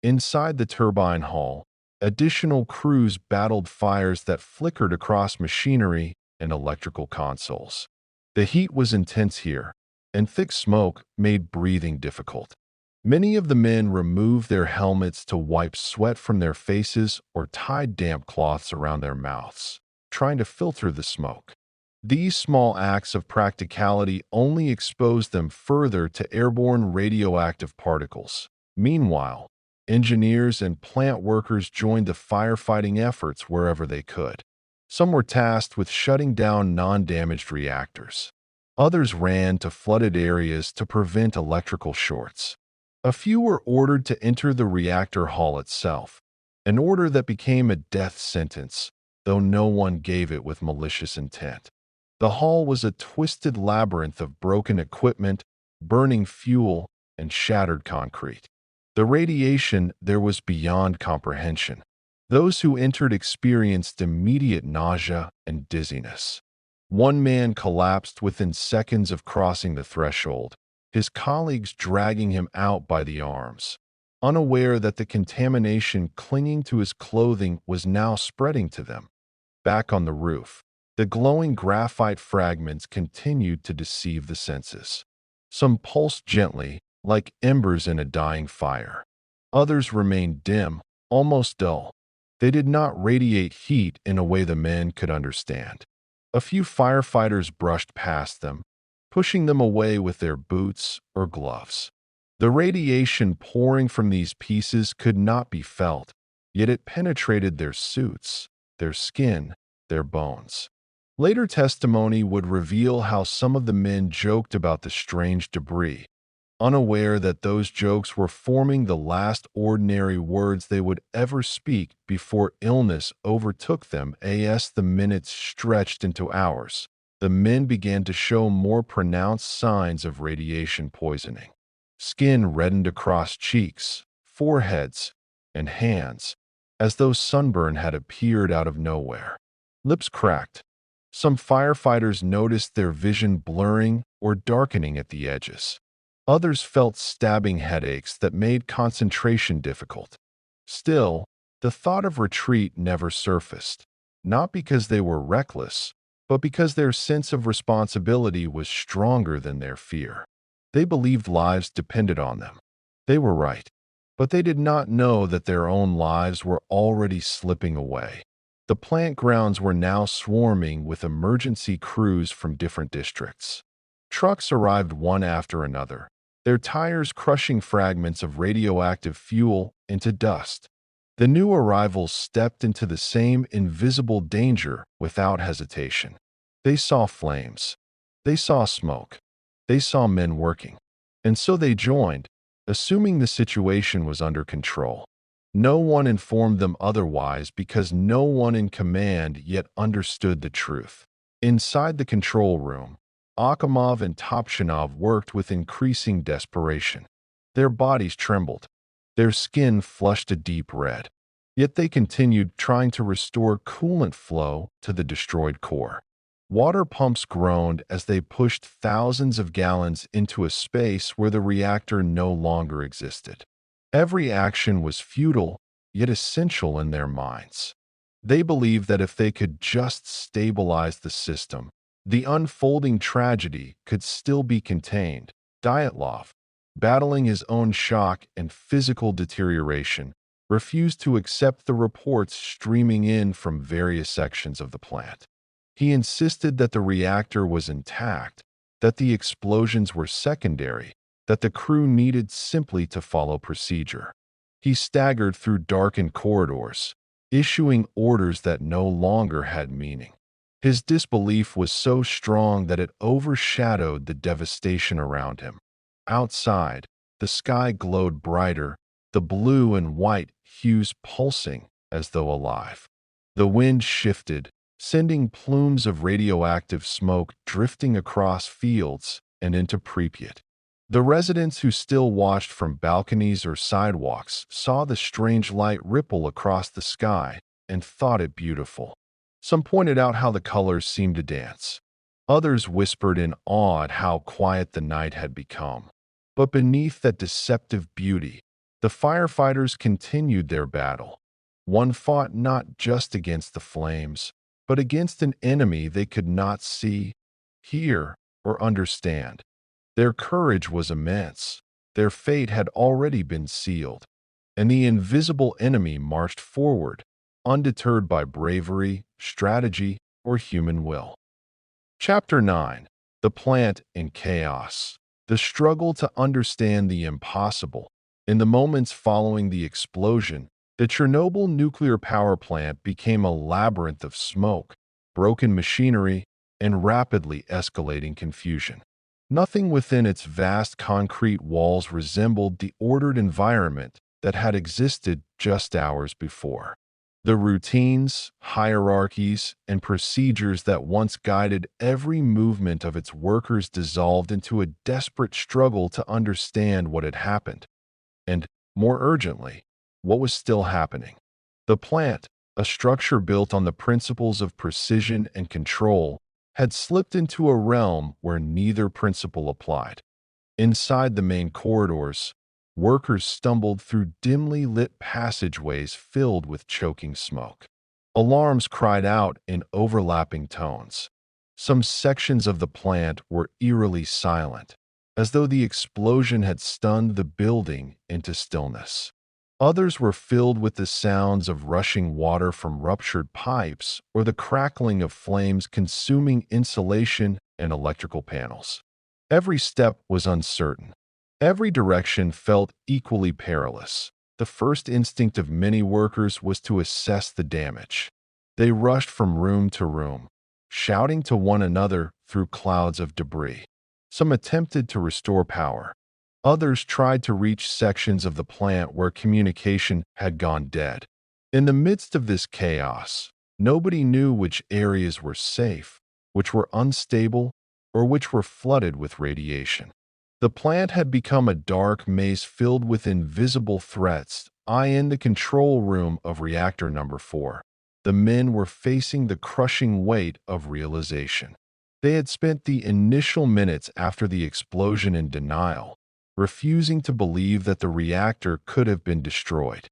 Inside the turbine hall, additional crews battled fires that flickered across machinery and electrical consoles. The heat was intense here, and thick smoke made breathing difficult. Many of the men removed their helmets to wipe sweat from their faces or tied damp cloths around their mouths, trying to filter the smoke. These small acts of practicality only exposed them further to airborne radioactive particles. Meanwhile, engineers and plant workers joined the firefighting efforts wherever they could. Some were tasked with shutting down non-damaged reactors. Others ran to flooded areas to prevent electrical shorts. A few were ordered to enter the reactor hall itself, an order that became a death sentence, though no one gave it with malicious intent. The hall was a twisted labyrinth of broken equipment, burning fuel, and shattered concrete. The radiation there was beyond comprehension. Those who entered experienced immediate nausea and dizziness. One man collapsed within seconds of crossing the threshold, his colleagues dragging him out by the arms, unaware that the contamination clinging to his clothing was now spreading to them. Back on the roof, the glowing graphite fragments continued to deceive the senses. Some pulsed gently, like embers in a dying fire. Others remained dim, almost dull. They did not radiate heat in a way the men could understand. A few firefighters brushed past them, pushing them away with their boots or gloves. The radiation pouring from these pieces could not be felt, yet it penetrated their suits, their skin, their bones. Later testimony would reveal how some of the men joked about the strange debris, unaware that those jokes were forming the last ordinary words they would ever speak before illness overtook them. As the minutes stretched into hours, the men began to show more pronounced signs of radiation poisoning. Skin reddened across cheeks, foreheads, and hands, as though sunburn had appeared out of nowhere. Lips cracked. Some firefighters noticed their vision blurring or darkening at the edges. Others felt stabbing headaches that made concentration difficult. Still, the thought of retreat never surfaced, not because they were reckless, but because their sense of responsibility was stronger than their fear. They believed lives depended on them. They were right, but they did not know that their own lives were already slipping away. The plant grounds were now swarming with emergency crews from different districts. Trucks arrived one after another, their tires crushing fragments of radioactive fuel into dust. The new arrivals stepped into the same invisible danger without hesitation. They saw flames. They saw smoke. They saw men working. And so they joined, assuming the situation was under control. No one informed them otherwise because no one in command yet understood the truth. Inside the control room, Akimov and Topchinov worked with increasing desperation. Their bodies trembled. Their skin flushed a deep red. Yet they continued trying to restore coolant flow to the destroyed core. Water pumps groaned as they pushed thousands of gallons into a space where the reactor no longer existed. Every action was futile, yet essential in their minds. They believed that if they could just stabilize the system, the unfolding tragedy could still be contained. Dyatlov, battling his own shock and physical deterioration, refused to accept the reports streaming in from various sections of the plant. He insisted that the reactor was intact, that the explosions were secondary, that the crew needed simply to follow procedure. He staggered through darkened corridors, issuing orders that no longer had meaning. His disbelief was so strong that it overshadowed the devastation around him. Outside, the sky glowed brighter, the blue and white hues pulsing as though alive. The wind shifted, sending plumes of radioactive smoke drifting across fields and into Pripyat. The residents who still watched from balconies or sidewalks saw the strange light ripple across the sky and thought it beautiful. Some pointed out how the colors seemed to dance. Others whispered in awe at how quiet the night had become. But beneath that deceptive beauty, the firefighters continued their battle. One fought not just against the flames, but against an enemy they could not see, hear, or understand. Their courage was immense. Their fate had already been sealed, and the invisible enemy marched forward, undeterred by bravery, strategy, or human will. Chapter 9. The Plant in Chaos. The struggle to understand the impossible. In the moments following the explosion, the Chernobyl nuclear power plant became a labyrinth of smoke, broken machinery, and rapidly escalating confusion. Nothing within its vast concrete walls resembled the ordered environment that had existed just hours before. The routines, hierarchies, and procedures that once guided every movement of its workers dissolved into a desperate struggle to understand what had happened. And More urgently, what was still happening? The plant, a structure built on the principles of precision and control, had slipped into a realm where neither principle applied. Inside the main corridors, workers stumbled through dimly lit passageways filled with choking smoke. Alarms cried out in overlapping tones. Some sections of the plant were eerily silent, as though the explosion had stunned the building into stillness. Others were filled with the sounds of rushing water from ruptured pipes or the crackling of flames consuming insulation and electrical panels. Every step was uncertain. Every direction felt equally perilous. The first instinct of many workers was to assess the damage. They rushed from room to room, shouting to one another through clouds of debris. Some attempted to restore power. Others tried to reach sections of the plant where communication had gone dead. In the midst of this chaos, nobody knew which areas were safe, which were unstable, or which were flooded with radiation. The plant had become a dark maze filled with invisible threats. In the control room of Reactor Number 4, the men were facing the crushing weight of realization. They had spent the initial minutes after the explosion in denial, refusing to believe that the reactor could have been destroyed.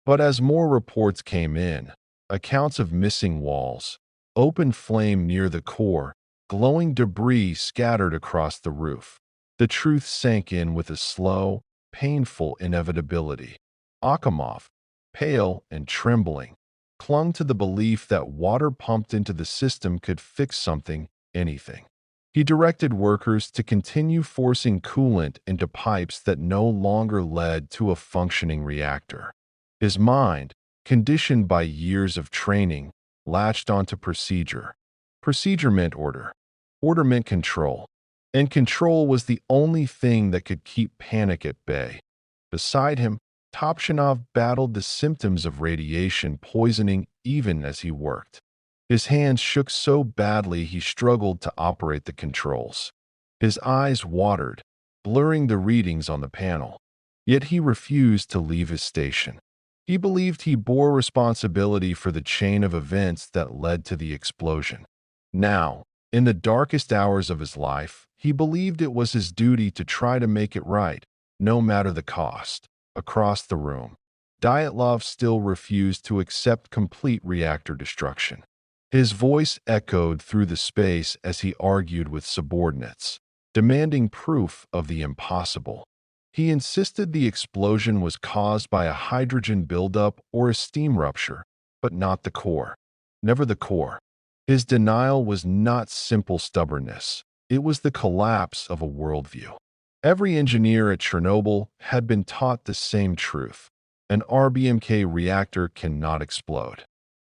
But as more reports came in, accounts of missing walls, open flame near the core, glowing debris scattered across the roof, the truth sank in with a slow, painful inevitability. Akimov, pale and trembling, clung to the belief that water pumped into the system could fix something, anything. He directed workers to continue forcing coolant into pipes that no longer led to a functioning reactor. His mind, conditioned by years of training, latched onto procedure. Procedure meant order. Order meant control. And control was the only thing that could keep panic at bay. Beside him, Topchinov battled the symptoms of radiation poisoning even as he worked. His hands shook so badly he struggled to operate the controls. His eyes watered, blurring the readings on the panel. Yet he refused to leave his station. He believed he bore responsibility for the chain of events that led to the explosion. Now, in the darkest hours of his life, he believed it was his duty to try to make it right, no matter the cost. Across the room, Dyatlov still refused to accept complete reactor destruction. His voice echoed through the space as he argued with subordinates, demanding proof of the impossible. He insisted the explosion was caused by a hydrogen buildup or a steam rupture, but not the core. Never the core. His denial was not simple stubbornness. It was the collapse of a worldview. Every engineer at Chernobyl had been taught the same truth. An RBMK reactor cannot explode.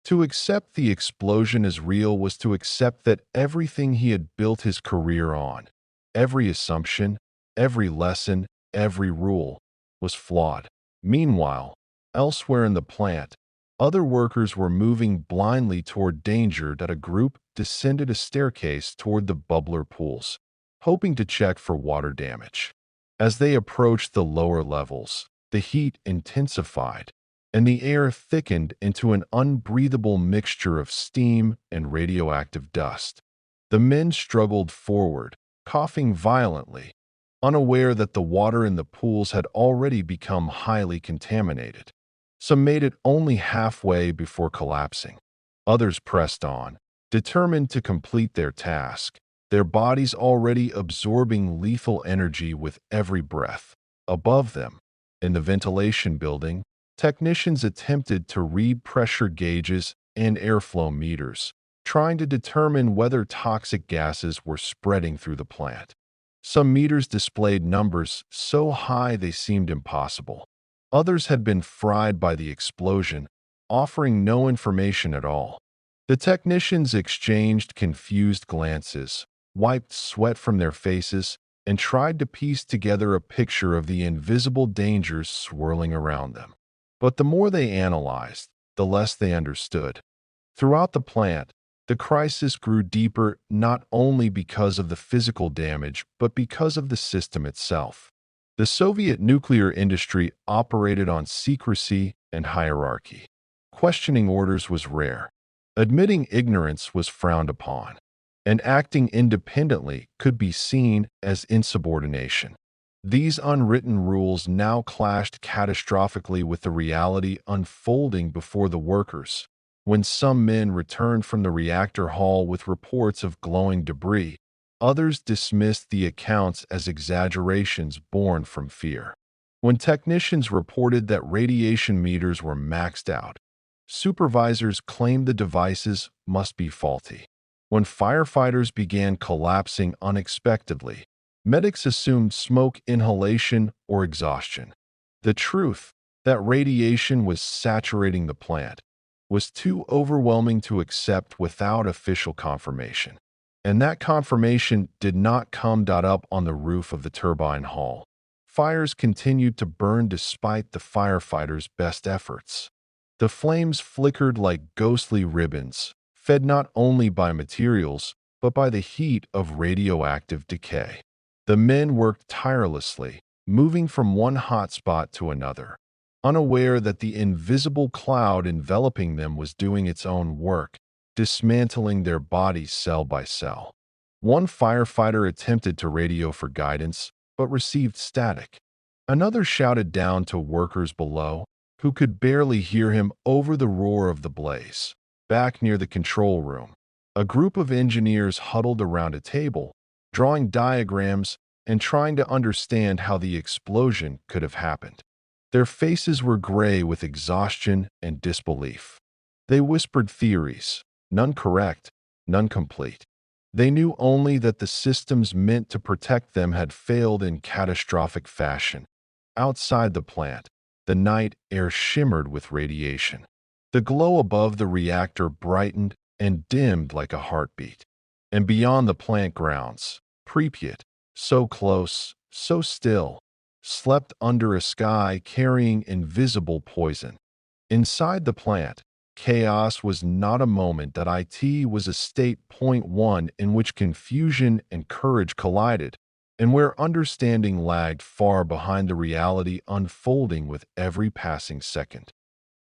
To accept the explosion as real was to accept that everything he had built his career on, every assumption, every lesson, every rule, was flawed. Meanwhile, elsewhere in the plant, other workers were moving blindly toward danger that a group descended a staircase toward the bubbler pools, hoping to check for water damage. As they approached the lower levels, the heat intensified, and the air thickened into an unbreathable mixture of steam and radioactive dust. The men struggled forward, coughing violently, unaware that the water in the pools had already become highly contaminated. Some made it only halfway before collapsing. Others pressed on, determined to complete their task, their bodies already absorbing lethal energy with every breath. Above them, in the ventilation building, technicians attempted to read pressure gauges and airflow meters, trying to determine whether toxic gases were spreading through the plant. Some meters displayed numbers so high they seemed impossible. Others had been fried by the explosion, offering no information at all. The technicians exchanged confused glances, wiped sweat from their faces, and tried to piece together a picture of the invisible dangers swirling around them. But the more they analyzed, the less they understood. Throughout the plant, the crisis grew deeper not only because of the physical damage, but because of the system itself. The Soviet nuclear industry operated on secrecy and hierarchy. Questioning orders was rare. Admitting ignorance was frowned upon, and acting independently could be seen as insubordination. These unwritten rules now clashed catastrophically with the reality unfolding before the workers. When some men returned from the reactor hall with reports of glowing debris, others dismissed the accounts as exaggerations born from fear. When technicians reported that radiation meters were maxed out, supervisors claimed the devices must be faulty. When firefighters began collapsing unexpectedly, medics assumed smoke inhalation or exhaustion. The truth, that radiation was saturating the plant, was too overwhelming to accept without official confirmation. And that confirmation did not come up on the roof of the turbine hall. Fires continued to burn despite the firefighters' best efforts. The flames flickered like ghostly ribbons, fed not only by materials, but by the heat of radioactive decay. The men worked tirelessly, moving from one hot spot to another, unaware that the invisible cloud enveloping them was doing its own work, dismantling their bodies cell by cell. One firefighter attempted to radio for guidance, but received static. Another shouted down to workers below, who could barely hear him over the roar of the blaze. Back near the control room, a group of engineers huddled around a table, drawing diagrams and trying to understand how the explosion could have happened. Their faces were gray with exhaustion and disbelief. They whispered theories, none correct, none complete. They knew only that the systems meant to protect them had failed in catastrophic fashion. Outside the plant, the night air shimmered with radiation. The glow above the reactor brightened and dimmed like a heartbeat. And beyond the plant grounds, Pripyat, so close, so still, slept under a sky carrying invisible poison. Inside the plant, chaos was not a moment that it was a state point one in which confusion and courage collided, and where understanding lagged far behind the reality unfolding with every passing second.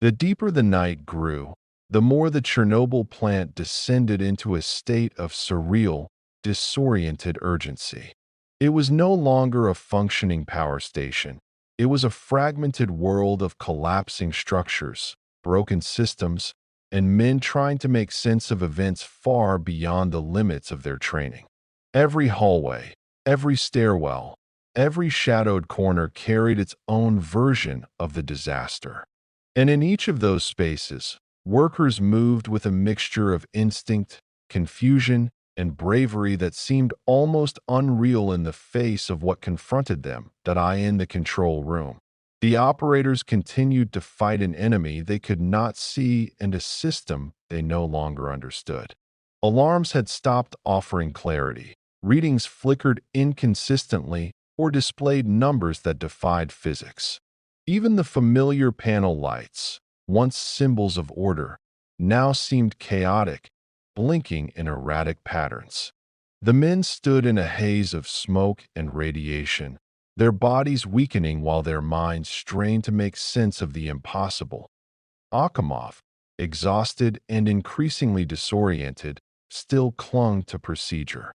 The deeper the night grew, the more the Chernobyl plant descended into a state of surreal, disoriented urgency. It was no longer a functioning power station. It was a fragmented world of collapsing structures, broken systems, and men trying to make sense of events far beyond the limits of their training. Every hallway, every stairwell, every shadowed corner carried its own version of the disaster. And in each of those spaces, workers moved with a mixture of instinct, confusion, and bravery that seemed almost unreal in the face of what confronted them in the control room. The operators continued to fight an enemy they could not see and a system they no longer understood. Alarms had stopped offering clarity. Readings flickered inconsistently or displayed numbers that defied physics. Even the familiar panel lights, once symbols of order, now seemed chaotic, blinking in erratic patterns. The men stood in a haze of smoke and radiation, their bodies weakening while their minds strained to make sense of the impossible. Akimov, exhausted and increasingly disoriented, still clung to procedure.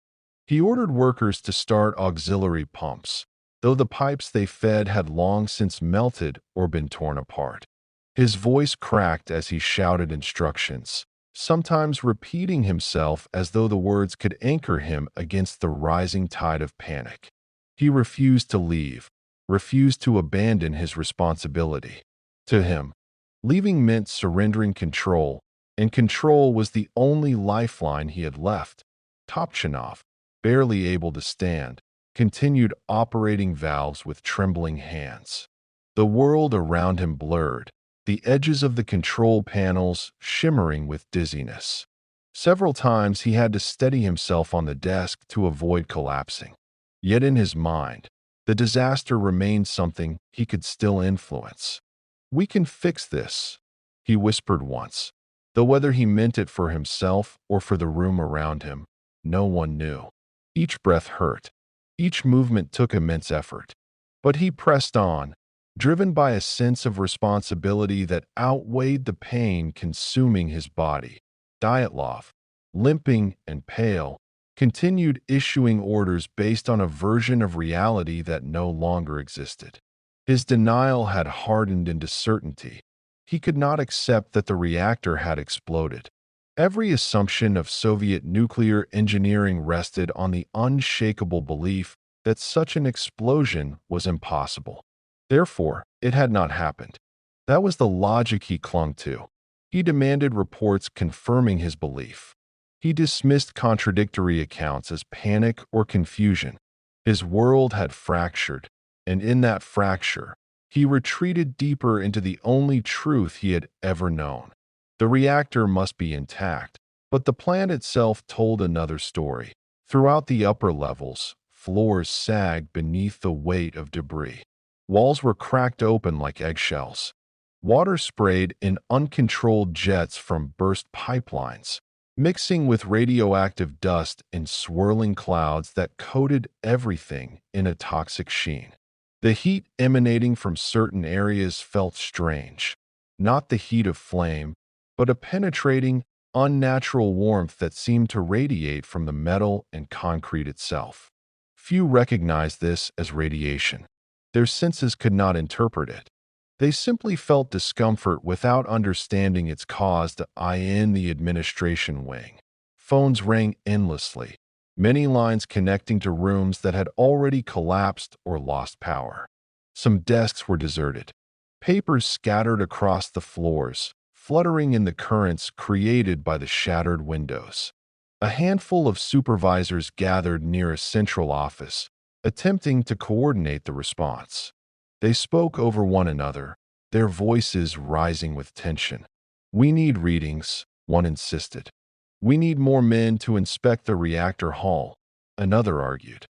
He ordered workers to start auxiliary pumps, though the pipes they fed had long since melted or been torn apart. His voice cracked as he shouted instructions, sometimes repeating himself as though the words could anchor him against the rising tide of panic. He refused to leave, refused to abandon his responsibility. To him, leaving meant surrendering control, and control was the only lifeline he had left. Topchinov, barely able to stand, continued operating valves with trembling hands. The world around him blurred, the edges of the control panels shimmering with dizziness. Several times he had to steady himself on the desk to avoid collapsing. Yet in his mind, the disaster remained something he could still influence. "We can fix this," he whispered once, though whether he meant it for himself or for the room around him, no one knew. Each breath hurt. Each movement took immense effort. But he pressed on, driven by a sense of responsibility that outweighed the pain consuming his body. Dyatlov, limping and pale, continued issuing orders based on a version of reality that no longer existed. His denial had hardened into certainty. He could not accept that the reactor had exploded. Every assumption of Soviet nuclear engineering rested on the unshakable belief that such an explosion was impossible. Therefore, it had not happened. That was the logic he clung to. He demanded reports confirming his belief. He dismissed contradictory accounts as panic or confusion. His world had fractured, and in that fracture, he retreated deeper into the only truth he had ever known. The reactor must be intact, but the plant itself told another story. Throughout the upper levels, floors sagged beneath the weight of debris. Walls were cracked open like eggshells. Water sprayed in uncontrolled jets from burst pipelines, mixing with radioactive dust in swirling clouds that coated everything in a toxic sheen. The heat emanating from certain areas felt strange, not the heat of flame, but a penetrating, unnatural warmth that seemed to radiate from the metal and concrete itself. Few recognized this as radiation. Their senses could not interpret it. They simply felt discomfort without understanding its cause. In the administration wing, phones rang endlessly, many lines connecting to rooms that had already collapsed or lost power. Some desks were deserted. Papers scattered across the floors, fluttering in the currents created by the shattered windows. A handful of supervisors gathered near a central office, attempting to coordinate the response. They spoke over one another, their voices rising with tension. "We need readings," one insisted. "We need more men to inspect the reactor hull," another argued.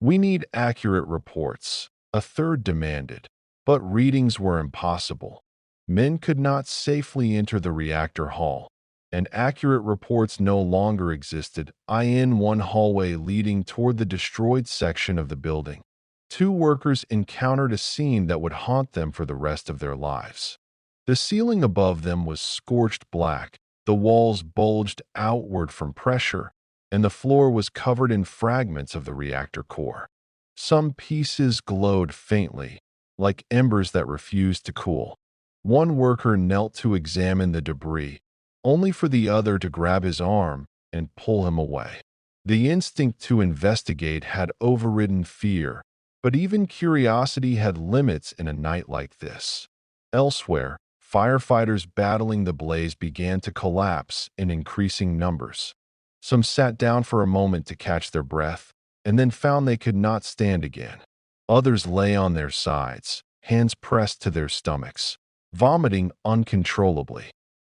"We need accurate reports," a third demanded. But readings were impossible. Men could not safely enter the reactor hull, and accurate reports no longer existed. In one hallway leading toward the destroyed section of the building, two workers encountered a scene that would haunt them for the rest of their lives. The ceiling above them was scorched black, the walls bulged outward from pressure, and the floor was covered in fragments of the reactor core. Some pieces glowed faintly, like embers that refused to cool. One worker knelt to examine the debris, only for the other to grab his arm and pull him away. The instinct to investigate had overridden fear, but even curiosity had limits in a night like this. Elsewhere, firefighters battling the blaze began to collapse in increasing numbers. Some sat down for a moment to catch their breath, and then found they could not stand again. Others lay on their sides, hands pressed to their stomachs, vomiting uncontrollably.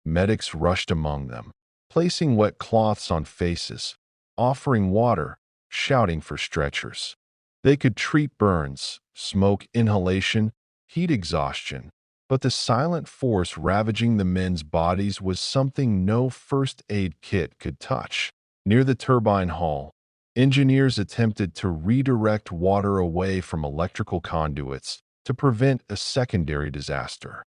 Medics rushed among them, placing wet cloths on faces, offering water, shouting for stretchers. They could treat burns, smoke inhalation, heat exhaustion, but the silent force ravaging the men's bodies was something no first aid kit could touch. Near the turbine hall, engineers attempted to redirect water away from electrical conduits to prevent a secondary disaster.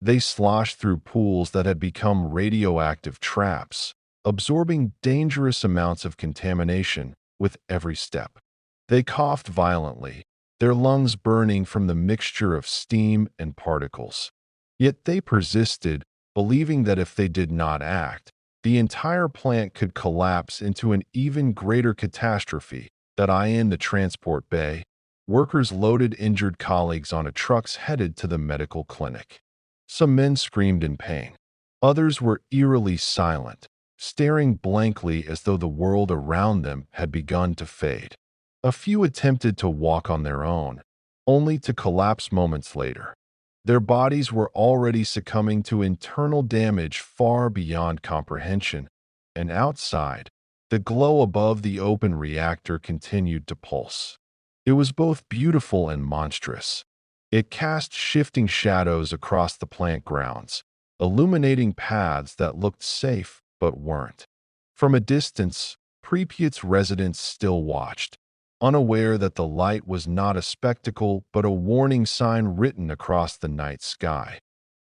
They sloshed through pools that had become radioactive traps, absorbing dangerous amounts of contamination with every step. They coughed violently, their lungs burning from the mixture of steam and particles. Yet they persisted, believing that if they did not act, the entire plant could collapse into an even greater catastrophe. In the transport bay, workers loaded injured colleagues onto trucks headed to the medical clinic. Some men screamed in pain. Others were eerily silent, staring blankly as though the world around them had begun to fade. A few attempted to walk on their own, only to collapse moments later. Their bodies were already succumbing to internal damage far beyond comprehension, and outside, the glow above the open reactor continued to pulse. It was both beautiful and monstrous. It cast shifting shadows across the plant grounds, illuminating paths that looked safe but weren't. From a distance, Pripyat's residents still watched, unaware that the light was not a spectacle but a warning sign written across the night sky.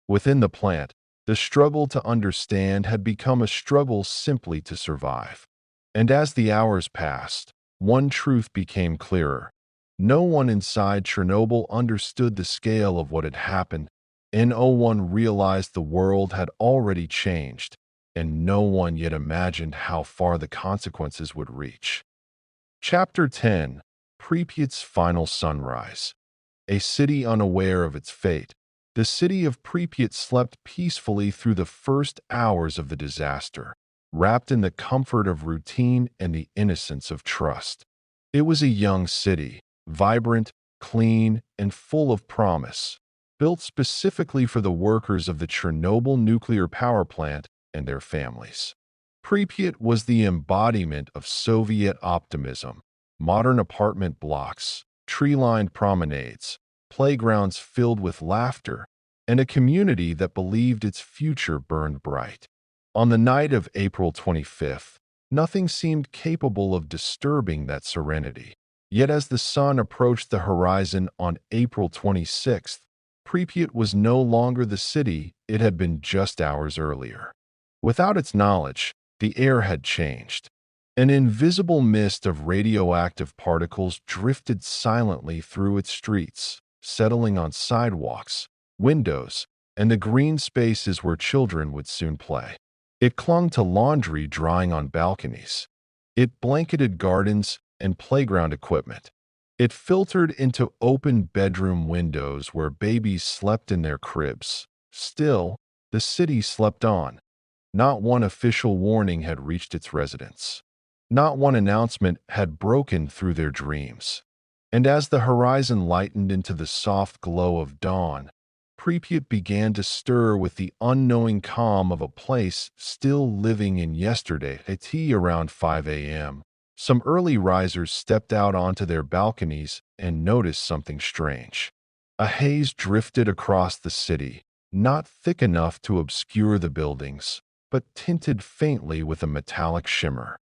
Within the plant, the struggle to understand had become a struggle simply to survive. And as the hours passed, one truth became clearer. No one inside Chernobyl understood the scale of what had happened. No one realized the world had already changed, and no one yet imagined how far the consequences would reach. Chapter 10: Pripyat's Final Sunrise. A city unaware of its fate, the city of Pripyat slept peacefully through the first hours of the disaster, wrapped in the comfort of routine and the innocence of trust. It was a young city, vibrant, clean, and full of promise, built specifically for the workers of the Chernobyl nuclear power plant and their families. Pripyat was the embodiment of Soviet optimism: modern apartment blocks, tree-lined promenades, playgrounds filled with laughter, and a community that believed its future burned bright. On the night of April 25th, nothing seemed capable of disturbing that serenity. Yet as the sun approached the horizon on April 26th, Pripyat was no longer the city it had been just hours earlier. Without its knowledge, the air had changed. An invisible mist of radioactive particles drifted silently through its streets, settling on sidewalks, windows, and the green spaces where children would soon play. It clung to laundry drying on balconies. It blanketed gardens and playground equipment. It filtered into open bedroom windows where babies slept in their cribs. Still, the city slept on. Not one official warning had reached its residents. Not one announcement had broken through their dreams. And as the horizon lightened into the soft glow of dawn, Pripyat began to stir with the unknowing calm of a place still living in yesterday. At around 5 a.m., some early risers stepped out onto their balconies and noticed something strange. A haze drifted across the city, not thick enough to obscure the buildings, but tinted faintly with a metallic shimmer.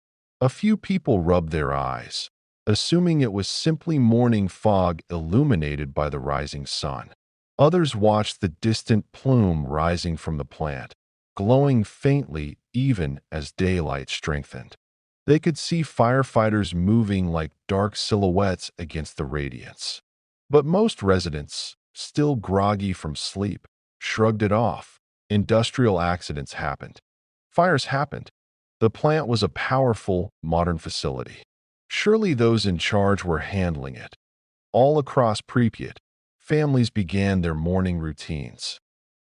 A few people rubbed their eyes, assuming it was simply morning fog illuminated by the rising sun. Others watched the distant plume rising from the plant, glowing faintly even as daylight strengthened. They could see firefighters moving like dark silhouettes against the radiance. But most residents, still groggy from sleep, shrugged it off. Industrial accidents happened. Fires happened. The plant was a powerful, modern facility. Surely those in charge were handling it. All across Pripyat, families began their morning routines.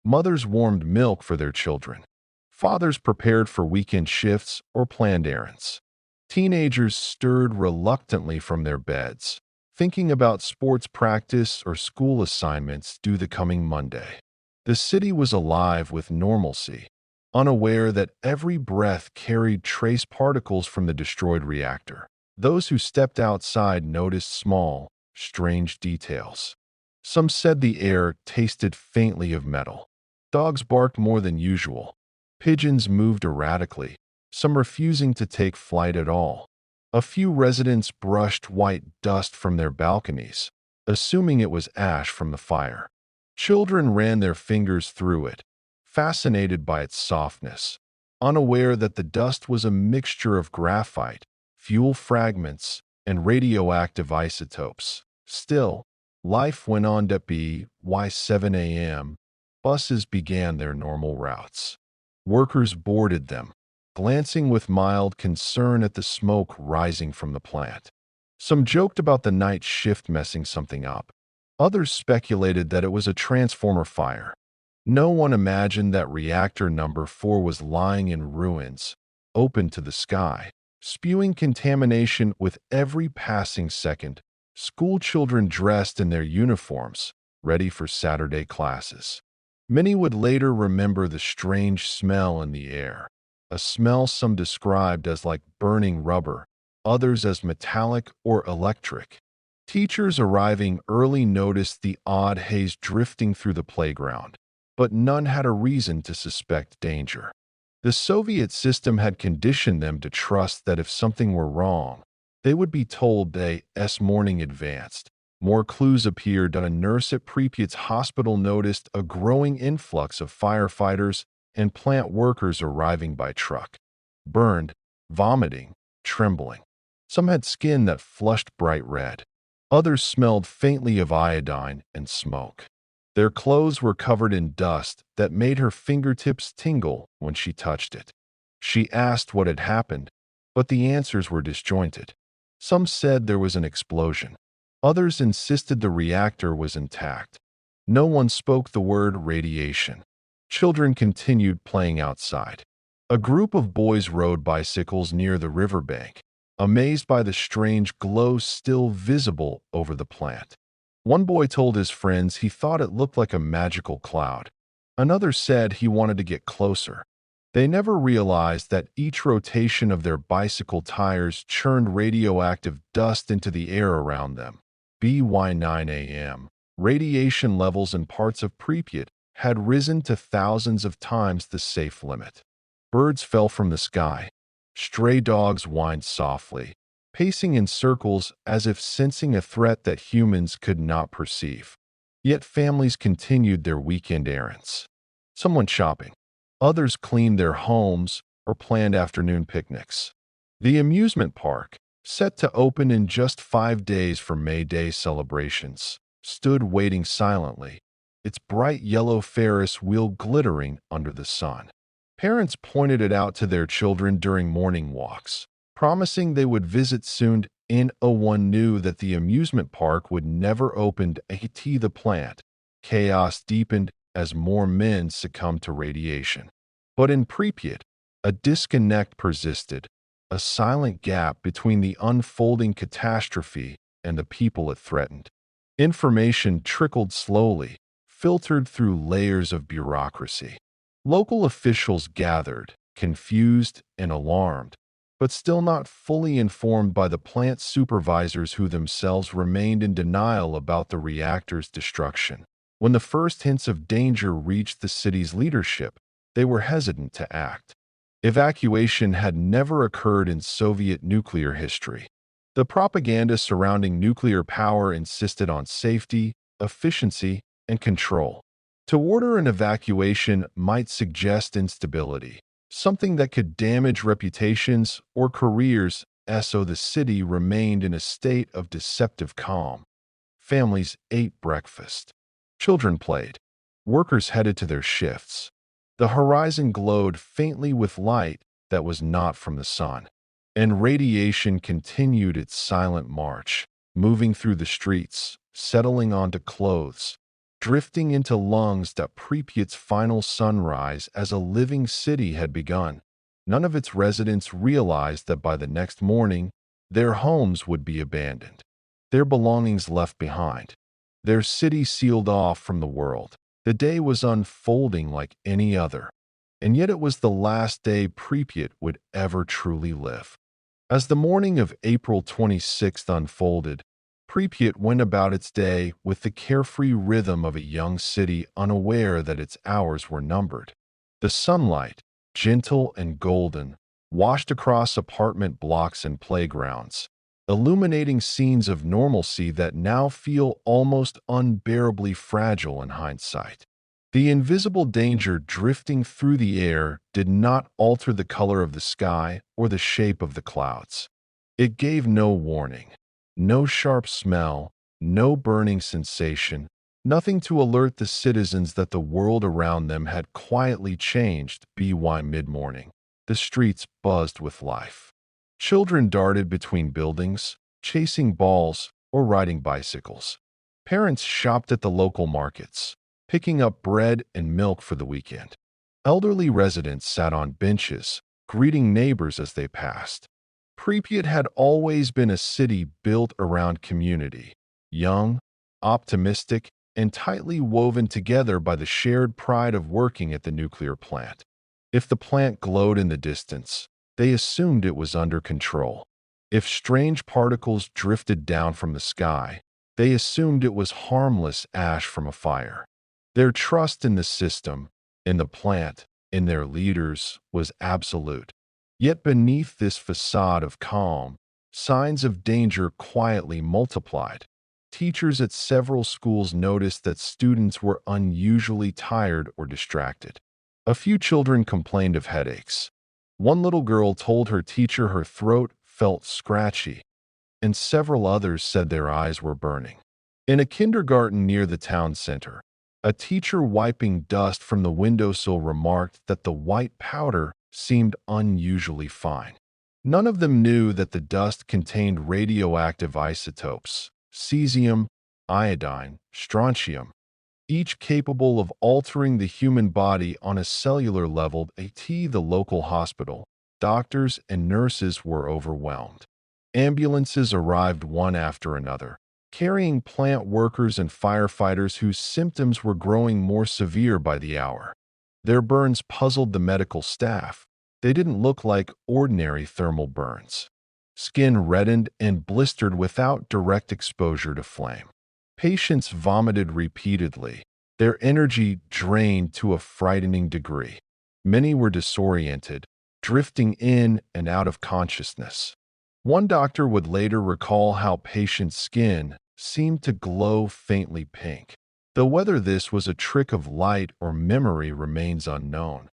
Mothers warmed milk for their children. Fathers prepared for weekend shifts or planned errands. Teenagers stirred reluctantly from their beds, thinking about sports practice or school assignments due the coming Monday. The city was alive with normalcy, unaware that every breath carried trace particles from the destroyed reactor. Those who stepped outside noticed small, strange details. Some said the air tasted faintly of metal. Dogs barked more than usual. Pigeons moved erratically, some refusing to take flight at all. A few residents brushed white dust from their balconies, assuming it was ash from the fire. Children ran their fingers through it, fascinated by its softness, unaware that the dust was a mixture of graphite, fuel fragments, and radioactive isotopes. Still, life went on. By 7 a.m., buses began their normal routes. Workers boarded them, glancing with mild concern at the smoke rising from the plant. Some joked about the night shift messing something up. Others speculated that it was a transformer fire. No one imagined that reactor number 4 was lying in ruins, open to the sky, spewing contamination with every passing second. School children dressed in their uniforms, ready for Saturday classes. Many would later remember the strange smell in the air, a smell some described as like burning rubber, others as metallic or electric. Teachers arriving early noticed the odd haze drifting through the playground, but none had a reason to suspect danger. The Soviet system had conditioned them to trust that if something were wrong, They would be told as morning advanced. More clues appeared, and a nurse at Pripyat's hospital noticed a growing influx of firefighters and plant workers arriving by truck. Burned, vomiting, trembling. Some had skin that flushed bright red. Others smelled faintly of iodine and smoke. Their clothes were covered in dust that made her fingertips tingle when she touched it. She asked what had happened, but the answers were disjointed. Some said there was an explosion. Others insisted the reactor was intact. No one spoke the word radiation. Children continued playing outside. A group of boys rode bicycles near the riverbank, amazed by the strange glow still visible over the plant. One boy told his friends he thought it looked like a magical cloud. Another said he wanted to get closer. They never realized that each rotation of their bicycle tires churned radioactive dust into the air around them. By 9 a.m., radiation levels in parts of Pripyat had risen to thousands of times the safe limit. Birds fell from the sky. Stray dogs whined softly, pacing in circles as if sensing a threat that humans could not perceive. Yet families continued their weekend errands. Some went shopping. Others cleaned their homes or planned afternoon picnics. The amusement park, set to open in just 5 days for May Day celebrations, stood waiting silently, its bright yellow Ferris wheel glittering under the sun. Parents pointed it out to their children during morning walks, promising they would visit soon. No one knew that the amusement park would never open at the plant. Chaos deepened as more men succumbed to radiation. But in Pripyat, a disconnect persisted, a silent gap between the unfolding catastrophe and the people it threatened. Information trickled slowly, filtered through layers of bureaucracy. Local officials gathered, confused and alarmed, but still not fully informed by the plant supervisors who themselves remained in denial about the reactor's destruction. When the first hints of danger reached the city's leadership, they were hesitant to act. Evacuation had never occurred in Soviet nuclear history. The propaganda surrounding nuclear power insisted on safety, efficiency, and control. To order an evacuation might suggest instability, something that could damage reputations or careers, so the city remained in a state of deceptive calm. Families ate breakfast. Children played. Workers headed to their shifts. The horizon glowed faintly with light that was not from the sun, and radiation continued its silent march, moving through the streets, settling onto clothes, drifting into lungs that Pripyat's final sunrise as a living city had begun. None of its residents realized that by the next morning, their homes would be abandoned, their belongings left behind, their city sealed off from the world. The day was unfolding like any other, and yet it was the last day Pripyat would ever truly live. As the morning of April 26th unfolded, Pripyat went about its day with the carefree rhythm of a young city unaware that its hours were numbered. The sunlight, gentle and golden, washed across apartment blocks and playgrounds, illuminating scenes of normalcy that now feel almost unbearably fragile in hindsight. The invisible danger drifting through the air did not alter the color of the sky or the shape of the clouds. It gave no warning, no sharp smell, no burning sensation, nothing to alert the citizens that the world around them had quietly changed. By mid-morning, the streets buzzed with life. Children darted between buildings, chasing balls or riding bicycles. Parents shopped at the local markets, picking up bread and milk for the weekend. Elderly residents sat on benches, greeting neighbors as they passed. Pripyat had always been a city built around community, young, optimistic, and tightly woven together by the shared pride of working at the nuclear plant. If the plant glowed in the distance, they assumed it was under control. If strange particles drifted down from the sky, they assumed it was harmless ash from a fire. Their trust in the system, in the plant, in their leaders was absolute. Yet beneath this facade of calm Signs of danger quietly multiplied. Teachers at several schools noticed that students were unusually tired or distracted. A few children complained of headaches. One little girl told her teacher her throat felt scratchy, and several others said their eyes were burning. In a kindergarten near the town center, a teacher wiping dust from the windowsill remarked that the white powder seemed unusually fine. None of them knew that the dust contained radioactive isotopes, cesium, iodine, strontium, each capable of altering the human body on a cellular level. At the local hospital, doctors and nurses were overwhelmed. Ambulances arrived one after another, carrying plant workers and firefighters whose symptoms were growing more severe by the hour. Their burns puzzled the medical staff. They didn't look like ordinary thermal burns. Skin reddened and blistered without direct exposure to flame. Patients vomited repeatedly, their energy drained to a frightening degree. Many were disoriented, drifting in and out of consciousness. One doctor would later recall how patients' skin seemed to glow faintly pink, though whether this was a trick of light or memory remains unknown.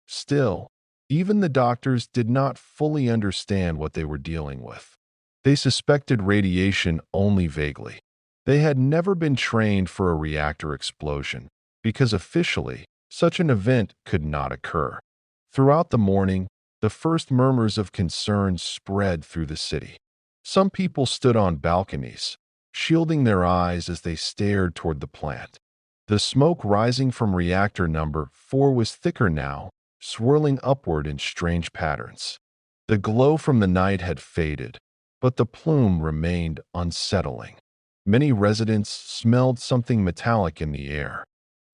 Still, even the doctors did not fully understand what they were dealing with. They suspected radiation only vaguely. They had never been trained for a reactor explosion, because officially, such an event could not occur. Throughout the morning, the first murmurs of concern spread through the city. Some people stood on balconies, shielding their eyes as they stared toward the plant. The smoke rising from reactor number 4 was thicker now, swirling upward in strange patterns. The glow from the night had faded, but the plume remained unsettling. Many residents smelled something metallic in the air.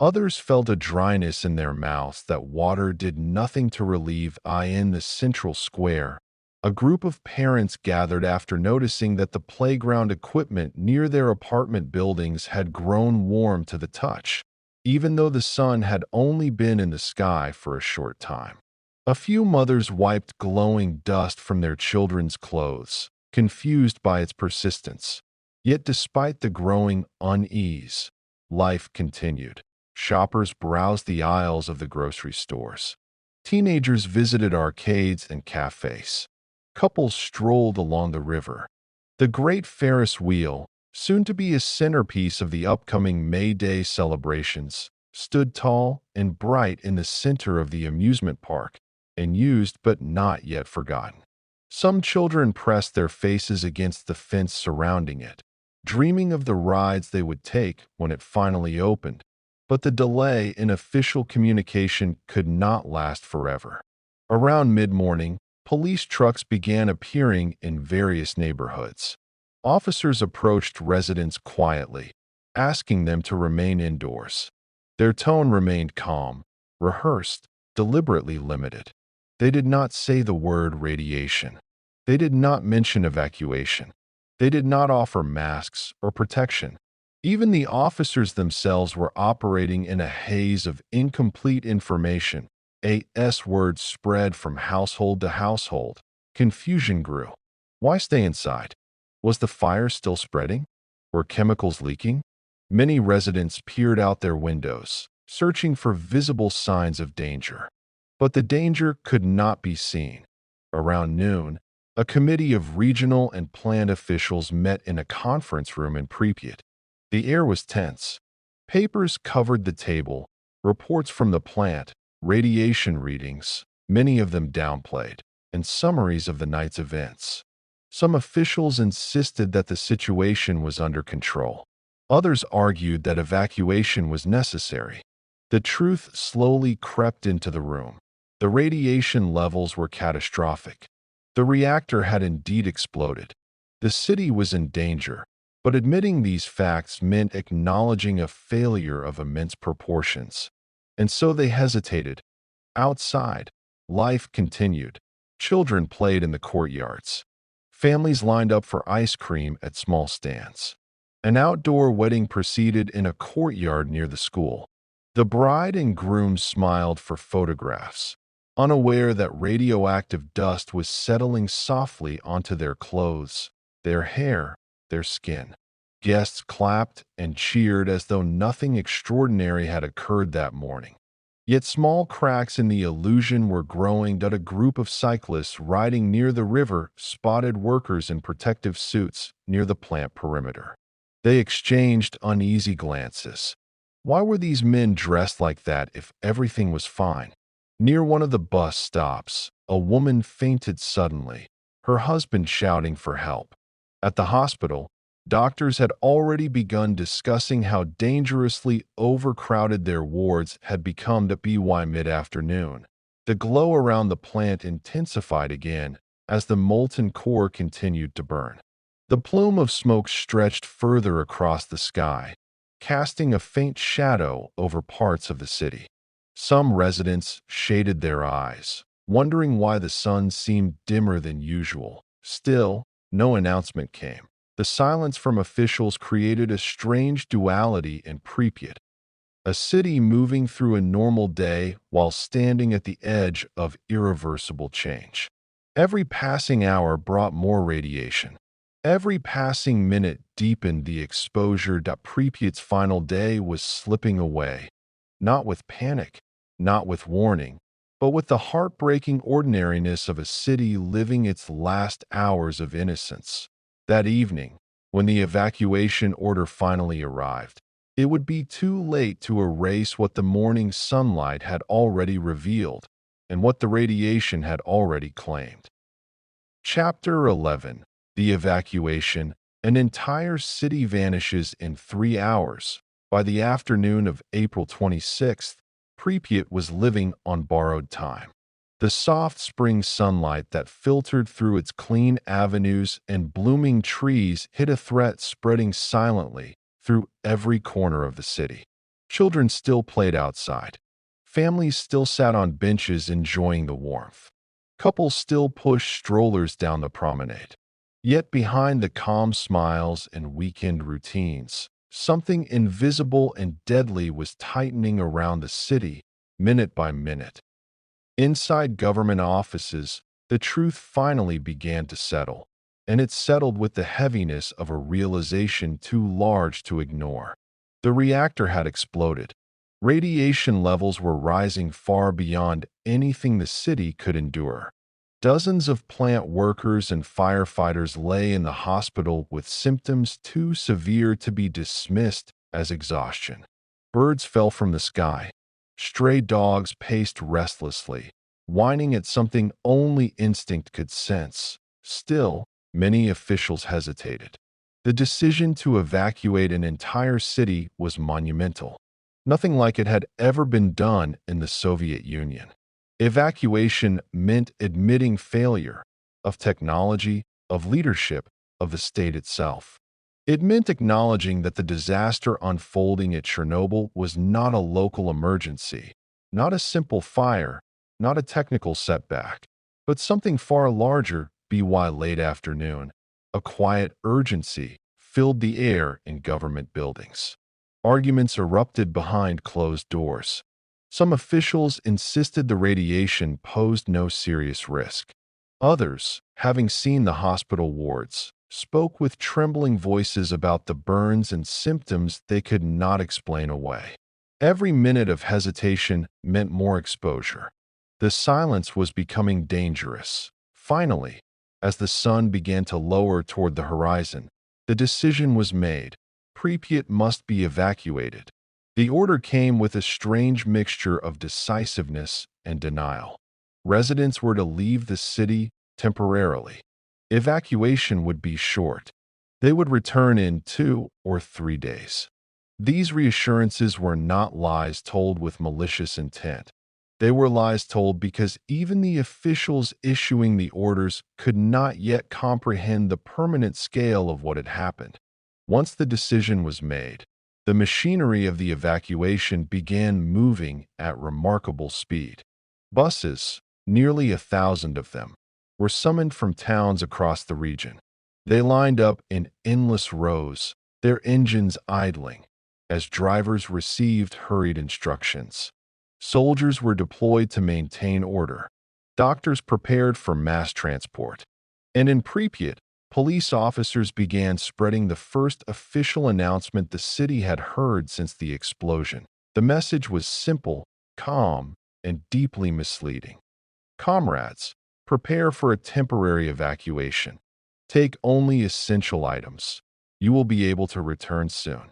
Others felt a dryness in their mouths that water did nothing to relieve. In the central square, a group of parents gathered after noticing that the playground equipment near their apartment buildings had grown warm to the touch, even though the sun had only been in the sky for a short time. A few mothers wiped glowing dust from their children's clothes, confused by its persistence. Yet despite the growing unease, life continued. Shoppers browsed the aisles of the grocery stores. Teenagers visited arcades and cafes. Couples strolled along the river. The Great Ferris Wheel, soon to be a centerpiece of the upcoming May Day celebrations, stood tall and bright in the center of the amusement park, and used but not yet forgotten. Some children pressed their faces against the fence surrounding it, dreaming of the rides they would take when it finally opened. But the delay in official communication could not last forever. Around mid-morning, police trucks began appearing in various neighborhoods. Officers approached residents quietly, asking them to remain indoors. Their tone remained calm, rehearsed, deliberately limited. They did not say the word radiation. They did not mention evacuation. They did not offer masks or protection. Even the officers themselves were operating in a haze of incomplete information. A S-word spread from household to household. Confusion grew. Why stay inside? Was the fire still spreading? Were chemicals leaking? Many residents peered out their windows, searching for visible signs of danger. But the danger could not be seen. Around noon, a committee of regional and plant officials met in a conference room in Pripyat. The air was tense. Papers covered the table, reports from the plant, radiation readings, many of them downplayed, and summaries of the night's events. Some officials insisted that the situation was under control. Others argued that evacuation was necessary. The truth slowly crept into the room. The radiation levels were catastrophic. The reactor had indeed exploded. The city was in danger. But admitting these facts meant acknowledging a failure of immense proportions. And so they hesitated. Outside, life continued. Children played in the courtyards. Families lined up for ice cream at small stands. An outdoor wedding proceeded in a courtyard near the school. The bride and groom smiled for photographs. unaware that radioactive dust was settling softly onto their clothes, their hair, their skin. Guests clapped and cheered as though nothing extraordinary had occurred that morning. Yet small cracks in the illusion were growing that a group of cyclists riding near the river spotted workers in protective suits near the plant perimeter. They exchanged uneasy glances. Why were these men dressed like that if everything was fine? Near one of the bus stops, a woman fainted suddenly, her husband shouting for help. At the hospital, doctors had already begun discussing how dangerously overcrowded their wards had become by mid-afternoon. The glow around the plant intensified again as the molten core continued to burn. The plume of smoke stretched further across the sky, casting a faint shadow over parts of the city. Some residents shaded their eyes, wondering why the sun seemed dimmer than usual. Still, no announcement came. The silence from officials created a strange duality in Pripyat, a city moving through a normal day while standing at the edge of irreversible change. Every passing hour brought more radiation. Every passing minute deepened the exposure that Pripyat's final day was slipping away, not with panic, not with warning, but with the heartbreaking ordinariness of a city living its last hours of innocence. That evening, when the evacuation order finally arrived, it would be too late to erase what the morning sunlight had already revealed and what the radiation had already claimed. Chapter 11. The Evacuation. An entire city vanishes in 3 hours. By the afternoon of April 26th, Pripyat was living on borrowed time. The soft spring sunlight that filtered through its clean avenues and blooming trees hid a threat spreading silently through every corner of the city. Children still played outside. Families still sat on benches enjoying the warmth. Couples still pushed strollers down the promenade. Yet behind the calm smiles and weekend routines, something invisible and deadly was tightening around the city, minute by minute. Inside government offices, the truth finally began to settle, and it settled with the heaviness of a realization too large to ignore. The reactor had exploded. Radiation levels were rising far beyond anything the city could endure. Dozens of plant workers and firefighters lay in the hospital with symptoms too severe to be dismissed as exhaustion. Birds fell from the sky. Stray dogs paced restlessly, whining at something only instinct could sense. Still, many officials hesitated. The decision to evacuate an entire city was monumental. Nothing like it had ever been done in the Soviet Union. Evacuation meant admitting failure of technology, of leadership, of the state itself. It meant acknowledging that the disaster unfolding at Chernobyl was not a local emergency, not a simple fire, not a technical setback, but something far larger. By late afternoon, a quiet urgency filled the air in government buildings. Arguments erupted behind closed doors. Some officials insisted the radiation posed no serious risk. Others, having seen the hospital wards, spoke with trembling voices about the burns and symptoms they could not explain away. Every minute of hesitation meant more exposure. The silence was becoming dangerous. Finally, as the sun began to lower toward the horizon, the decision was made. Pripyat must be evacuated. The order came with a strange mixture of decisiveness and denial. Residents were to leave the city temporarily. Evacuation would be short. They would return in 2 or 3 days. These reassurances were not lies told with malicious intent. They were lies told because even the officials issuing the orders could not yet comprehend the permanent scale of what had happened. Once the decision was made, the machinery of the evacuation began moving at remarkable speed. Buses, nearly 1,000 of them, were summoned from towns across the region. They lined up in endless rows, their engines idling, as drivers received hurried instructions. Soldiers were deployed to maintain order. Doctors prepared for mass transport. And in Pripyat, police officers began spreading the first official announcement the city had heard since the explosion. The message was simple, calm, and deeply misleading. Comrades, prepare for a temporary evacuation. Take only essential items. You will be able to return soon.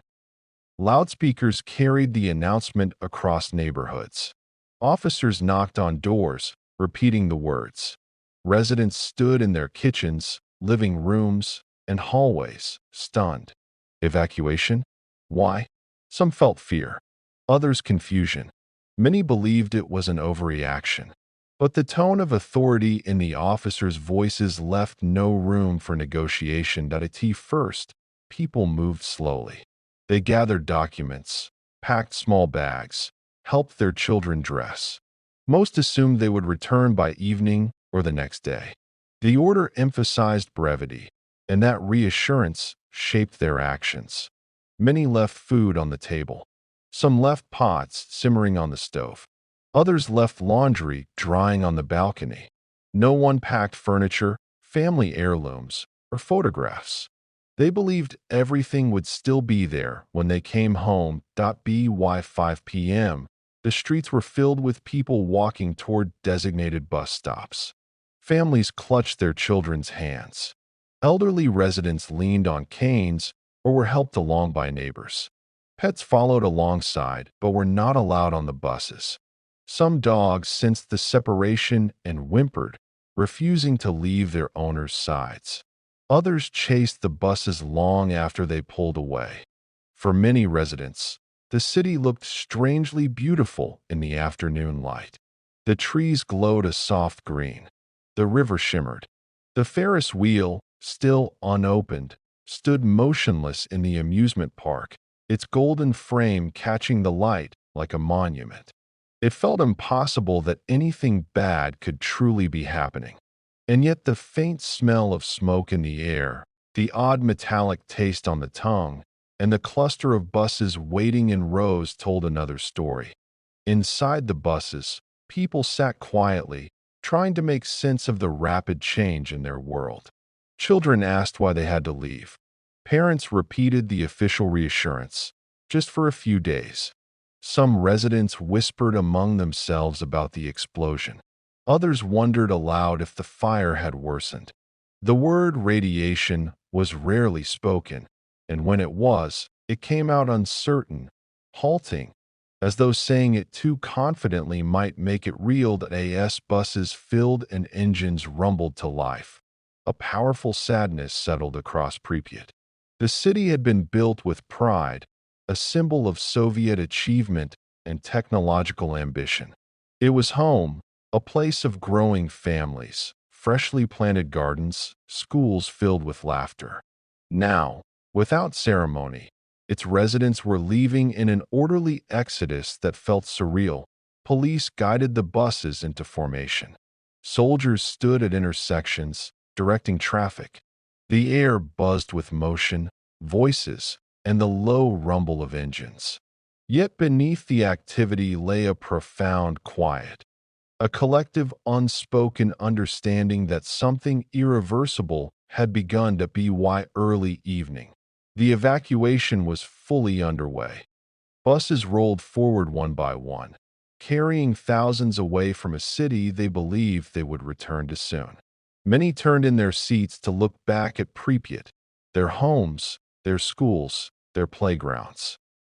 Loudspeakers carried the announcement across neighborhoods. Officers knocked on doors, repeating the words. Residents stood in their kitchens, living rooms, and hallways, stunned. Evacuation? Why? Some felt fear, others confusion. Many believed it was an overreaction. But the tone of authority in the officers' voices left no room for negotiation. At first, people moved slowly. They gathered documents, packed small bags, helped their children dress. Most assumed they would return by evening or the next day. The order emphasized brevity, and that reassurance shaped their actions. Many left food on the table. Some left pots simmering on the stove. Others left laundry drying on the balcony. No one packed furniture, family heirlooms, or photographs. They believed everything would still be there when they came home. By 5 p.m., the streets were filled with people walking toward designated bus stops. Families clutched their children's hands. Elderly residents leaned on canes or were helped along by neighbors. Pets followed alongside but were not allowed on the buses. Some dogs sensed the separation and whimpered, refusing to leave their owners' sides. Others chased the buses long after they pulled away. For many residents, the city looked strangely beautiful in the afternoon light. The trees glowed a soft green. The river shimmered. The Ferris wheel, still unopened, stood motionless in the amusement park, its golden frame catching the light like a monument. It felt impossible that anything bad could truly be happening. And yet the faint smell of smoke in the air, the odd metallic taste on the tongue, and the cluster of buses waiting in rows told another story. Inside the buses, people sat quietly, trying to make sense of the rapid change in their world. Children asked why they had to leave. Parents repeated the official reassurance, just for a few days. Some residents whispered among themselves about the explosion. Others wondered aloud if the fire had worsened. The word radiation was rarely spoken, and when it was, it came out uncertain, halting, as though saying it too confidently might make it real. As buses filled and engines rumbled to life. A powerful sadness settled across Pripyat. The city had been built with pride, a symbol of Soviet achievement and technological ambition. It was home, a place of growing families, freshly planted gardens, schools filled with laughter. Now, without ceremony, its residents were leaving in an orderly exodus that felt surreal. Police guided the buses into formation. Soldiers stood at intersections, directing traffic. The air buzzed with motion, voices, and the low rumble of engines. Yet beneath the activity lay a profound quiet, a collective unspoken understanding that something irreversible had begun. By early evening, the evacuation was fully underway. Buses rolled forward one by one, carrying thousands away from a city they believed they would return to soon. Many turned in their seats to look back at Pripyat, their homes, their schools, their playgrounds.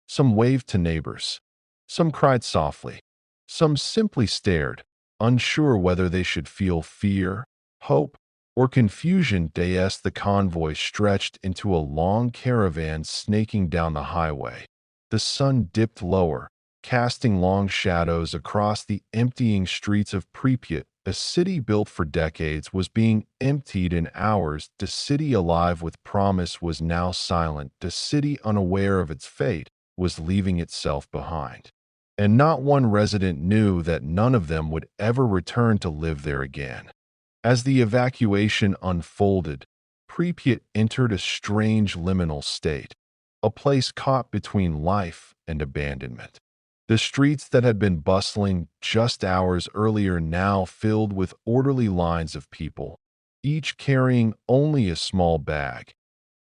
Some waved to neighbors. Some cried softly. Some simply stared, unsure whether they should feel fear, hope, or confusion. As the convoy stretched into a long caravan snaking down the highway. The sun dipped lower, casting long shadows across the emptying streets of Pripyat. A city built for decades was being emptied in hours. The city alive with promise was now silent. The city unaware of its fate was leaving itself behind. And not one resident knew that none of them would ever return to live there again. As the evacuation unfolded, Pripyat entered a strange liminal state, a place caught between life and abandonment. The streets that had been bustling just hours earlier now filled with orderly lines of people, each carrying only a small bag,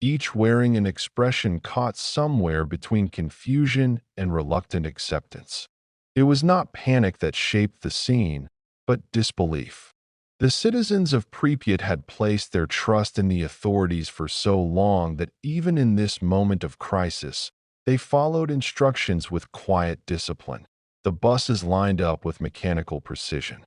each wearing an expression caught somewhere between confusion and reluctant acceptance. It was not panic that shaped the scene, but disbelief. The citizens of Pripyat had placed their trust in the authorities for so long that even in this moment of crisis, they followed instructions with quiet discipline. The buses lined up with mechanical precision.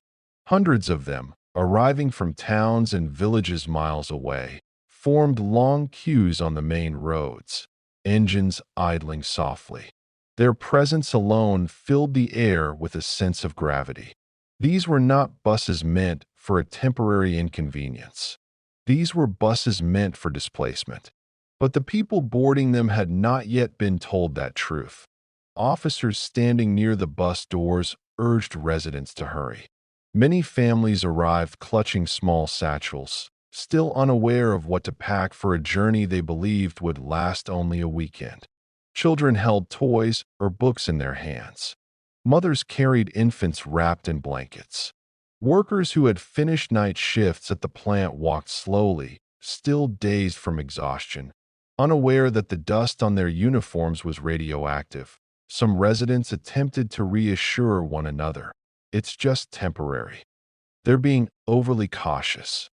Hundreds of them, arriving from towns and villages miles away, formed long queues on the main roads, engines idling softly. Their presence alone filled the air with a sense of gravity. These were not buses meant for a temporary inconvenience. These were buses meant for displacement. But the people boarding them had not yet been told that truth. Officers standing near the bus doors urged residents to hurry. Many families arrived clutching small satchels, still unaware of what to pack for a journey they believed would last only a weekend. Children held toys or books in their hands. Mothers carried infants wrapped in blankets. Workers who had finished night shifts at the plant walked slowly, still dazed from exhaustion, unaware that the dust on their uniforms was radioactive. Some residents attempted to reassure one another. It's just temporary. They're being overly cautious.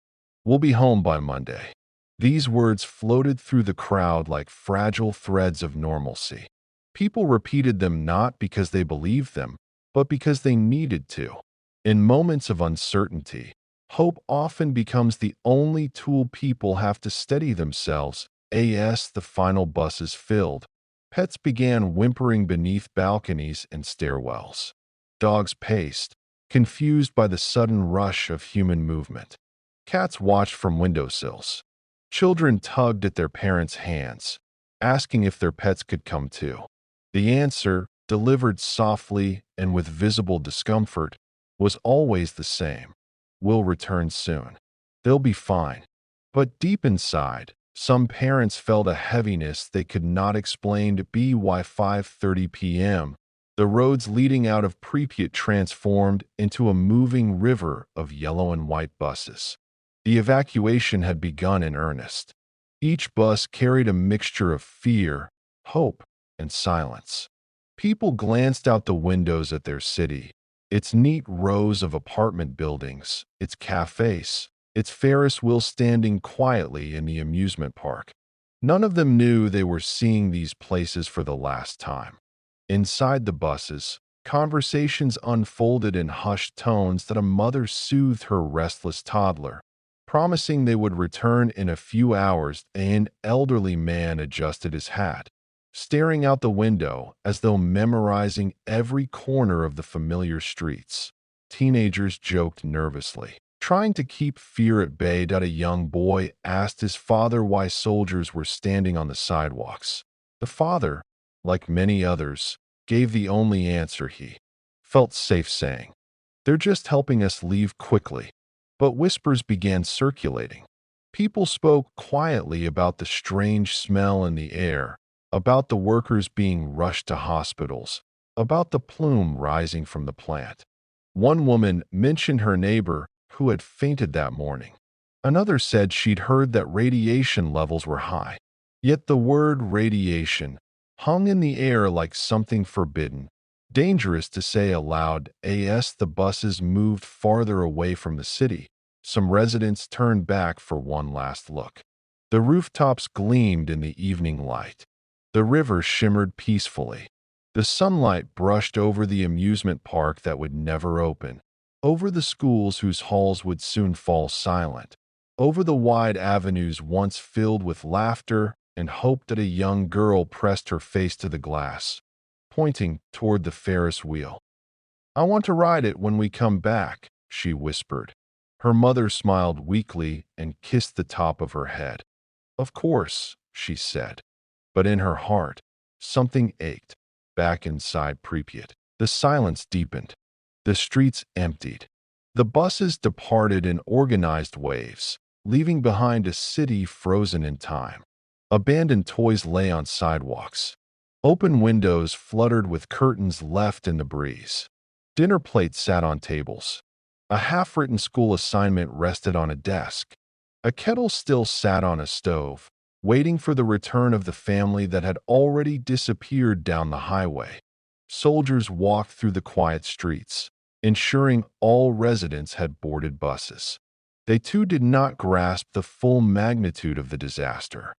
We'll be home by Monday. These words floated through the crowd like fragile threads of normalcy. People repeated them not because they believed them, but because they needed to. In moments of uncertainty, hope often becomes the only tool people have to steady themselves. As the final buses filled, pets began whimpering beneath balconies and stairwells. Dogs paced, confused by the sudden rush of human movement. Cats watched from windowsills. Children tugged at their parents' hands, asking if their pets could come too. The answer, delivered softly and with visible discomfort, was always the same. We'll return soon. They'll be fine. But deep inside, some parents felt a heaviness they could not explain. By 5:30 p.m., the roads leading out of Pripyat transformed into a moving river of yellow and white buses. The evacuation had begun in earnest. Each bus carried a mixture of fear, hope, and silence. People glanced out the windows at their city, its neat rows of apartment buildings, its cafes, its Ferris wheel standing quietly in the amusement park. None of them knew they were seeing these places for the last time. Inside the buses, conversations unfolded in hushed tones that a mother soothed her restless toddler, promising they would return in a few hours. An elderly man adjusted his hat, staring out the window as though memorizing every corner of the familiar streets. Teenagers joked nervously, trying to keep fear at bay. A young boy asked his father why soldiers were standing on the sidewalks. The father, like many others, gave the only answer he felt safe saying, "They're just helping us leave quickly." But whispers began circulating. People spoke quietly about the strange smell in the air, about the workers being rushed to hospitals, about the plume rising from the plant. One woman mentioned her neighbor who had fainted that morning. Another said she'd heard that radiation levels were high. Yet the word radiation hung in the air like something forbidden, dangerous to say aloud. As the buses moved farther away from the city, some residents turned back for one last look. The rooftops gleamed in the evening light. The river shimmered peacefully. The sunlight brushed over the amusement park that would never open, over the schools whose halls would soon fall silent, over the wide avenues once filled with laughter and hope. That a young girl pressed her face to the glass, pointing toward the Ferris wheel. "I want to ride it when we come back," she whispered. Her mother smiled weakly and kissed the top of her head. "Of course," she said. But in her heart, something ached. Back inside Pripyat, the silence deepened. The streets emptied. The buses departed in organized waves, leaving behind a city frozen in time. Abandoned toys lay on sidewalks. Open windows fluttered with curtains left in the breeze. Dinner plates sat on tables. A half-written school assignment rested on a desk. A kettle still sat on a stove, waiting for the return of the family that had already disappeared down the highway. Soldiers walked through the quiet streets, ensuring all residents had boarded buses. They too did not grasp the full magnitude of the disaster.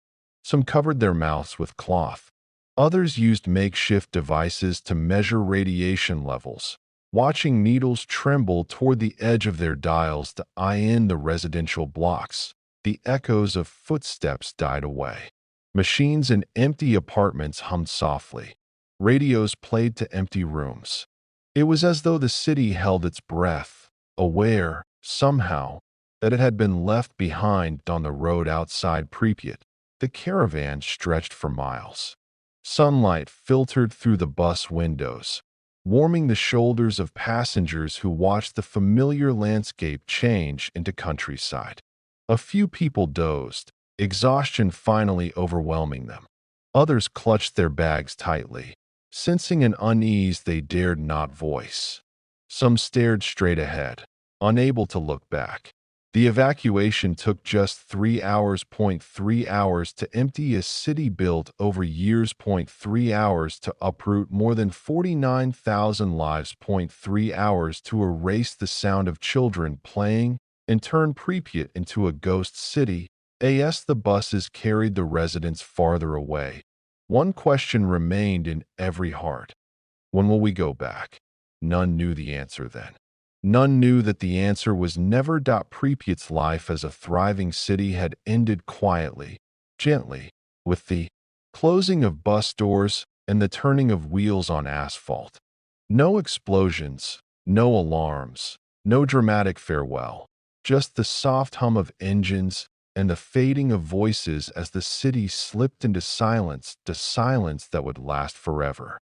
Some covered their mouths with cloth. Others used makeshift devices to measure radiation levels, watching needles tremble toward the edge of their dials to eye in the residential blocks. The echoes of footsteps died away. Machines in empty apartments hummed softly. Radios played to empty rooms. It was as though the city held its breath, aware, somehow, that it had been left behind on the road outside Pripyat. The caravan stretched for miles. Sunlight filtered through the bus windows, warming the shoulders of passengers who watched the familiar landscape change into countryside. A few people dozed, exhaustion finally overwhelming them. Others clutched their bags tightly, sensing an unease they dared not voice. Some stared straight ahead, unable to look back. The evacuation took just 3 hours. 3 hours to empty a city built over years. 3 hours to uproot more than 49,000 lives. 3 hours to erase the sound of children playing and turn Pripyat into a ghost city. As the buses carried the residents farther away, one question remained in every heart. When will we go back? None knew the answer then. None knew that the answer was never. Pripyat's life as a thriving city had ended quietly, gently, with the closing of bus doors and the turning of wheels on asphalt. No explosions, no alarms, no dramatic farewell, just the soft hum of engines and the fading of voices as the city slipped into silence, the silence that would last forever.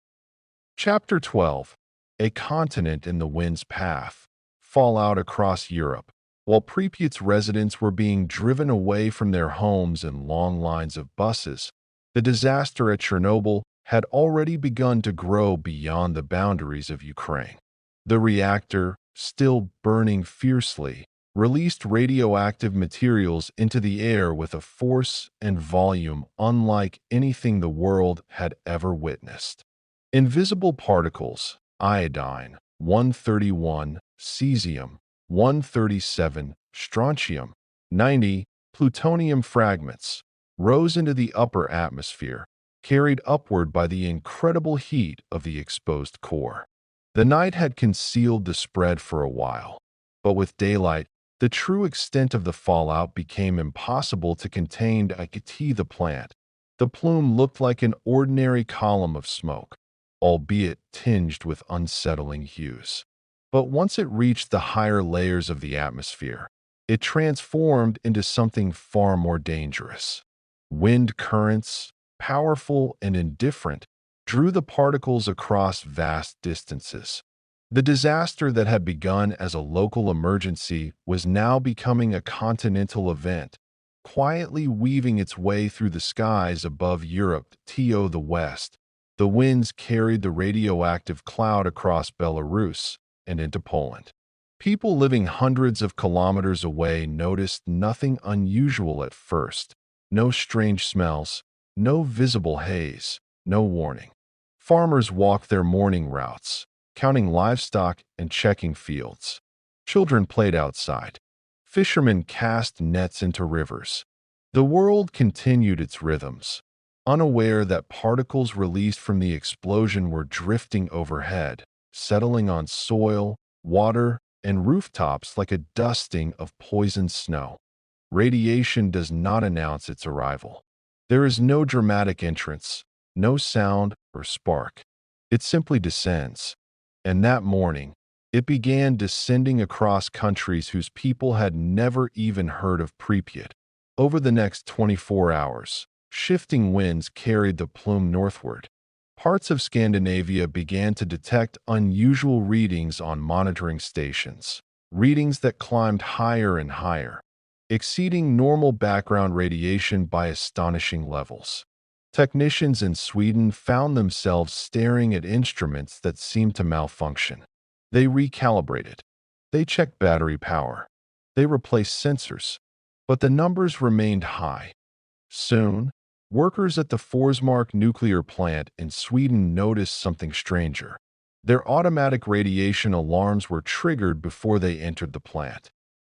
Chapter 12. A continent in the wind's path. Fallout across Europe. While Pripyat's residents were being driven away from their homes in long lines of buses, the disaster at Chernobyl had already begun to grow beyond the boundaries of Ukraine. The reactor, still burning fiercely, released radioactive materials into the air with a force and volume unlike anything the world had ever witnessed. Invisible particles, iodine, 131, cesium, 137, strontium, 90, plutonium fragments, rose into the upper atmosphere, carried upward by the incredible heat of the exposed core. The night had concealed the spread for a while, but with daylight, the true extent of the fallout became impossible to contain. The plant. The plume looked like an ordinary column of smoke, albeit tinged with unsettling hues. But once it reached the higher layers of the atmosphere, it transformed into something far more dangerous. Wind currents, powerful and indifferent, drew the particles across vast distances. The disaster that had begun as a local emergency was now becoming a continental event, quietly weaving its way through the skies above Europe to the west. The winds carried the radioactive cloud across Belarus and into Poland. People living hundreds of kilometers away noticed nothing unusual at first. No strange smells, no visible haze, no warning. Farmers walked their morning routes, counting livestock and checking fields. Children played outside. Fishermen cast nets into rivers. The world continued its rhythms, unaware that particles released from the explosion were drifting overhead, settling on soil, water, and rooftops like a dusting of poisoned snow. Radiation does not announce its arrival. There is no dramatic entrance, no sound or spark. It simply descends. And that morning, it began descending across countries whose people had never even heard of Pripyat. Over the next 24 hours, shifting winds carried the plume northward. Parts of Scandinavia began to detect unusual readings on monitoring stations, readings that climbed higher and higher, exceeding normal background radiation by astonishing levels. Technicians in Sweden found themselves staring at instruments that seemed to malfunction. They recalibrated. They checked battery power. They replaced sensors. But the numbers remained high. Soon, workers at the Forsmark nuclear plant in Sweden noticed something stranger. Their automatic radiation alarms were triggered before they entered the plant.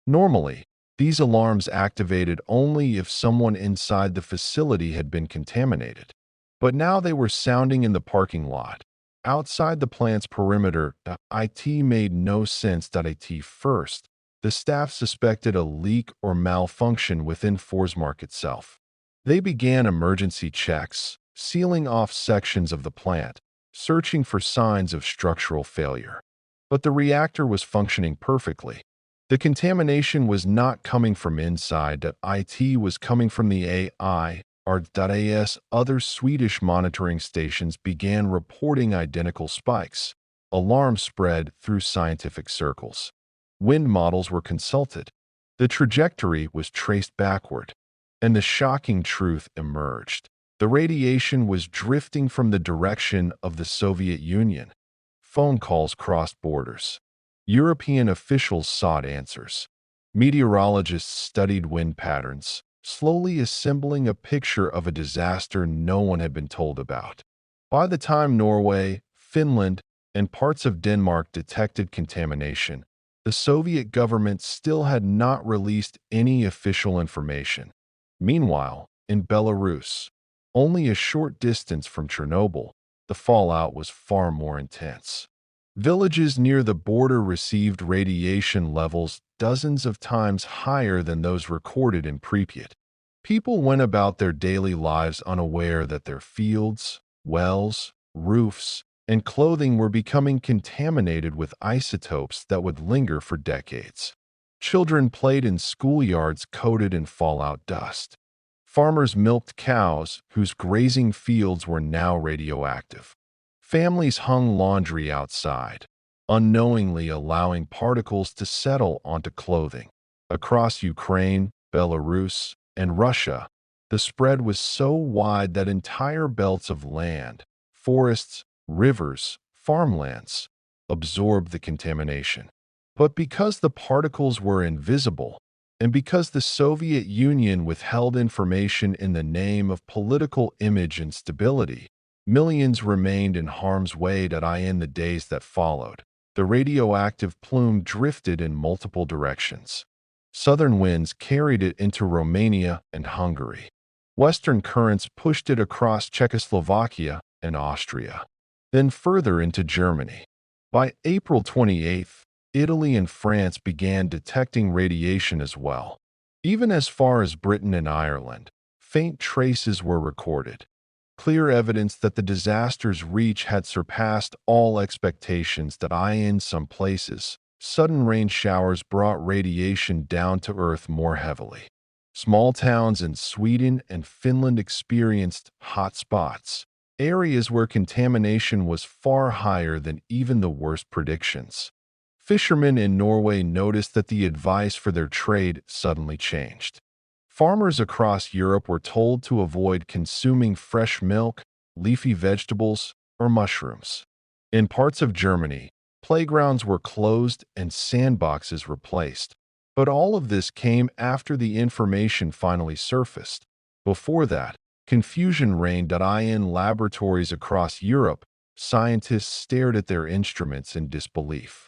Normally, these alarms activated only if someone inside the facility had been contaminated. But now they were sounding in the parking lot. Outside the plant's perimeter, the IT made no sense. It first, the staff suspected a leak or malfunction within Forsmark itself. They began emergency checks, sealing off sections of the plant, searching for signs of structural failure. But the reactor was functioning perfectly. The contamination was not coming from inside. It was coming from the AI. R.as other Swedish monitoring stations began reporting identical spikes. Alarms spread through scientific circles. Wind models were consulted. The trajectory was traced backward. And the shocking truth emerged. The radiation was drifting from the direction of the Soviet Union. Phone calls crossed borders. European officials sought answers. Meteorologists studied wind patterns, slowly assembling a picture of a disaster no one had been told about. By the time Norway, Finland, and parts of Denmark detected contamination, the Soviet government still had not released any official information. Meanwhile, in Belarus, only a short distance from Chernobyl, the fallout was far more intense. Villages near the border received radiation levels dozens of times higher than those recorded in Pripyat. People went about their daily lives unaware that their fields, wells, roofs, and clothing were becoming contaminated with isotopes that would linger for decades. Children played in schoolyards coated in fallout dust. Farmers milked cows whose grazing fields were now radioactive. Families hung laundry outside, unknowingly allowing particles to settle onto clothing. Across Ukraine, Belarus, and Russia, the spread was so wide that entire belts of land, forests, rivers, farmlands absorbed the contamination. But because the particles were invisible, and because the Soviet Union withheld information in the name of political image and stability, millions remained in harm's way. In the days that followed, the radioactive plume drifted in multiple directions. Southern winds carried it into Romania and Hungary. Western currents pushed it across Czechoslovakia and Austria, then further into Germany. By April 28th, Italy and France began detecting radiation as well. Even as far as Britain and Ireland, faint traces were recorded. Clear evidence that the disaster's reach had surpassed all expectations. In some places, sudden rain showers brought radiation down to Earth more heavily. Small towns in Sweden and Finland experienced hot spots, areas where contamination was far higher than even the worst predictions. Fishermen in Norway noticed that the advice for their trade suddenly changed. Farmers across Europe were told to avoid consuming fresh milk, leafy vegetables, or mushrooms. In parts of Germany, playgrounds were closed and sandboxes replaced. But all of this came after the information finally surfaced. Before that, confusion reigned. In laboratories across Europe, scientists stared at their instruments in disbelief.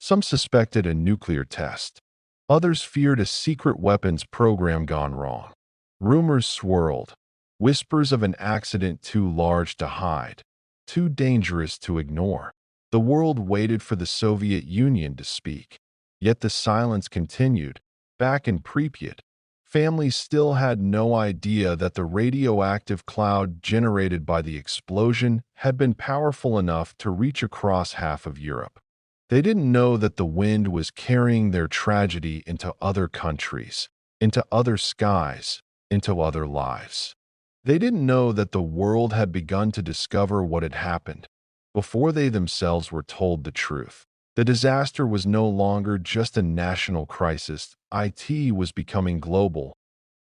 Some suspected a nuclear test. Others feared a secret weapons program gone wrong. Rumors swirled, whispers of an accident too large to hide, too dangerous to ignore. The world waited for the Soviet Union to speak. Yet the silence continued. Back in Pripyat, families still had no idea that the radioactive cloud generated by the explosion had been powerful enough to reach across half of Europe. They didn't know that the wind was carrying their tragedy into other countries, into other skies, into other lives. They didn't know that the world had begun to discover what had happened before they themselves were told the truth. The disaster was no longer just a national crisis. It was becoming global,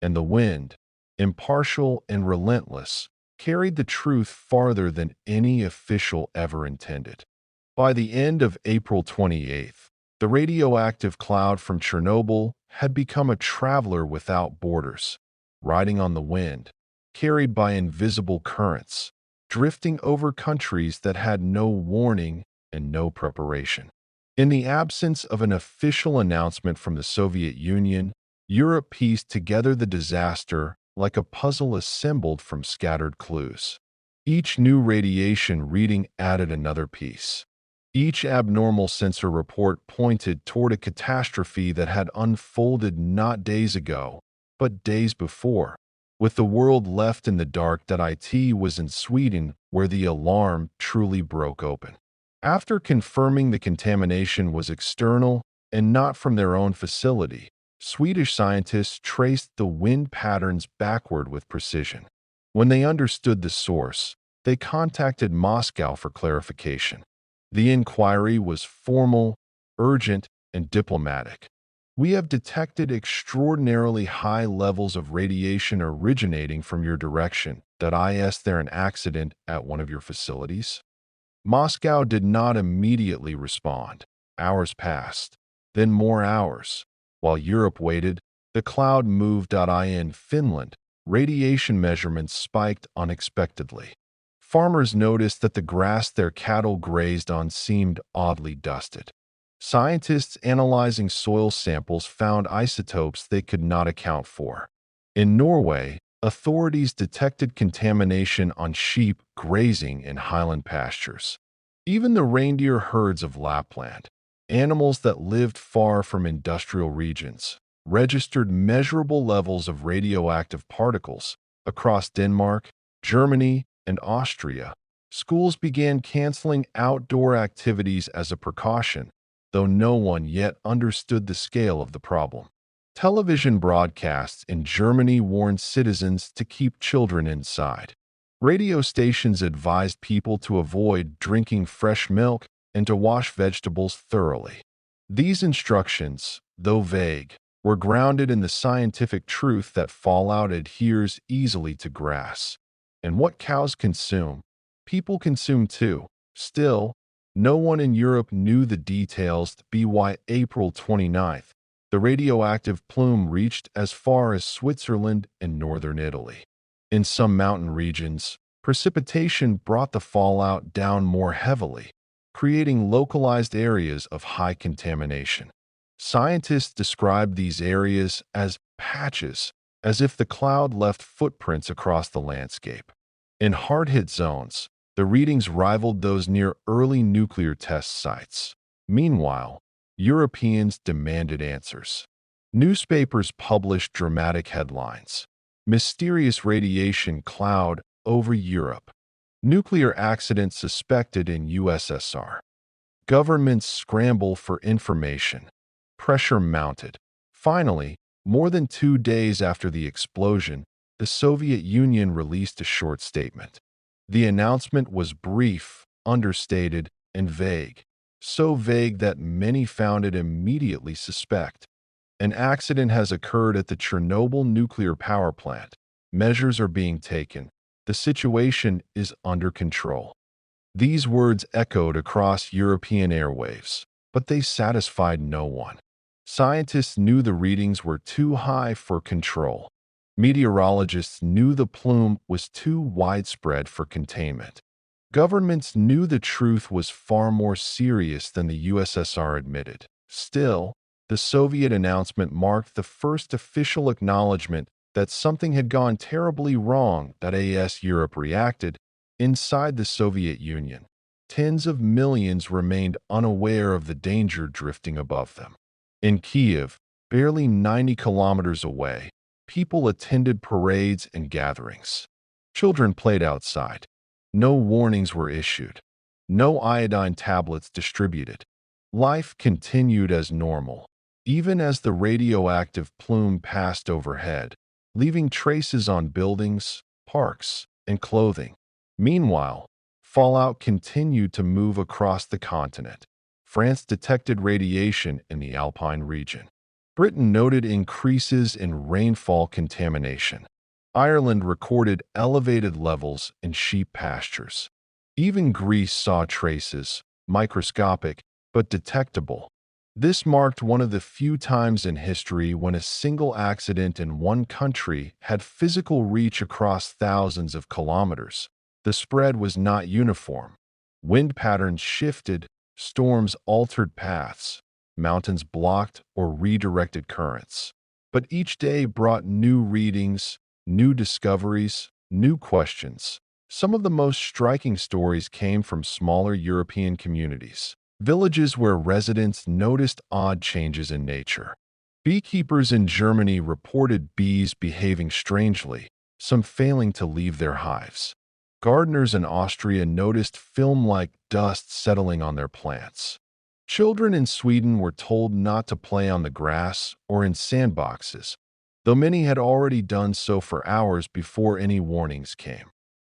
and the wind, impartial and relentless, carried the truth farther than any official ever intended. By the end of April 28th, the radioactive cloud from Chernobyl had become a traveler without borders, riding on the wind, carried by invisible currents, drifting over countries that had no warning and no preparation. In the absence of an official announcement from the Soviet Union, Europe pieced together the disaster like a puzzle assembled from scattered clues. Each new radiation reading added another piece. Each abnormal sensor report pointed toward a catastrophe that had unfolded not days ago, but days before, with the world left in the dark that it was in Sweden where the alarm truly broke open. After confirming the contamination was external and not from their own facility, Swedish scientists traced the wind patterns backward with precision. When they understood the source, they contacted Moscow for clarification. The inquiry was formal, urgent, and diplomatic. We have detected extraordinarily high levels of radiation originating from your direction. Is there an accident at one of your facilities? Moscow did not immediately respond. Hours passed, then more hours. While Europe waited, the cloud moved. In Finland, radiation measurements spiked unexpectedly. Farmers noticed that the grass their cattle grazed on seemed oddly dusted. Scientists analyzing soil samples found isotopes they could not account for. In Norway, authorities detected contamination on sheep grazing in highland pastures. Even the reindeer herds of Lapland, animals that lived far from industrial regions, registered measurable levels of radioactive particles. Across Denmark, Germany, and Austria, schools began canceling outdoor activities as a precaution, though no one yet understood the scale of the problem. Television broadcasts in Germany warned citizens to keep children inside. Radio stations advised people to avoid drinking fresh milk and to wash vegetables thoroughly. These instructions, though vague, were grounded in the scientific truth that fallout adheres easily to grass. And what cows consume, people consume too. Still, no one in Europe knew the details. By April 29th, the radioactive plume reached as far as Switzerland and northern Italy. In some mountain regions, precipitation brought the fallout down more heavily, creating localized areas of high contamination. Scientists describe these areas as patches, as if the cloud left footprints across the landscape. In hard-hit zones, the readings rivaled those near early nuclear test sites. Meanwhile, Europeans demanded answers. Newspapers published dramatic headlines. Mysterious radiation cloud over Europe. Nuclear accident suspected in USSR. Governments scramble for information. Pressure mounted. Finally, more than 2 days after the explosion, the Soviet Union released a short statement. The announcement was brief, understated, and vague. So vague that many found it immediately suspect. An accident has occurred at the Chernobyl nuclear power plant. Measures are being taken. The situation is under control. These words echoed across European airwaves, but they satisfied no one. Scientists knew the readings were too high for control. Meteorologists knew the plume was too widespread for containment. Governments knew the truth was far more serious than the USSR admitted. Still, the Soviet announcement marked the first official acknowledgement that something had gone terribly wrong. As Europe reacted, inside the Soviet Union, tens of millions remained unaware of the danger drifting above them. In Kiev, barely 90 kilometers away, people attended parades and gatherings. Children played outside. No warnings were issued. No iodine tablets distributed. Life continued as normal, even as the radioactive plume passed overhead, leaving traces on buildings, parks, and clothing. Meanwhile, fallout continued to move across the continent. France detected radiation in the Alpine region. Britain noted increases in rainfall contamination. Ireland recorded elevated levels in sheep pastures. Even Greece saw traces, microscopic but detectable. This marked one of the few times in history when a single accident in one country had physical reach across thousands of kilometers. The spread was not uniform. Wind patterns shifted, storms altered paths, mountains blocked or redirected currents. But each day brought new readings, new discoveries, new questions. Some of the most striking stories came from smaller European communities, villages where residents noticed odd changes in nature. Beekeepers in Germany reported bees behaving strangely, some failing to leave their hives. Gardeners in Austria noticed film-like dust settling on their plants. Children in Sweden were told not to play on the grass or in sandboxes, though many had already done so for hours before any warnings came.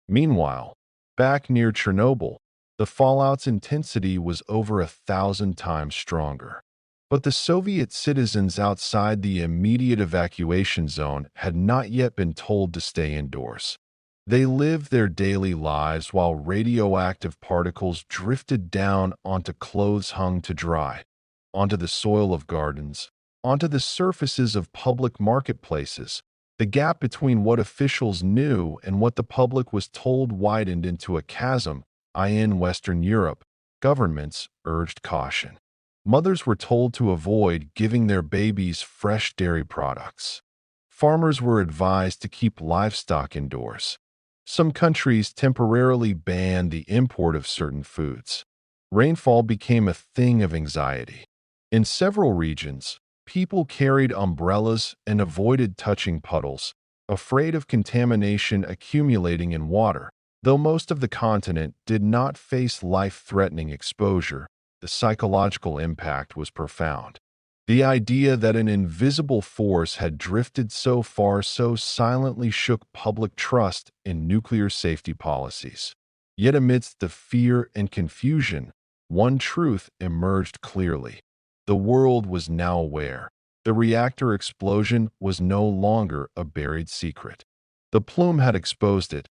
Meanwhile, back near Chernobyl, the fallout's intensity was over 1,000 times stronger. But the Soviet citizens outside the immediate evacuation zone had not yet been told to stay indoors. They lived their daily lives while radioactive particles drifted down onto clothes hung to dry, onto the soil of gardens, onto the surfaces of public marketplaces. The gap between what officials knew and what the public was told widened into a chasm. In Western Europe, governments urged caution. Mothers were told to avoid giving their babies fresh dairy products. Farmers were advised to keep livestock indoors. Some countries temporarily banned the import of certain foods. Rainfall became a thing of anxiety. In several regions, people carried umbrellas and avoided touching puddles, afraid of contamination accumulating in water. Though most of the continent did not face life-threatening exposure, the psychological impact was profound. The idea that an invisible force had drifted so far so silently shook public trust in nuclear safety policies. Yet amidst the fear and confusion, one truth emerged clearly. The world was now aware. The reactor explosion was no longer a buried secret. The plume had exposed it,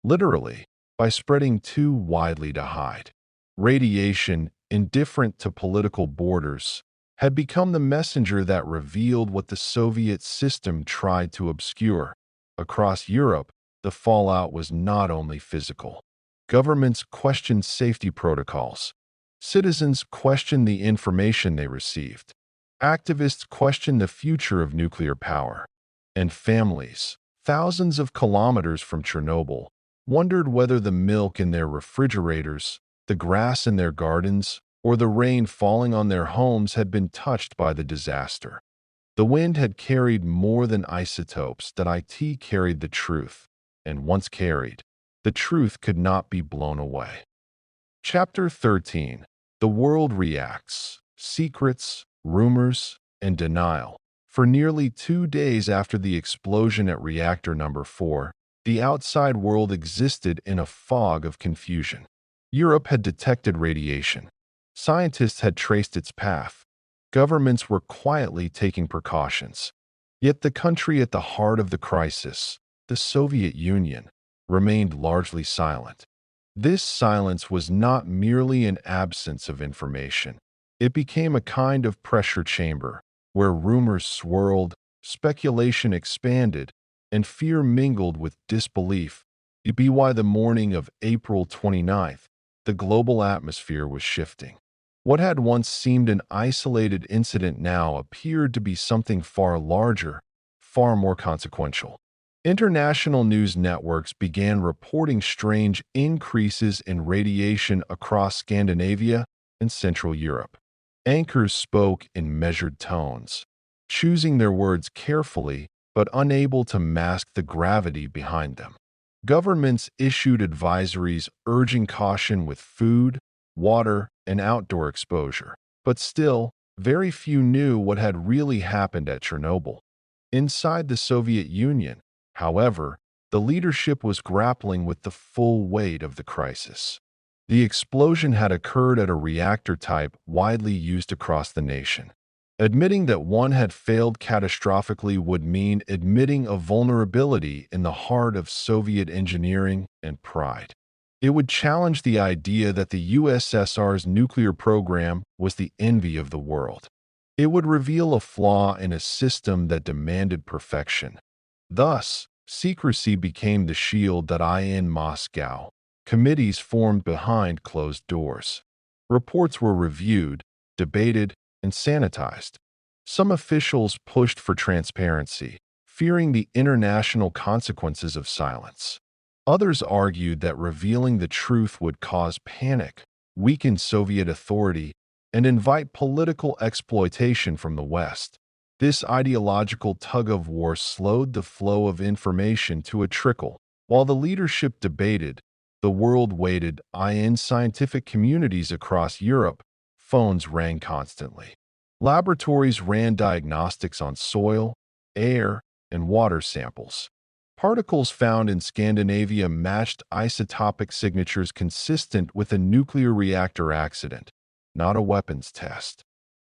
literally, by spreading too widely to hide. Radiation, indifferent to political borders, had become the messenger that revealed what the Soviet system tried to obscure. Across Europe, the fallout was not only physical. Governments questioned safety protocols. Citizens questioned the information they received. Activists questioned the future of nuclear power. And families, thousands of kilometers from Chernobyl, wondered whether the milk in their refrigerators, the grass in their gardens, or the rain falling on their homes had been touched by the disaster. The wind had carried more than isotopes that it carried the truth, and once carried, the truth could not be blown away. Chapter 13. The World Reacts. Secrets, Rumors, and Denial. For nearly 2 days after the explosion at Reactor Number 4, the outside world existed in a fog of confusion. Europe had detected radiation. Scientists had traced its path. Governments were quietly taking precautions. Yet the country at the heart of the crisis, the Soviet Union, remained largely silent. This silence was not merely an absence of information. It became a kind of pressure chamber, where rumors swirled, speculation expanded, and fear mingled with disbelief. By the morning of April 29th, the global atmosphere was shifting. What had once seemed an isolated incident now appeared to be something far larger, far more consequential. International news networks began reporting strange increases in radiation across Scandinavia and Central Europe. Anchors spoke in measured tones, choosing their words carefully but unable to mask the gravity behind them. Governments issued advisories urging caution with food, water, and outdoor exposure. But still, very few knew what had really happened at Chernobyl. Inside the Soviet Union, however, the leadership was grappling with the full weight of the crisis. The explosion had occurred at a reactor type widely used across the nation. Admitting that one had failed catastrophically would mean admitting a vulnerability in the heart of Soviet engineering and pride. It would challenge the idea that the USSR's nuclear program was the envy of the world. It would reveal a flaw in a system that demanded perfection. Thus, secrecy became the shield that in Moscow. Committees formed behind closed doors. Reports were reviewed, debated, and sanitized. Some officials pushed for transparency, fearing the international consequences of silence. Others argued that revealing the truth would cause panic, weaken Soviet authority, and invite political exploitation from the West. This ideological tug-of-war slowed the flow of information to a trickle. While the leadership debated, the world waited. In scientific communities across Europe, phones rang constantly. Laboratories ran diagnostics on soil, air, and water samples. Particles found in Scandinavia matched isotopic signatures consistent with a nuclear reactor accident, not a weapons test.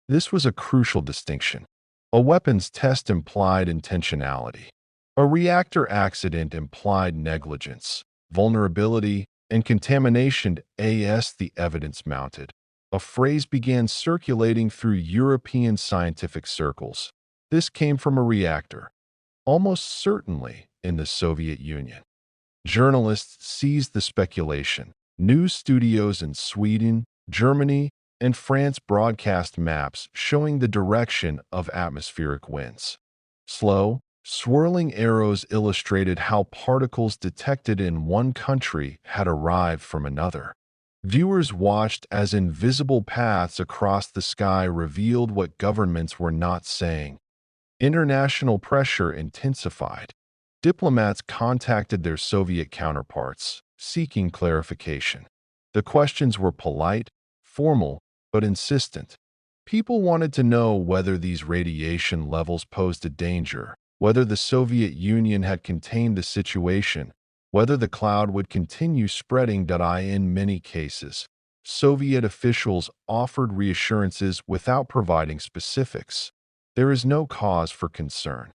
This was a crucial distinction. A weapons test implied intentionality. A reactor accident implied negligence, vulnerability, and contamination. The evidence mounted. A phrase began circulating through European scientific circles. This came from a reactor, almost certainly in the Soviet Union. Journalists seized the speculation. News studios in Sweden, Germany, and France broadcast maps showing the direction of atmospheric winds. Slow, swirling arrows illustrated how particles detected in one country had arrived from another. Viewers watched as invisible paths across the sky revealed what governments were not saying. International pressure intensified. Diplomats contacted their Soviet counterparts, seeking clarification. The questions were polite, formal, but insistent. People wanted to know whether these radiation levels posed a danger, whether the Soviet Union had contained the situation, whether the cloud would continue spreading. In many cases, Soviet officials offered reassurances without providing specifics. There is no cause for concern.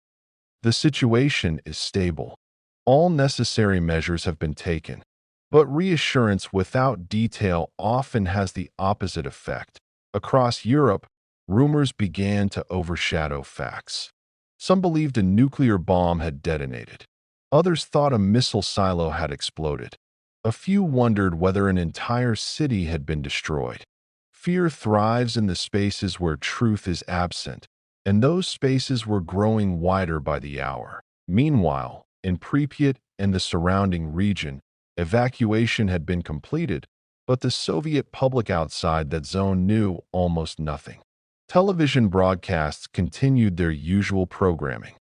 The situation is stable. All necessary measures have been taken. But reassurance without detail often has the opposite effect. Across Europe, rumors began to overshadow facts. Some believed a nuclear bomb had detonated. Others thought a missile silo had exploded. A few wondered whether an entire city had been destroyed. Fear thrives in the spaces where truth is absent, and those spaces were growing wider by the hour. Meanwhile, in Pripyat and the surrounding region, evacuation had been completed, but the Soviet public outside that zone knew almost nothing. Television broadcasts continued their usual programming.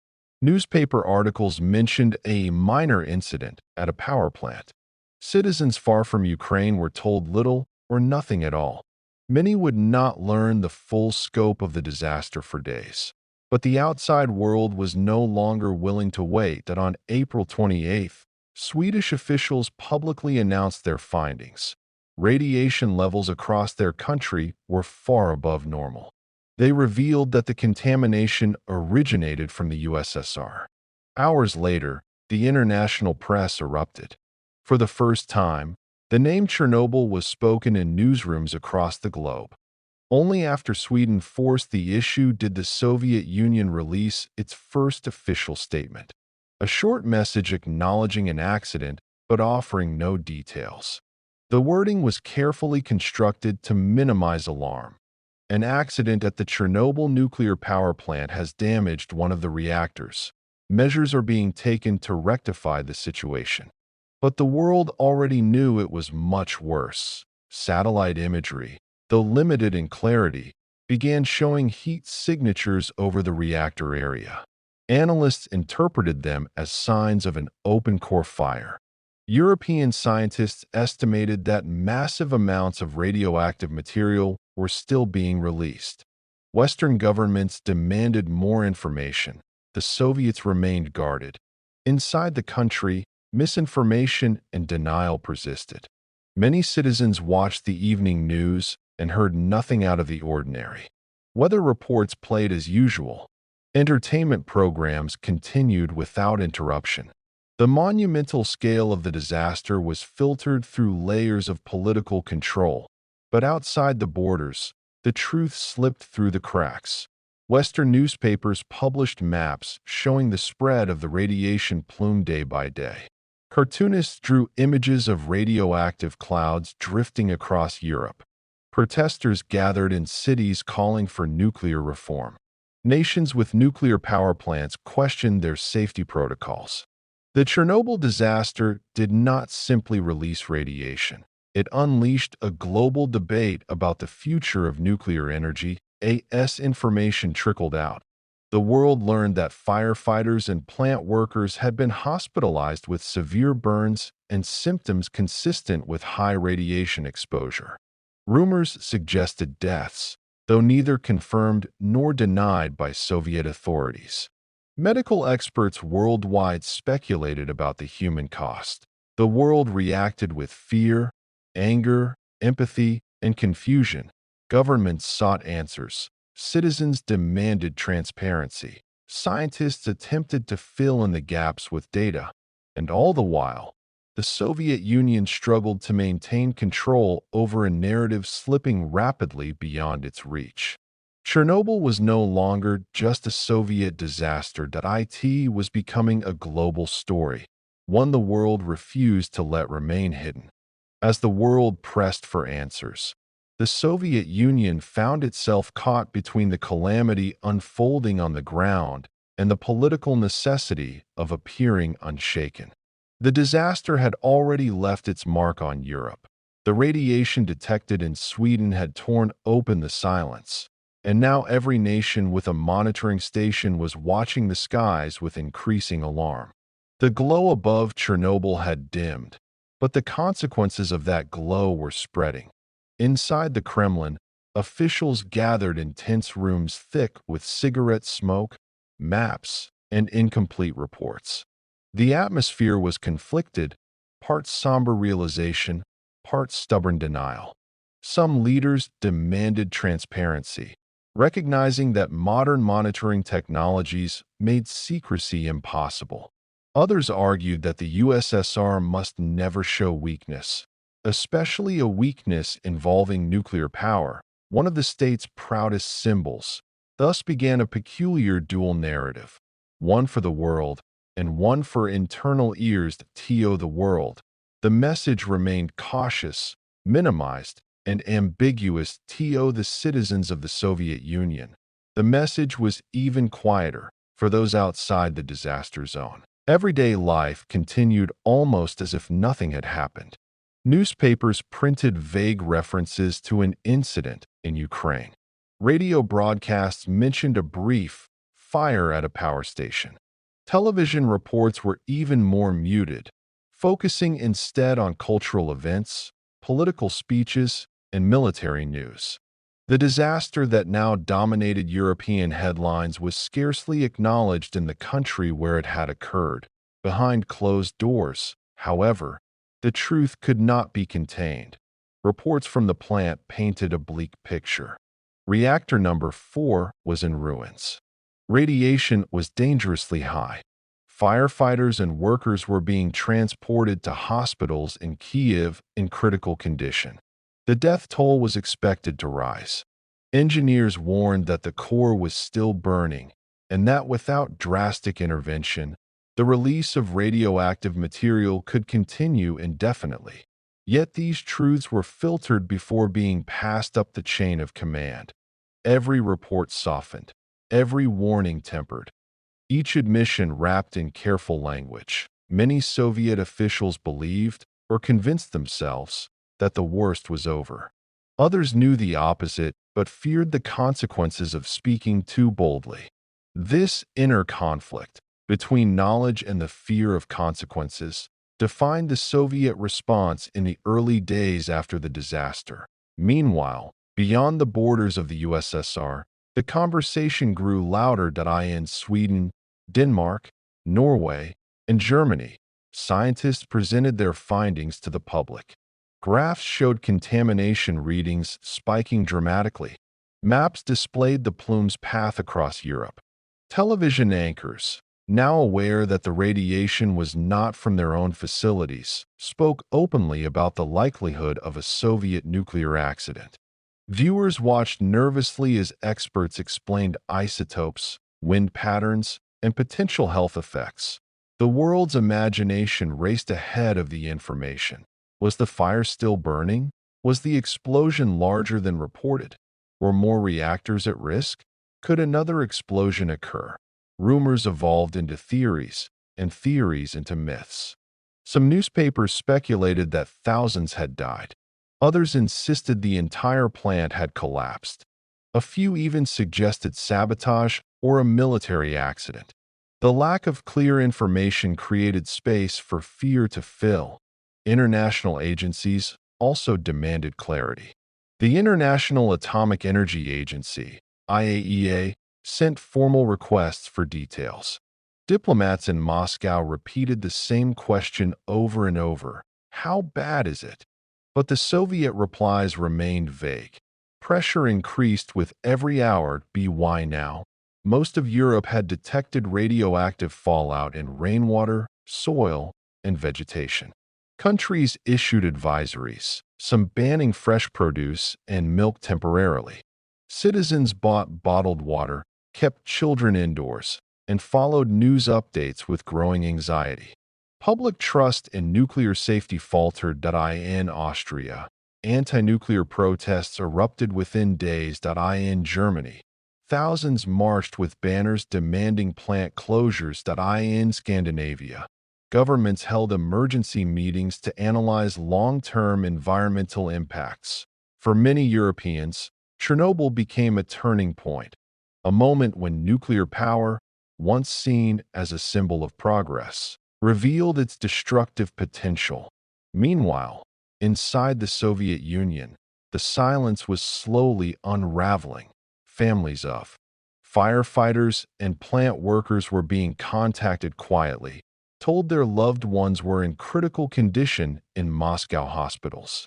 Newspaper articles mentioned a minor incident at a power plant. Citizens far from Ukraine were told little or nothing at all. Many would not learn the full scope of the disaster for days. But the outside world was no longer willing to wait. On April 28th, Swedish officials publicly announced their findings. Radiation levels across their country were far above normal. They revealed that the contamination originated from the USSR. Hours later, the international press erupted. For the first time, the name Chernobyl was spoken in newsrooms across the globe. Only after Sweden forced the issue did the Soviet Union release its first official statement. A short message acknowledging an accident but offering no details. The wording was carefully constructed to minimize alarm. An accident at the Chernobyl nuclear power plant has damaged one of the reactors. Measures are being taken to rectify the situation. But the world already knew it was much worse. Satellite imagery, though limited in clarity, began showing heat signatures over the reactor area. Analysts interpreted them as signs of an open-core fire. European scientists estimated that massive amounts of radioactive material were still being released. Western governments demanded more information. The Soviets remained guarded. Inside the country, misinformation and denial persisted. Many citizens watched the evening news and heard nothing out of the ordinary. Weather reports played as usual. Entertainment programs continued without interruption. The monumental scale of the disaster was filtered through layers of political control, but outside the borders, the truth slipped through the cracks. Western newspapers published maps showing the spread of the radiation plume day by day. Cartoonists drew images of radioactive clouds drifting across Europe. Protesters gathered in cities calling for nuclear reform. Nations with nuclear power plants questioned their safety protocols. The Chernobyl disaster did not simply release radiation. It unleashed a global debate about the future of nuclear energy. As information trickled out, the world learned that firefighters and plant workers had been hospitalized with severe burns and symptoms consistent with high radiation exposure. Rumors suggested deaths, though neither confirmed nor denied by Soviet authorities. Medical experts worldwide speculated about the human cost. The world reacted with fear, anger, empathy, and confusion. Governments sought answers. Citizens demanded transparency. Scientists attempted to fill in the gaps with data. And all the while, the Soviet Union struggled to maintain control over a narrative slipping rapidly beyond its reach. Chernobyl was no longer just a Soviet disaster. It was becoming a global story, one the world refused to let remain hidden. As the world pressed for answers, the Soviet Union found itself caught between the calamity unfolding on the ground and the political necessity of appearing unshaken. The disaster had already left its mark on Europe. The radiation detected in Sweden had torn open the silence, and now every nation with a monitoring station was watching the skies with increasing alarm. The glow above Chernobyl had dimmed, but the consequences of that glow were spreading. Inside the Kremlin, officials gathered in tense rooms thick with cigarette smoke, maps, and incomplete reports. The atmosphere was conflicted, part somber realization, part stubborn denial. Some leaders demanded transparency, recognizing that modern monitoring technologies made secrecy impossible. Others argued that the USSR must never show weakness, especially a weakness involving nuclear power, one of the state's proudest symbols. Thus began a peculiar dual narrative, one for the world and one for internal ears. The world. The message remained cautious, minimized, and ambiguous. The citizens of the Soviet Union. The message was even quieter for those outside the disaster zone. Everyday life continued almost as if nothing had happened. Newspapers printed vague references to an incident in Ukraine. Radio broadcasts mentioned a brief fire at a power station. Television reports were even more muted, focusing instead on cultural events, political speeches, and military news. The disaster that now dominated European headlines was scarcely acknowledged in the country where it had occurred. Behind closed doors, however, the truth could not be contained. Reports from the plant painted a bleak picture. Reactor number 4 was in ruins. Radiation was dangerously high. Firefighters and workers were being transported to hospitals in Kyiv in critical condition. The death toll was expected to rise. Engineers warned that the core was still burning and that without drastic intervention, the release of radioactive material could continue indefinitely. Yet these truths were filtered before being passed up the chain of command. Every report softened, every warning tempered, each admission wrapped in careful language. Many Soviet officials believed, or convinced themselves, that the worst was over. Others knew the opposite, but feared the consequences of speaking too boldly. This inner conflict between knowledge and the fear of consequences defined the Soviet response in the early days after the disaster. Meanwhile, beyond the borders of the USSR, the conversation grew louder. In Sweden, Denmark, Norway, and Germany, scientists presented their findings to the public. Graphs showed contamination readings spiking dramatically. Maps displayed the plume's path across Europe. Television anchors, now aware that the radiation was not from their own facilities, spoke openly about the likelihood of a Soviet nuclear accident. Viewers watched nervously as experts explained isotopes, wind patterns, and potential health effects. The world's imagination raced ahead of the information. Was the fire still burning? Was the explosion larger than reported? Were more reactors at risk? Could another explosion occur? Rumors evolved into theories, and theories into myths. Some newspapers speculated that thousands had died. Others insisted the entire plant had collapsed. A few even suggested sabotage or a military accident. The lack of clear information created space for fear to fill. International agencies also demanded clarity. The International Atomic Energy Agency, IAEA, sent formal requests for details. Diplomats in Moscow repeated the same question over and over: how bad is it? But the Soviet replies remained vague. Pressure increased with every hour. Why now? Most of Europe had detected radioactive fallout in rainwater, soil, and vegetation. Countries issued advisories, some banning fresh produce and milk temporarily. Citizens bought bottled water, kept children indoors, and followed news updates with growing anxiety. Public trust in nuclear safety faltered. In Austria, anti-nuclear protests erupted within days. In Germany, thousands marched with banners demanding plant closures. In Scandinavia, governments held emergency meetings to analyze long-term environmental impacts. For many Europeans, Chernobyl became a turning point, a moment when nuclear power, once seen as a symbol of progress, revealed its destructive potential. Meanwhile, inside the Soviet Union, the silence was slowly unraveling. Families of firefighters and plant workers were being contacted quietly, told their loved ones were in critical condition in Moscow hospitals.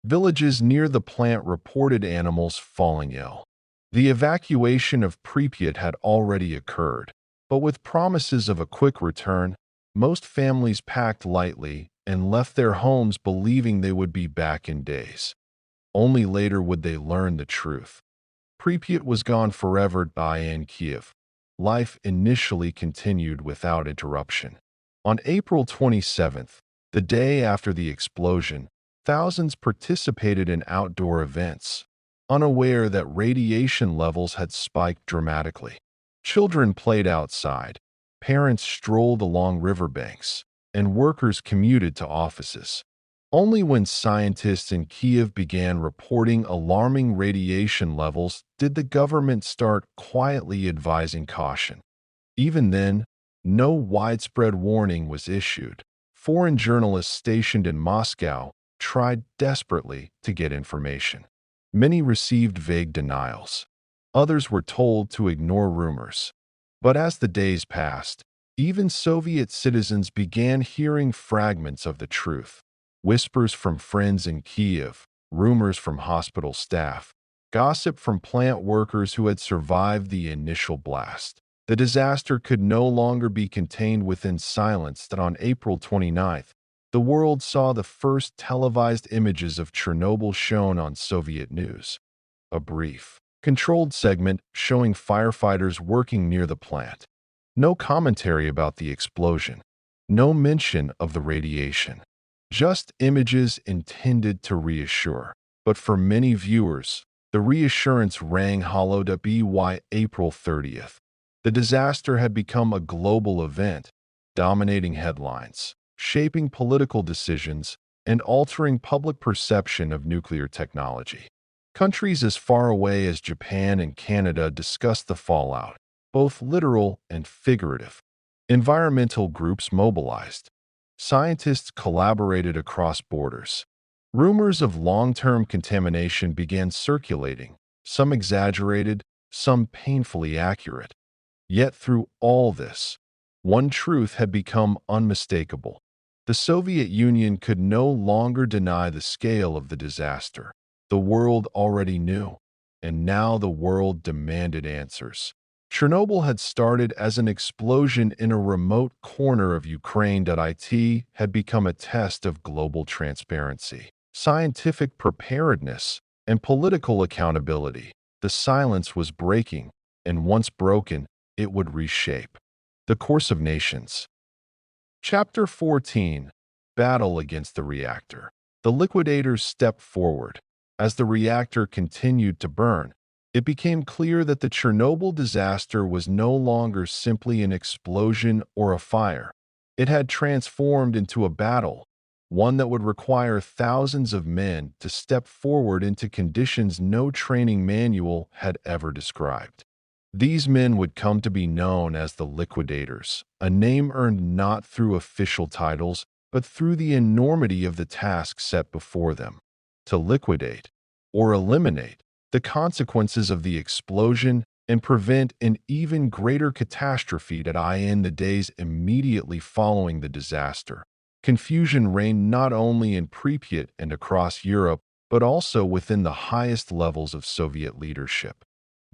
Villages near the plant reported animals falling ill. The evacuation of Pripyat had already occurred, but with promises of a quick return, most families packed lightly and left their homes believing they would be back in days. Only later would they learn the truth. Pripyat was gone forever. In Kiev, life initially continued without interruption. On April 27th, the day after the explosion, thousands participated in outdoor events, unaware that radiation levels had spiked dramatically. Children played outside, parents strolled along riverbanks, and workers commuted to offices. Only when scientists in Kiev began reporting alarming radiation levels did the government start quietly advising caution. Even then, no widespread warning was issued. Foreign journalists stationed in Moscow tried desperately to get information. Many received vague denials. Others were told to ignore rumors. But as the days passed, even Soviet citizens began hearing fragments of the truth. Whispers from friends in Kiev, rumors from hospital staff, gossip from plant workers who had survived the initial blast. The disaster could no longer be contained within silence. On April 29th, the world saw the first televised images of Chernobyl shown on Soviet news. A brief, controlled segment showing firefighters working near the plant. No commentary about the explosion. No mention of the radiation. Just images intended to reassure. But for many viewers, the reassurance rang hollow. By April 30th, the disaster had become a global event, dominating headlines, shaping political decisions, and altering public perception of nuclear technology. Countries as far away as Japan and Canada discussed the fallout, both literal and figurative. Environmental groups mobilized. Scientists collaborated across borders. Rumors of long-term contamination began circulating, some exaggerated, some painfully accurate. Yet through all this, one truth had become unmistakable. The Soviet Union could no longer deny the scale of the disaster. The world already knew. and now the world demanded answers. Chernobyl had started as an explosion in a remote corner of Ukraine. It had become a test of global transparency, scientific preparedness, and political accountability. The silence was breaking, and once broken, it would reshape the course of nations. Chapter 14: Battle Against the Reactor. The Liquidators stepped forward. As the reactor continued to burn, it became clear that the Chernobyl disaster was no longer simply an explosion or a fire. It had transformed into a battle, one that would require thousands of men to step forward into conditions no training manual had ever described. These men would come to be known as the Liquidators, a name earned not through official titles, but through the enormity of the task set before them. To liquidate, or eliminate, the consequences of the explosion and prevent an even greater catastrophe. In the days immediately following the disaster, confusion reigned not only in Pripyat and across Europe, but also within the highest levels of Soviet leadership.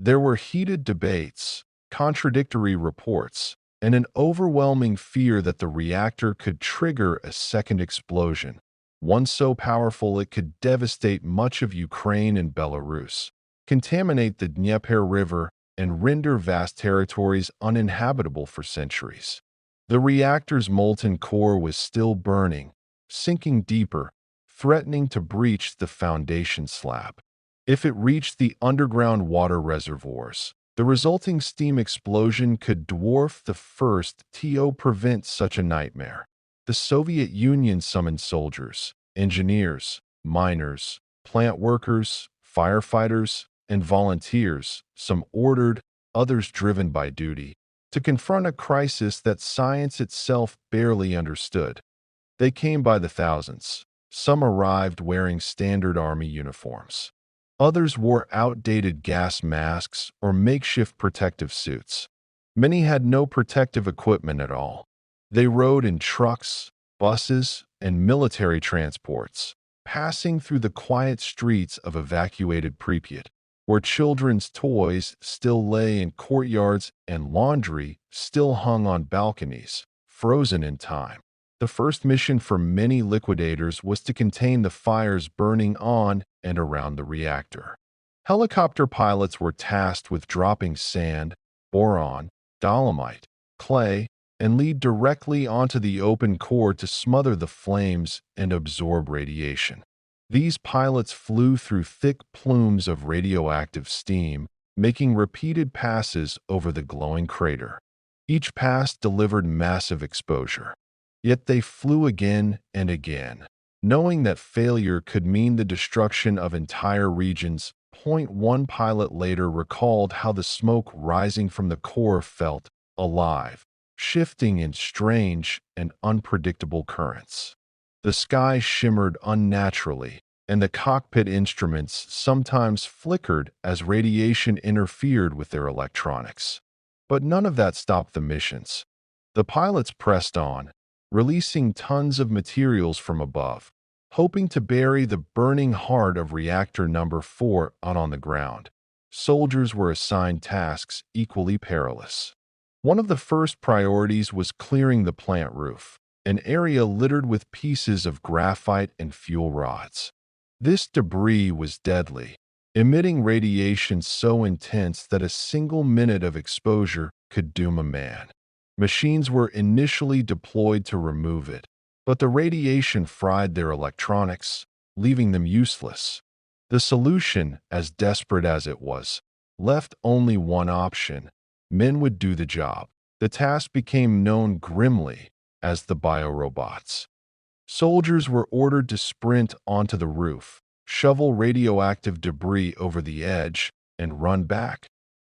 There were heated debates, contradictory reports, and an overwhelming fear that the reactor could trigger a second explosion, one so powerful it could devastate much of Ukraine and Belarus, contaminate the Dnieper River, and render vast territories uninhabitable for centuries. The reactor's molten core was still burning, sinking deeper, threatening to breach the foundation slab. If it reached the underground water reservoirs, the resulting steam explosion could dwarf the first to prevent such a nightmare. The Soviet Union summoned soldiers, engineers, miners, plant workers, firefighters, and volunteers, some ordered, others driven by duty, to confront a crisis that science itself barely understood. They came by the thousands. Some arrived wearing standard army uniforms. Others wore outdated gas masks or makeshift protective suits. Many had no protective equipment at all. They rode in trucks, buses, and military transports, passing through the quiet streets of evacuated Pripyat, where children's toys still lay in courtyards and laundry still hung on balconies, frozen in time. The first mission for many liquidators was to contain the fires burning on and around the reactor. Helicopter pilots were tasked with dropping sand, boron, dolomite, clay, and lead directly onto the open core to smother the flames and absorb radiation. These pilots flew through thick plumes of radioactive steam, making repeated passes over the glowing crater. Each pass delivered massive exposure. Yet they flew again and again, knowing that failure could mean the destruction of entire regions. One pilot later recalled how the smoke rising from the core felt alive, shifting in strange and unpredictable currents. The sky shimmered unnaturally, and the cockpit instruments sometimes flickered as radiation interfered with their electronics. But none of that stopped the missions. The pilots pressed on, releasing tons of materials from above, hoping to bury the burning heart of reactor number 4 out on the ground. Soldiers were assigned tasks equally perilous. One of the first priorities was clearing the plant roof, an area littered with pieces of graphite and fuel rods. This debris was deadly, emitting radiation so intense that a single minute of exposure could doom a man. Machines were initially deployed to remove it, but the radiation fried their electronics, leaving them useless. The solution, as desperate as it was, left only one option. Men would do the job. The task became known grimly as the biorobots. Soldiers were ordered to sprint onto the roof, shovel radioactive debris over the edge, and run back,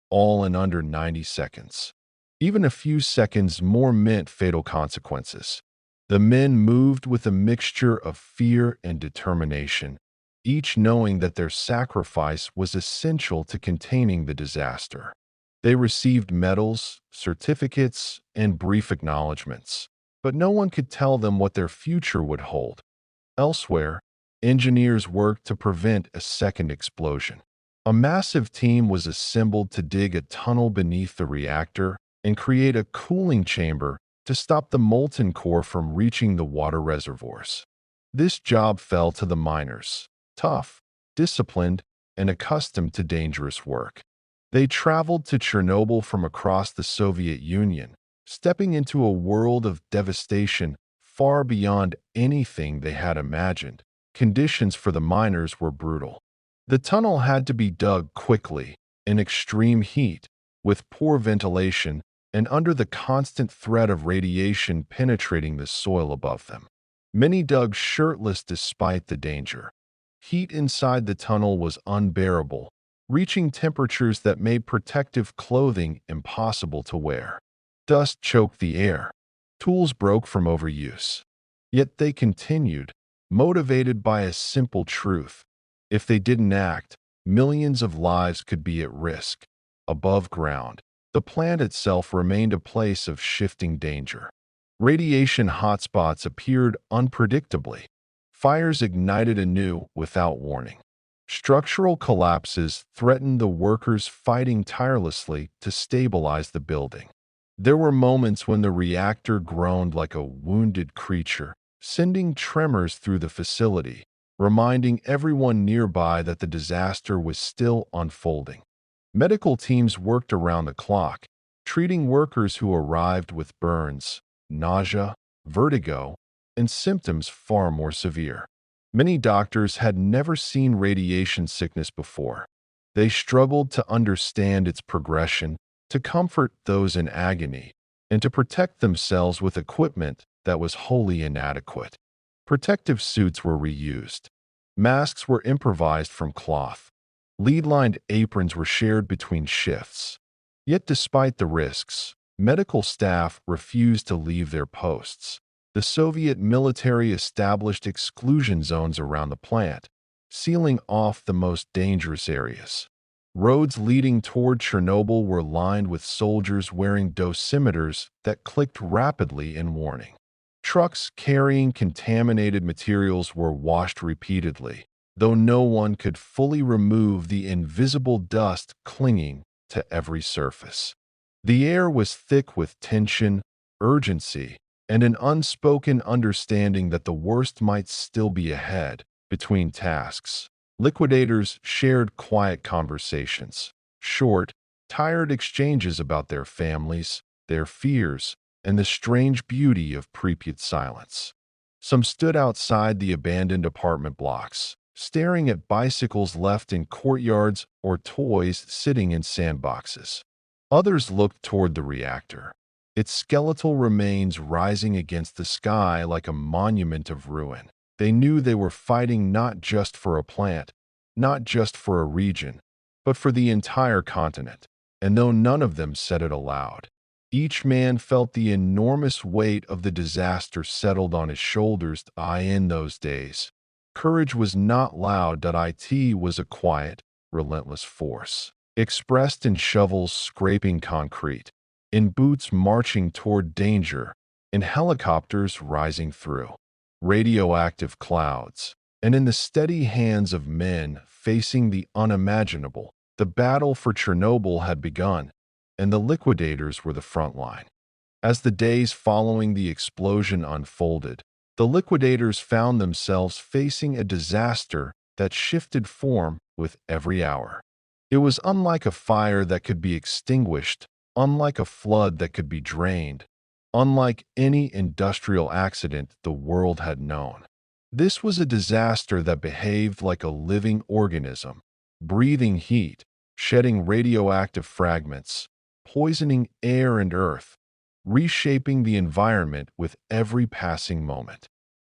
all in under 90 seconds. Even a few seconds more meant fatal consequences. The men moved with a mixture of fear and determination, each knowing that their sacrifice was essential to containing the disaster. They received medals, certificates, and brief acknowledgments, but no one could tell them what their future would hold. Elsewhere, engineers worked to prevent a second explosion. A massive team was assembled to dig a tunnel beneath the reactor and create a cooling chamber to stop the molten core from reaching the water reservoirs. This job fell to the miners, tough, disciplined, and accustomed to dangerous work. They traveled to Chernobyl from across the Soviet Union, stepping into a world of devastation far beyond anything they had imagined. Conditions for the miners were brutal. The tunnel had to be dug quickly, in extreme heat, with poor ventilation, and under the constant threat of radiation penetrating the soil above them. Many dug shirtless despite the danger. Heat inside the tunnel was unbearable, reaching temperatures that made protective clothing impossible to wear. Dust choked the air. Tools broke from overuse. Yet they continued, motivated by a simple truth. If they didn't act, millions of lives could be at risk. Above ground, the plant itself remained a place of shifting danger. Radiation hotspots appeared unpredictably. Fires ignited anew without warning. Structural collapses threatened the workers fighting tirelessly to stabilize the building. There were moments when the reactor groaned like a wounded creature, sending tremors through the facility, reminding everyone nearby that the disaster was still unfolding. Medical teams worked around the clock, treating workers who arrived with burns, nausea, vertigo, and symptoms far more severe. Many doctors had never seen radiation sickness before. They struggled to understand its progression, to comfort those in agony, and to protect themselves with equipment that was wholly inadequate. Protective suits were reused. Masks were improvised from cloth. Lead-lined aprons were shared between shifts. Yet despite the risks, medical staff refused to leave their posts. The Soviet military established exclusion zones around the plant, sealing off the most dangerous areas. Roads leading toward Chernobyl were lined with soldiers wearing dosimeters that clicked rapidly in warning. Trucks carrying contaminated materials were washed repeatedly, though no one could fully remove the invisible dust clinging to every surface. The air was thick with tension, urgency, and an unspoken understanding that the worst might still be ahead. Between tasks, liquidators shared quiet conversations, short, tired exchanges about their families, their fears, and the strange beauty of Pripyat silence. Some stood outside the abandoned apartment blocks, staring at bicycles left in courtyards or toys sitting in sandboxes. Others looked toward the reactor, its skeletal remains rising against the sky like a monument of ruin. They knew they were fighting not just for a plant, not just for a region, but for the entire continent. And though none of them said it aloud, each man felt the enormous weight of the disaster settled on his shoulders. In those days, courage was not loud. It was a quiet, relentless force, expressed in shovels scraping concrete, in boots marching toward danger, in helicopters rising through radioactive clouds, and in the steady hands of men facing the unimaginable. The battle for Chernobyl had begun, and the liquidators were the front line. As the days following the explosion unfolded, the liquidators found themselves facing a disaster that shifted form with every hour. It was unlike a fire that could be extinguished, unlike a flood that could be drained, unlike any industrial accident the world had known. This was a disaster that behaved like a living organism, breathing heat, shedding radioactive fragments, poisoning air and earth, reshaping the environment with every passing moment.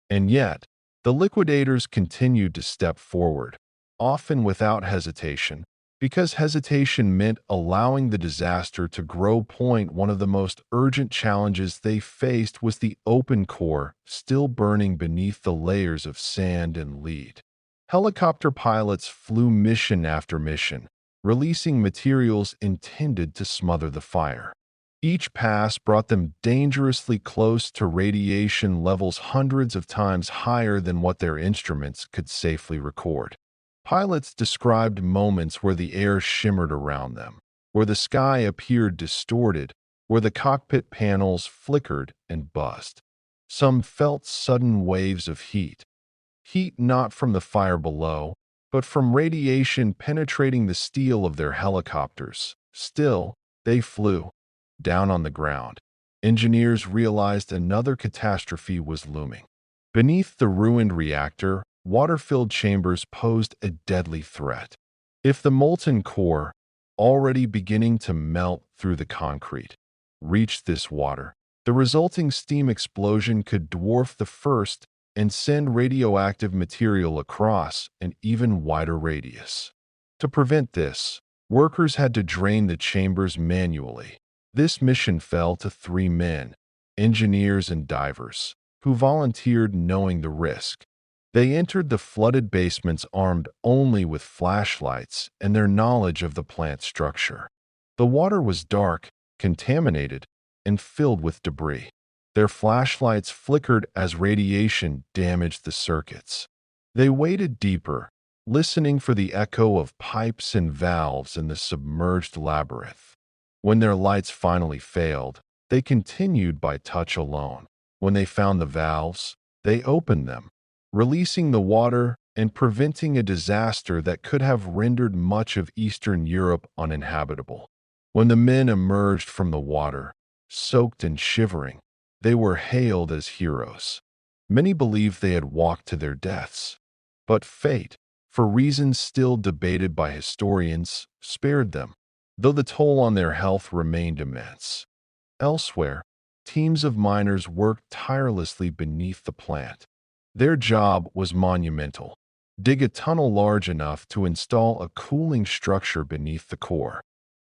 And yet, the liquidators continued to step forward, often without hesitation, because hesitation meant allowing the disaster to grow. One of the most urgent challenges they faced was the open core, still burning beneath the layers of sand and lead. Helicopter pilots flew mission after mission, releasing materials intended to smother the fire. Each pass brought them dangerously close to radiation levels hundreds of times higher than what their instruments could safely record. Pilots described moments where the air shimmered around them, where the sky appeared distorted, where the cockpit panels flickered and buzzed. Some felt sudden waves of heat not from the fire below, but from radiation penetrating the steel of their helicopters. Still, they flew. Down on the ground, engineers realized another catastrophe was looming. Beneath the ruined reactor, water-filled chambers posed a deadly threat. If the molten core, already beginning to melt through the concrete, reached this water, the resulting steam explosion could dwarf the first and send radioactive material across an even wider radius. To prevent this, workers had to drain the chambers manually. This mission fell to 3 men, engineers and divers, who volunteered knowing the risk. They entered the flooded basements armed only with flashlights and their knowledge of the plant structure. The water was dark, contaminated, and filled with debris. Their flashlights flickered as radiation damaged the circuits. They waded deeper, listening for the echo of pipes and valves in the submerged labyrinth. When their lights finally failed, they continued by touch alone. When they found the valves, they opened them, releasing the water and preventing a disaster that could have rendered much of Eastern Europe uninhabitable. When the men emerged from the water, soaked and shivering, they were hailed as heroes. Many believed they had walked to their deaths. But fate, for reasons still debated by historians, spared them, though the toll on their health remained immense. Elsewhere, teams of miners worked tirelessly beneath the plant. Their job was monumental: dig a tunnel large enough to install a cooling structure beneath the core.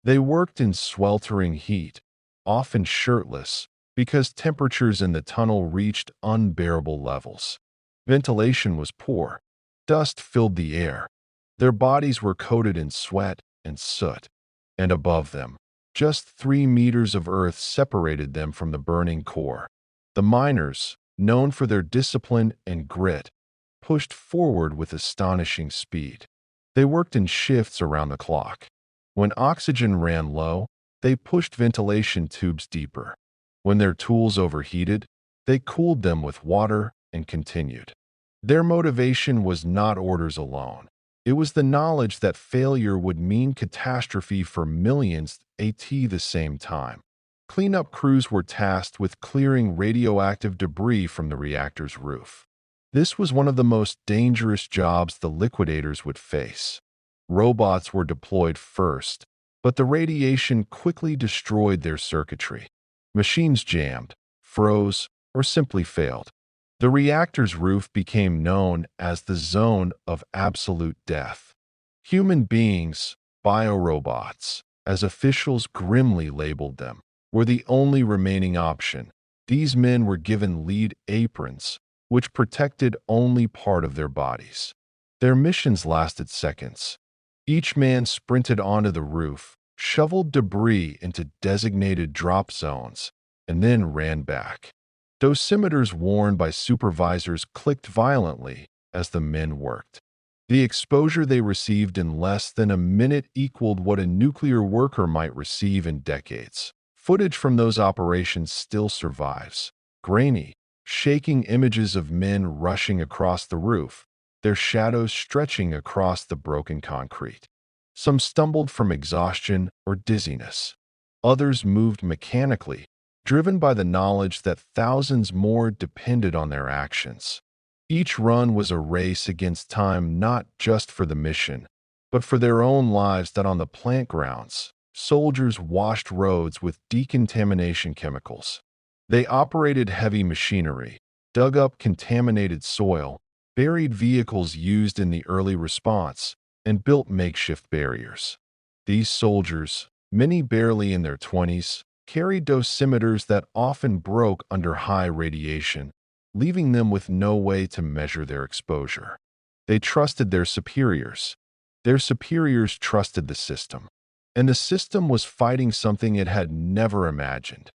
They worked in sweltering heat, often shirtless, because temperatures in the tunnel reached unbearable levels. Ventilation was poor. Dust filled the air. Their bodies were coated in sweat and soot. And above them, just 3 meters of earth separated them from the burning core. The miners, known for their discipline and grit, pushed forward with astonishing speed. They worked in shifts around the clock. When oxygen ran low, they pushed ventilation tubes deeper. When their tools overheated, they cooled them with water and continued. Their motivation was not orders alone. It was the knowledge that failure would mean catastrophe for millions at the same time. Cleanup crews were tasked with clearing radioactive debris from the reactor's roof. This was one of the most dangerous jobs the Liquidators would face. Robots were deployed first, but the radiation quickly destroyed their circuitry. Machines jammed, froze, or simply failed. The reactor's roof became known as the zone of absolute death. Human beings, biorobots, as officials grimly labeled them, were the only remaining option. These men were given lead aprons, which protected only part of their bodies. Their missions lasted seconds. Each man sprinted onto the roof, shoveled debris into designated drop zones, and then ran back. Dosimeters worn by supervisors clicked violently as the men worked. The exposure they received in less than a minute equaled what a nuclear worker might receive in decades. Footage from those operations still survives. Grainy, shaking images of men rushing across the roof, their shadows stretching across the broken concrete. Some stumbled from exhaustion or dizziness. Others moved mechanically, driven by the knowledge that thousands more depended on their actions. Each run was a race against time, not just for the mission, but for their own lives. That on the plant grounds, soldiers washed roads with decontamination chemicals. They operated heavy machinery, dug up contaminated soil, buried vehicles used in the early response, and built makeshift barriers. These soldiers, many barely in their 20s, carried dosimeters that often broke under high radiation, leaving them with no way to measure their exposure. They trusted their superiors. Their superiors trusted the system. And the system was fighting something it had never imagined.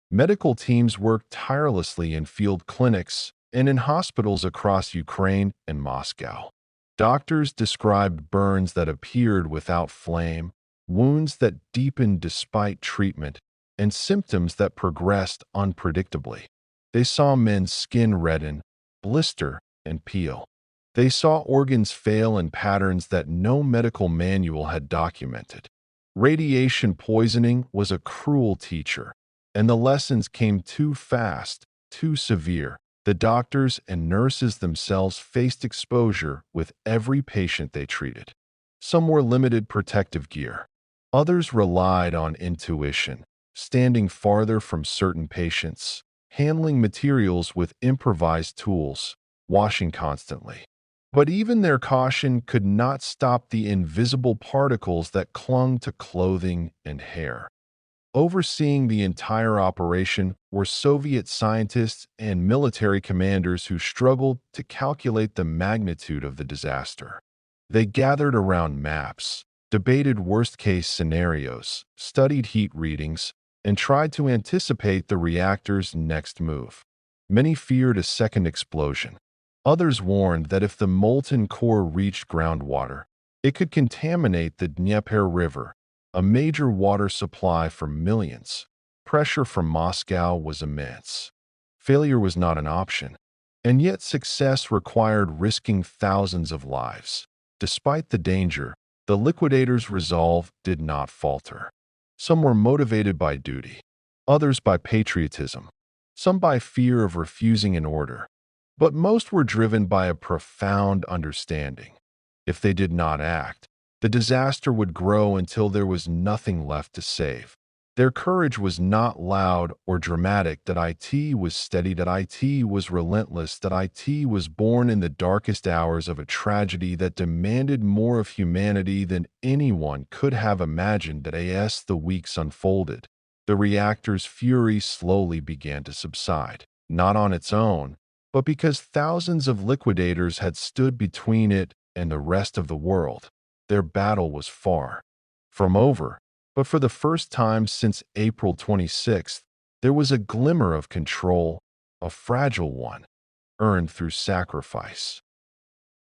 Medical teams worked tirelessly in field clinics and in hospitals across Ukraine and Moscow. Doctors described burns that appeared without flame, wounds that deepened despite treatment, and symptoms that progressed unpredictably. They saw men's skin redden, blister, and peel. They saw organs fail in patterns that no medical manual had documented. Radiation poisoning was a cruel teacher, and the lessons came too fast, too severe. The doctors and nurses themselves faced exposure with every patient they treated. Some wore limited protective gear. Others relied on intuition, standing farther from certain patients, handling materials with improvised tools, washing constantly. But even their caution could not stop the invisible particles that clung to clothing and hair. Overseeing the entire operation were Soviet scientists and military commanders who struggled to calculate the magnitude of the disaster. They gathered around maps, debated worst-case scenarios, studied heat readings, and tried to anticipate the reactor's next move. Many feared a second explosion. Others warned that if the molten core reached groundwater, it could contaminate the Dnieper River, a major water supply for millions. Pressure from Moscow was immense. Failure was not an option, and yet success required risking thousands of lives. Despite the danger, the Liquidators' resolve did not falter. Some were motivated by duty, others by patriotism, some by fear of refusing an order, but most were driven by a profound understanding. If they did not act, the disaster would grow until there was nothing left to save. Their courage was not loud or dramatic, that IT was steady, that IT was relentless, that IT was born in the darkest hours of a tragedy that demanded more of humanity than anyone could have imagined. That as the weeks unfolded, the reactor's fury slowly began to subside, not on its own, but because thousands of liquidators had stood between it and the rest of the world. Their battle was far from over, but for the first time since April 26th, there was a glimmer of control, a fragile one, earned through sacrifice.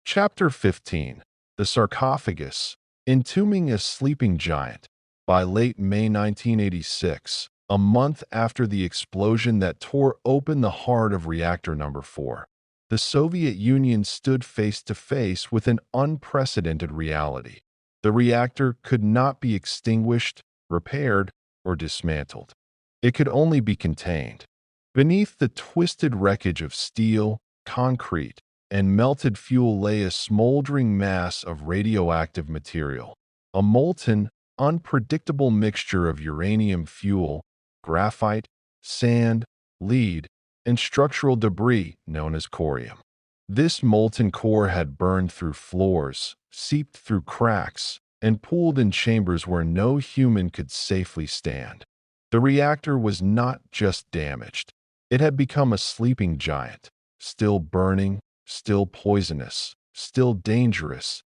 Chapter 15. The Sarcophagus, Entombing a Sleeping Giant. By late May 1986, a month after the explosion that tore open the heart of Reactor Number 4, the Soviet Union stood face to face with an unprecedented reality. The reactor could not be extinguished, repaired, or dismantled. It could only be contained. Beneath the twisted wreckage of steel, concrete, and melted fuel lay a smoldering mass of radioactive material, a molten, unpredictable mixture of uranium fuel, graphite, sand, lead, and structural debris known as corium. This molten core had burned through floors, seeped through cracks, and pooled in chambers where no human could safely stand. The reactor was not just damaged. It had become a sleeping giant, still burning, still poisonous, still dangerous.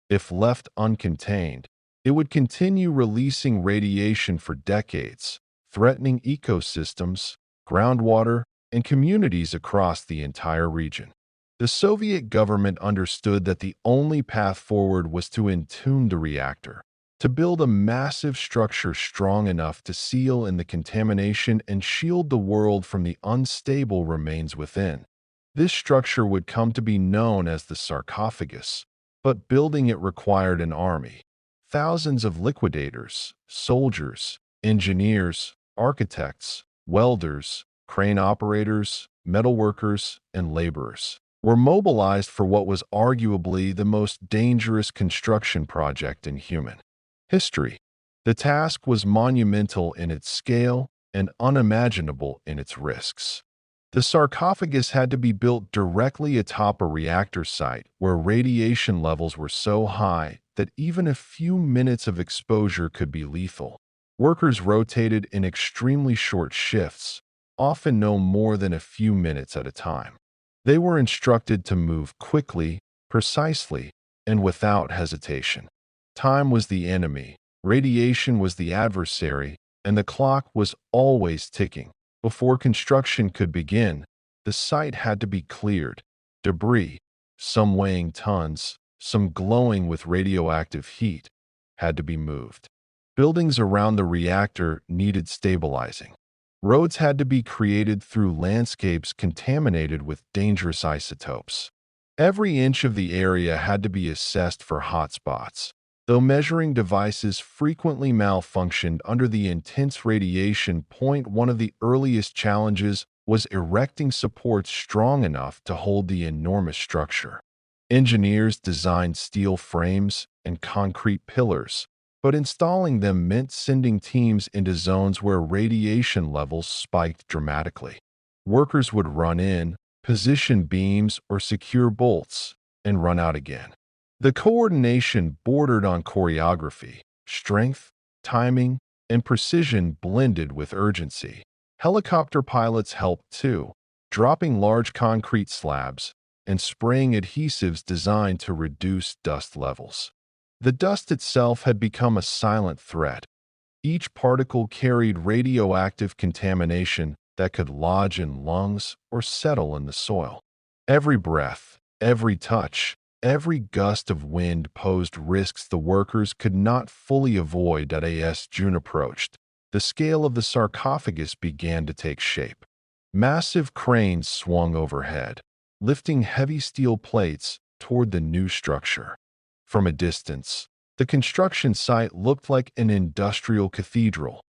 If left uncontained, it would continue releasing radiation for decades, threatening ecosystems, groundwater, and communities across the entire region. The Soviet government understood that the only path forward was to entomb the reactor, to build a massive structure strong enough to seal in the contamination and shield the world from the unstable remains within. This structure would come to be known as the sarcophagus, but building it required an army. Thousands of liquidators, soldiers, engineers, architects, welders, crane operators, metalworkers, and laborers were mobilized for what was arguably the most dangerous construction project in human history. The task was monumental in its scale and unimaginable in its risks. The sarcophagus had to be built directly atop a reactor site where radiation levels were so high that even a few minutes of exposure could be lethal. Workers rotated in extremely short shifts, often no more than a few minutes at a time. They were instructed to move quickly, precisely, and without hesitation. Time was the enemy, radiation was the adversary, and the clock was always ticking. Before construction could begin, the site had to be cleared. Debris, some weighing tons, some glowing with radioactive heat, had to be moved. Buildings around the reactor needed stabilizing. Roads had to be created through landscapes contaminated with dangerous isotopes. Every inch of the area had to be assessed for hotspots. Though measuring devices frequently malfunctioned under the intense radiation, one of the earliest challenges was erecting supports strong enough to hold the enormous structure. Engineers designed steel frames and concrete pillars, but installing them meant sending teams into zones where radiation levels spiked dramatically. Workers would run in, position beams or secure bolts, and run out again. The coordination bordered on choreography. Strength, timing, and precision blended with urgency. Helicopter pilots helped too, dropping large concrete slabs and spraying adhesives designed to reduce dust levels. The dust itself had become a silent threat. Each particle carried radioactive contamination that could lodge in lungs or settle in the soil. Every breath, every touch, every gust of wind posed risks the workers could not fully avoid. As June approached, the scale of the sarcophagus began to take shape. Massive cranes swung overhead, lifting heavy steel plates toward the new structure. From a distance, the construction site looked like an industrial cathedral.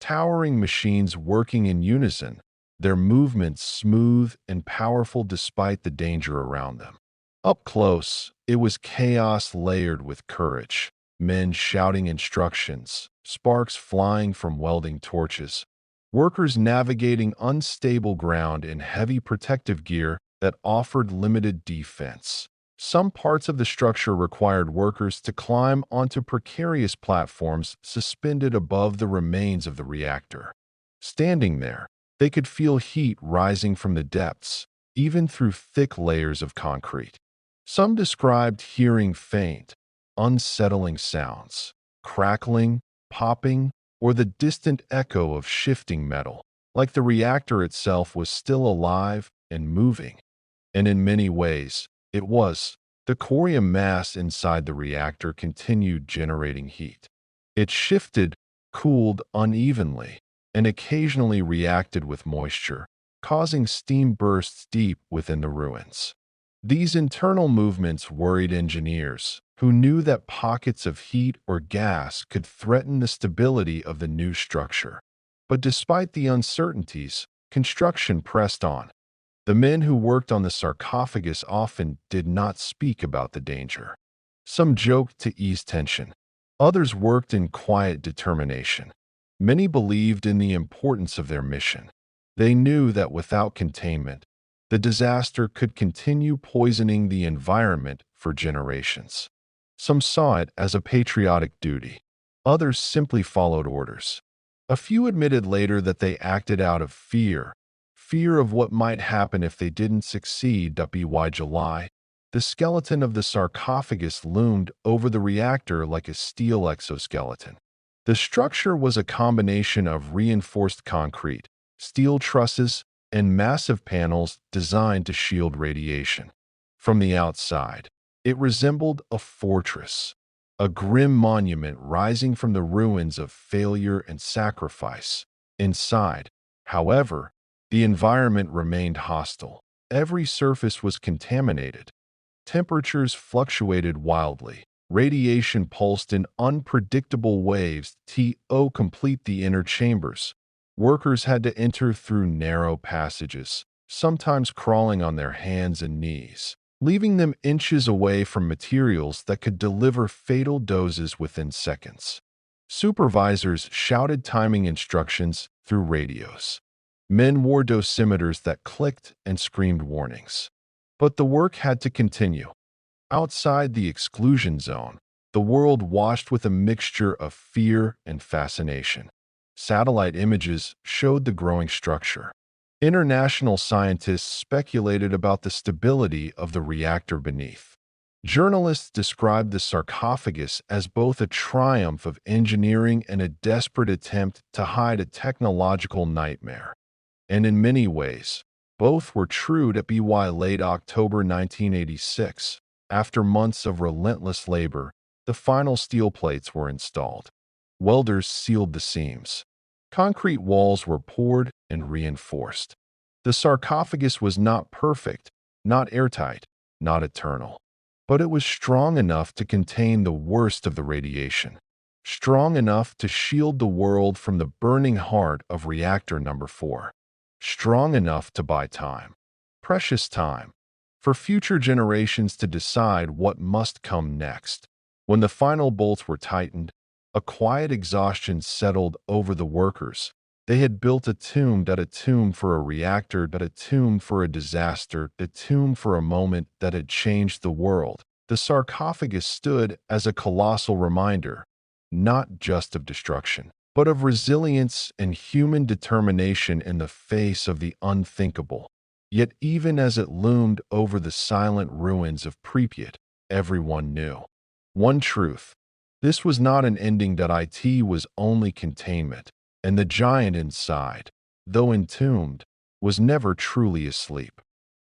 Towering machines working in unison, their movements smooth and powerful despite the danger around them. Up close, it was chaos layered with courage. Men shouting instructions, sparks flying from welding torches, workers navigating unstable ground in heavy protective gear that offered limited defense. Some parts of the structure required workers to climb onto precarious platforms suspended above the remains of the reactor. Standing there, they could feel heat rising from the depths, even through thick layers of concrete. Some described hearing faint, unsettling sounds, crackling, popping, or the distant echo of shifting metal, like the reactor itself was still alive and moving. And in many ways, it was. The corium mass inside the reactor continued generating heat. It shifted, cooled unevenly, and occasionally reacted with moisture, causing steam bursts deep within the ruins. These internal movements worried engineers, who knew that pockets of heat or gas could threaten the stability of the new structure. But despite the uncertainties, construction pressed on. The men who worked on the sarcophagus often did not speak about the danger. Some joked to ease tension. Others worked in quiet determination. Many believed in the importance of their mission. They knew that without containment, the disaster could continue poisoning the environment for generations. Some saw it as a patriotic duty. Others simply followed orders. A few admitted later that they acted out of fear of what might happen if they didn't succeed. By July, the skeleton of the sarcophagus loomed over the reactor like a steel exoskeleton. The structure was a combination of reinforced concrete, steel trusses, and massive panels designed to shield radiation. From the outside, it resembled a fortress, a grim monument rising from the ruins of failure and sacrifice. Inside, however, the environment remained hostile. Every surface was contaminated. Temperatures fluctuated wildly. Radiation pulsed in unpredictable waves to complete the inner chambers. Workers had to enter through narrow passages, sometimes crawling on their hands and knees, leaving them inches away from materials that could deliver fatal doses within seconds. Supervisors shouted timing instructions through radios. Men wore dosimeters that clicked and screamed warnings. But the work had to continue. Outside the exclusion zone, the world washed with a mixture of fear and fascination. Satellite images showed the growing structure. International scientists speculated about the stability of the reactor beneath. Journalists described the sarcophagus as both a triumph of engineering and a desperate attempt to hide a technological nightmare. And in many ways, both were true. By late October 1986, After months of relentless labor, the final steel plates were installed. Welders sealed the seams. Concrete walls were poured and reinforced. The sarcophagus was not perfect, not airtight, not eternal. But it was strong enough to contain the worst of the radiation. Strong enough to shield the world from the burning heart of Reactor number 4. Strong enough to buy time. Precious time. For future generations to decide what must come next. When the final bolts were tightened, a quiet exhaustion settled over the workers. They had built a tomb for a reactor, a tomb for a disaster, a tomb for a moment that had changed the world. The sarcophagus stood as a colossal reminder, not just of destruction, but of resilience and human determination in the face of the unthinkable. Yet even as it loomed over the silent ruins of Pripyat, everyone knew one truth. This was not an ending. It was only containment, and the giant inside, though entombed, was never truly asleep.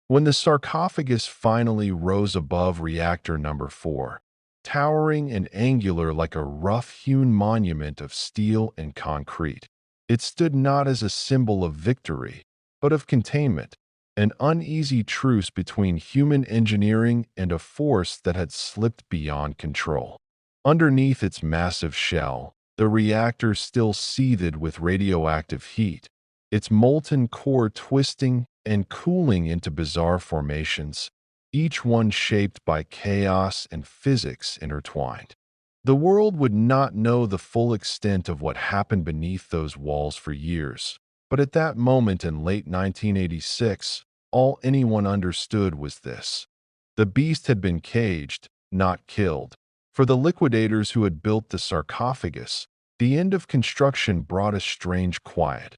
When the sarcophagus finally rose above Reactor number 4, towering and angular like a rough-hewn monument of steel and concrete, it stood not as a symbol of victory, but of containment, an uneasy truce between human engineering and a force that had slipped beyond control. Underneath its massive shell, the reactor still seethed with radioactive heat, its molten core twisting and cooling into bizarre formations, each one shaped by chaos and physics intertwined. The world would not know the full extent of what happened beneath those walls for years, but at that moment in late 1986, all anyone understood was this. The beast had been caged, not killed. For the liquidators who had built the sarcophagus, the end of construction brought a strange quiet,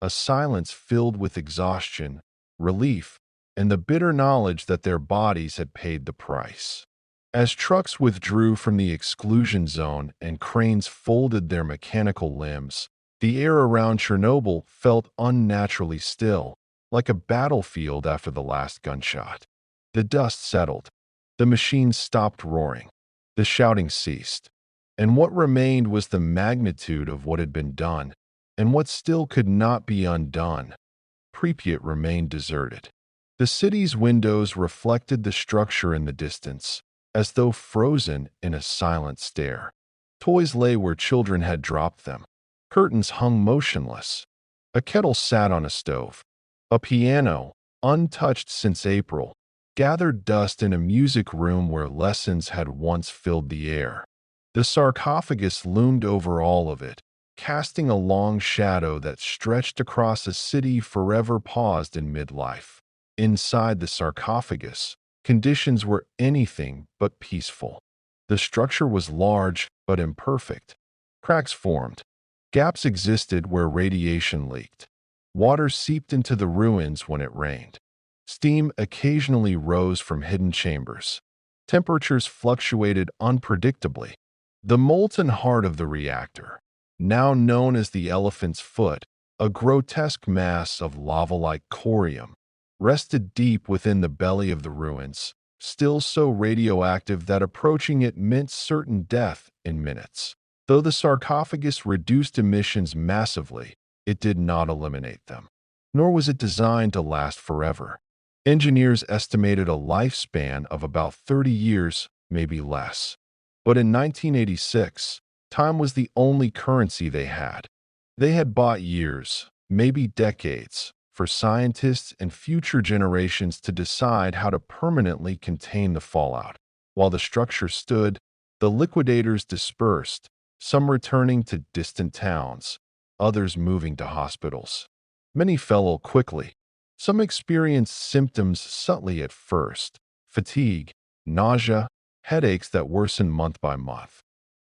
a silence filled with exhaustion, relief, and the bitter knowledge that their bodies had paid the price. As trucks withdrew from the exclusion zone and cranes folded their mechanical limbs, the air around Chernobyl felt unnaturally still, like a battlefield after the last gunshot. The dust settled. The machines stopped roaring. The shouting ceased. And what remained was the magnitude of what had been done, and what still could not be undone. Pripyat remained deserted. The city's windows reflected the structure in the distance, as though frozen in a silent stare. Toys lay where children had dropped them. Curtains hung motionless. A kettle sat on a stove. A piano, untouched since April, gathered dust in a music room where lessons had once filled the air. The sarcophagus loomed over all of it, casting a long shadow that stretched across a city forever paused in midlife. Inside the sarcophagus, conditions were anything but peaceful. The structure was large but imperfect. Cracks formed. Gaps existed where radiation leaked. Water seeped into the ruins when it rained. Steam occasionally rose from hidden chambers. Temperatures fluctuated unpredictably. The molten heart of the reactor, now known as the elephant's foot, a grotesque mass of lava-like corium, rested deep within the belly of the ruins, still so radioactive that approaching it meant certain death in minutes. Though the sarcophagus reduced emissions massively, it did not eliminate them. Nor was it designed to last forever. Engineers estimated a lifespan of about 30 years, maybe less. But in 1986, time was the only currency they had. They had bought years, maybe decades, for scientists and future generations to decide how to permanently contain the fallout. While the structure stood, the liquidators dispersed, some returning to distant towns, others moving to hospitals. Many fell ill quickly. Some experienced symptoms subtly at first: fatigue, nausea, headaches that worsened month by month.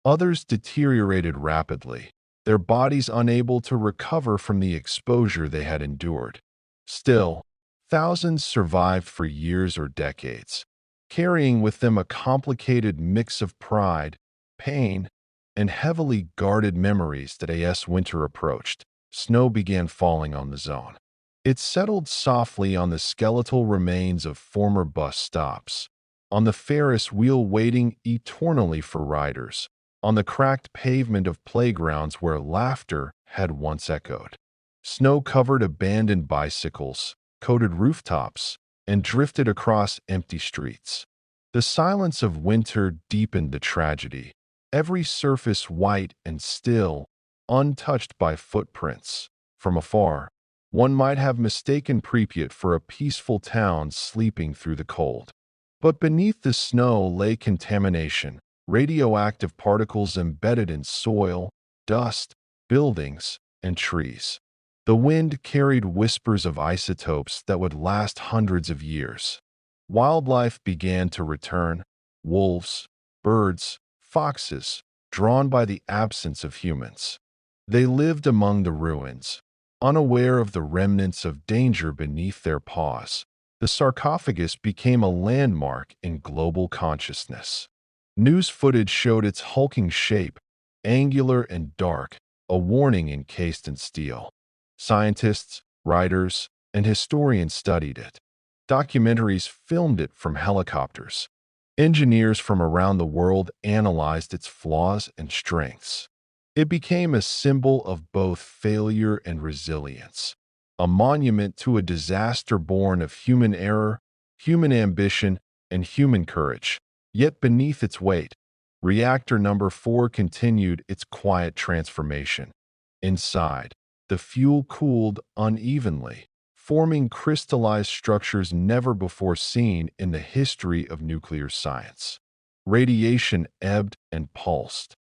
Others deteriorated rapidly, their bodies unable to recover from the exposure they had endured. Still, thousands survived for years or decades, carrying with them a complicated mix of pride, pain, and heavily guarded memories. That as winter approached, snow began falling on the zone. It settled softly on the skeletal remains of former bus stops, on the Ferris wheel waiting eternally for riders, on the cracked pavement of playgrounds where laughter had once echoed. Snow-covered abandoned bicycles, coated rooftops, and drifted across empty streets. The silence of winter deepened the tragedy, every surface white and still, untouched by footprints. From afar, one might have mistaken Pripyat for a peaceful town sleeping through the cold. But beneath the snow lay contamination, radioactive particles embedded in soil, dust, buildings, and trees. The wind carried whispers of isotopes that would last hundreds of years. Wildlife began to return, wolves, birds, foxes, drawn by the absence of humans. They lived among the ruins, unaware of the remnants of danger beneath their paws. The sarcophagus became a landmark in global consciousness. News footage showed its hulking shape, angular and dark, a warning encased in steel. Scientists, writers, and historians studied it. Documentaries filmed it from helicopters. Engineers from around the world analyzed its flaws and strengths. It became a symbol of both failure and resilience, a monument to a disaster born of human error, human ambition, and human courage. Yet beneath its weight, Reactor number 4 continued its quiet transformation. Inside, the fuel cooled unevenly, forming crystallized structures never before seen in the history of nuclear science. Radiation ebbed and pulsed.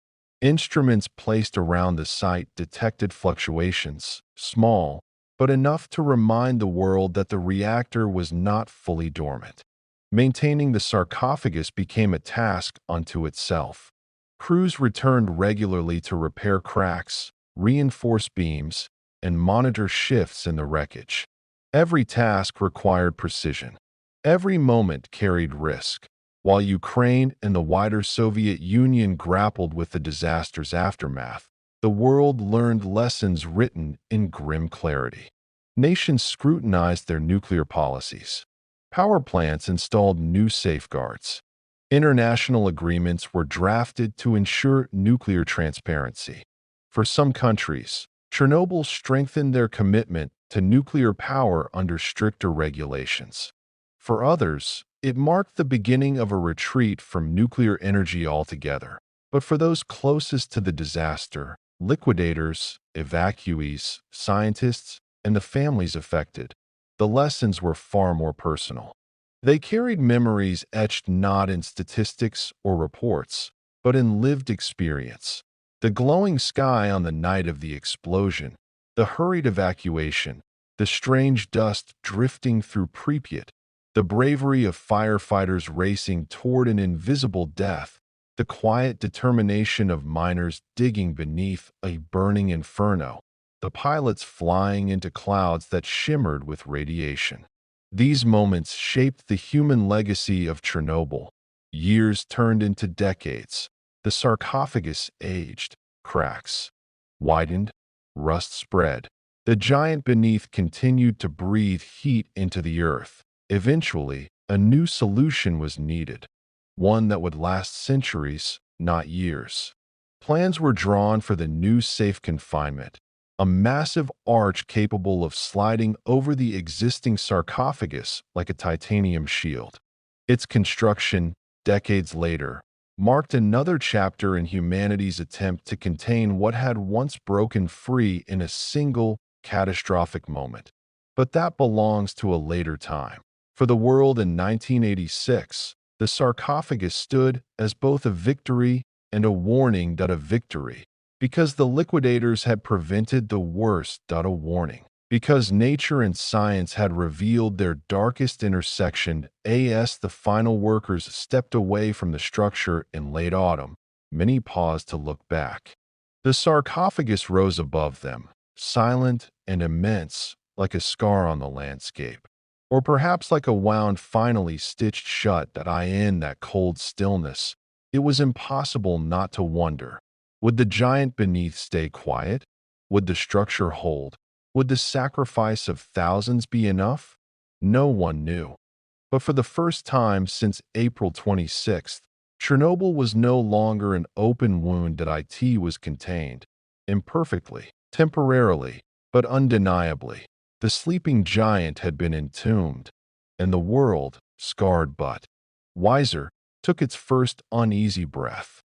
Instruments placed around the site detected fluctuations, small, but enough to remind the world that the reactor was not fully dormant. Maintaining the sarcophagus became a task unto itself. Crews returned regularly to repair cracks, reinforce beams, and monitor shifts in the wreckage. Every task required precision. Every moment carried risk. While Ukraine and the wider Soviet Union grappled with the disaster's aftermath, the world learned lessons written in grim clarity. Nations scrutinized their nuclear policies. Power plants installed new safeguards. International agreements were drafted to ensure nuclear transparency. For some countries, Chernobyl strengthened their commitment to nuclear power under stricter regulations. For others, it marked the beginning of a retreat from nuclear energy altogether. But for those closest to the disaster, liquidators, evacuees, scientists, and the families affected, the lessons were far more personal. They carried memories etched not in statistics or reports, but in lived experience. The glowing sky on the night of the explosion, the hurried evacuation, the strange dust drifting through Pripyat, the bravery of firefighters racing toward an invisible death, the quiet determination of miners digging beneath a burning inferno, the pilots flying into clouds that shimmered with radiation. These moments shaped the human legacy of Chernobyl. Years turned into decades. The sarcophagus aged, cracks widened, rust spread. The giant beneath continued to breathe heat into the earth. Eventually, a new solution was needed, one that would last centuries, not years. Plans were drawn for the new safe confinement, a massive arch capable of sliding over the existing sarcophagus like a titanium shield. Its construction, decades later, marked another chapter in humanity's attempt to contain what had once broken free in a single, catastrophic moment. But that belongs to a later time. For the world in 1986, the sarcophagus stood as both a victory and a warning that a victory, because the liquidators had prevented the worst. A warning, because nature and science had revealed their darkest intersection. As the final workers stepped away from the structure in late autumn, many paused to look back. The sarcophagus rose above them, silent and immense, like a scar on the landscape. Or perhaps like a wound finally stitched shut. In that cold stillness, it was impossible not to wonder. Would the giant beneath stay quiet? Would the structure hold? Would the sacrifice of thousands be enough? No one knew. But for the first time since April 26th, Chernobyl was no longer an open wound that IT was contained. Imperfectly, temporarily, but undeniably. The sleeping giant had been entombed, and the world, scarred but wiser, took its first uneasy breath.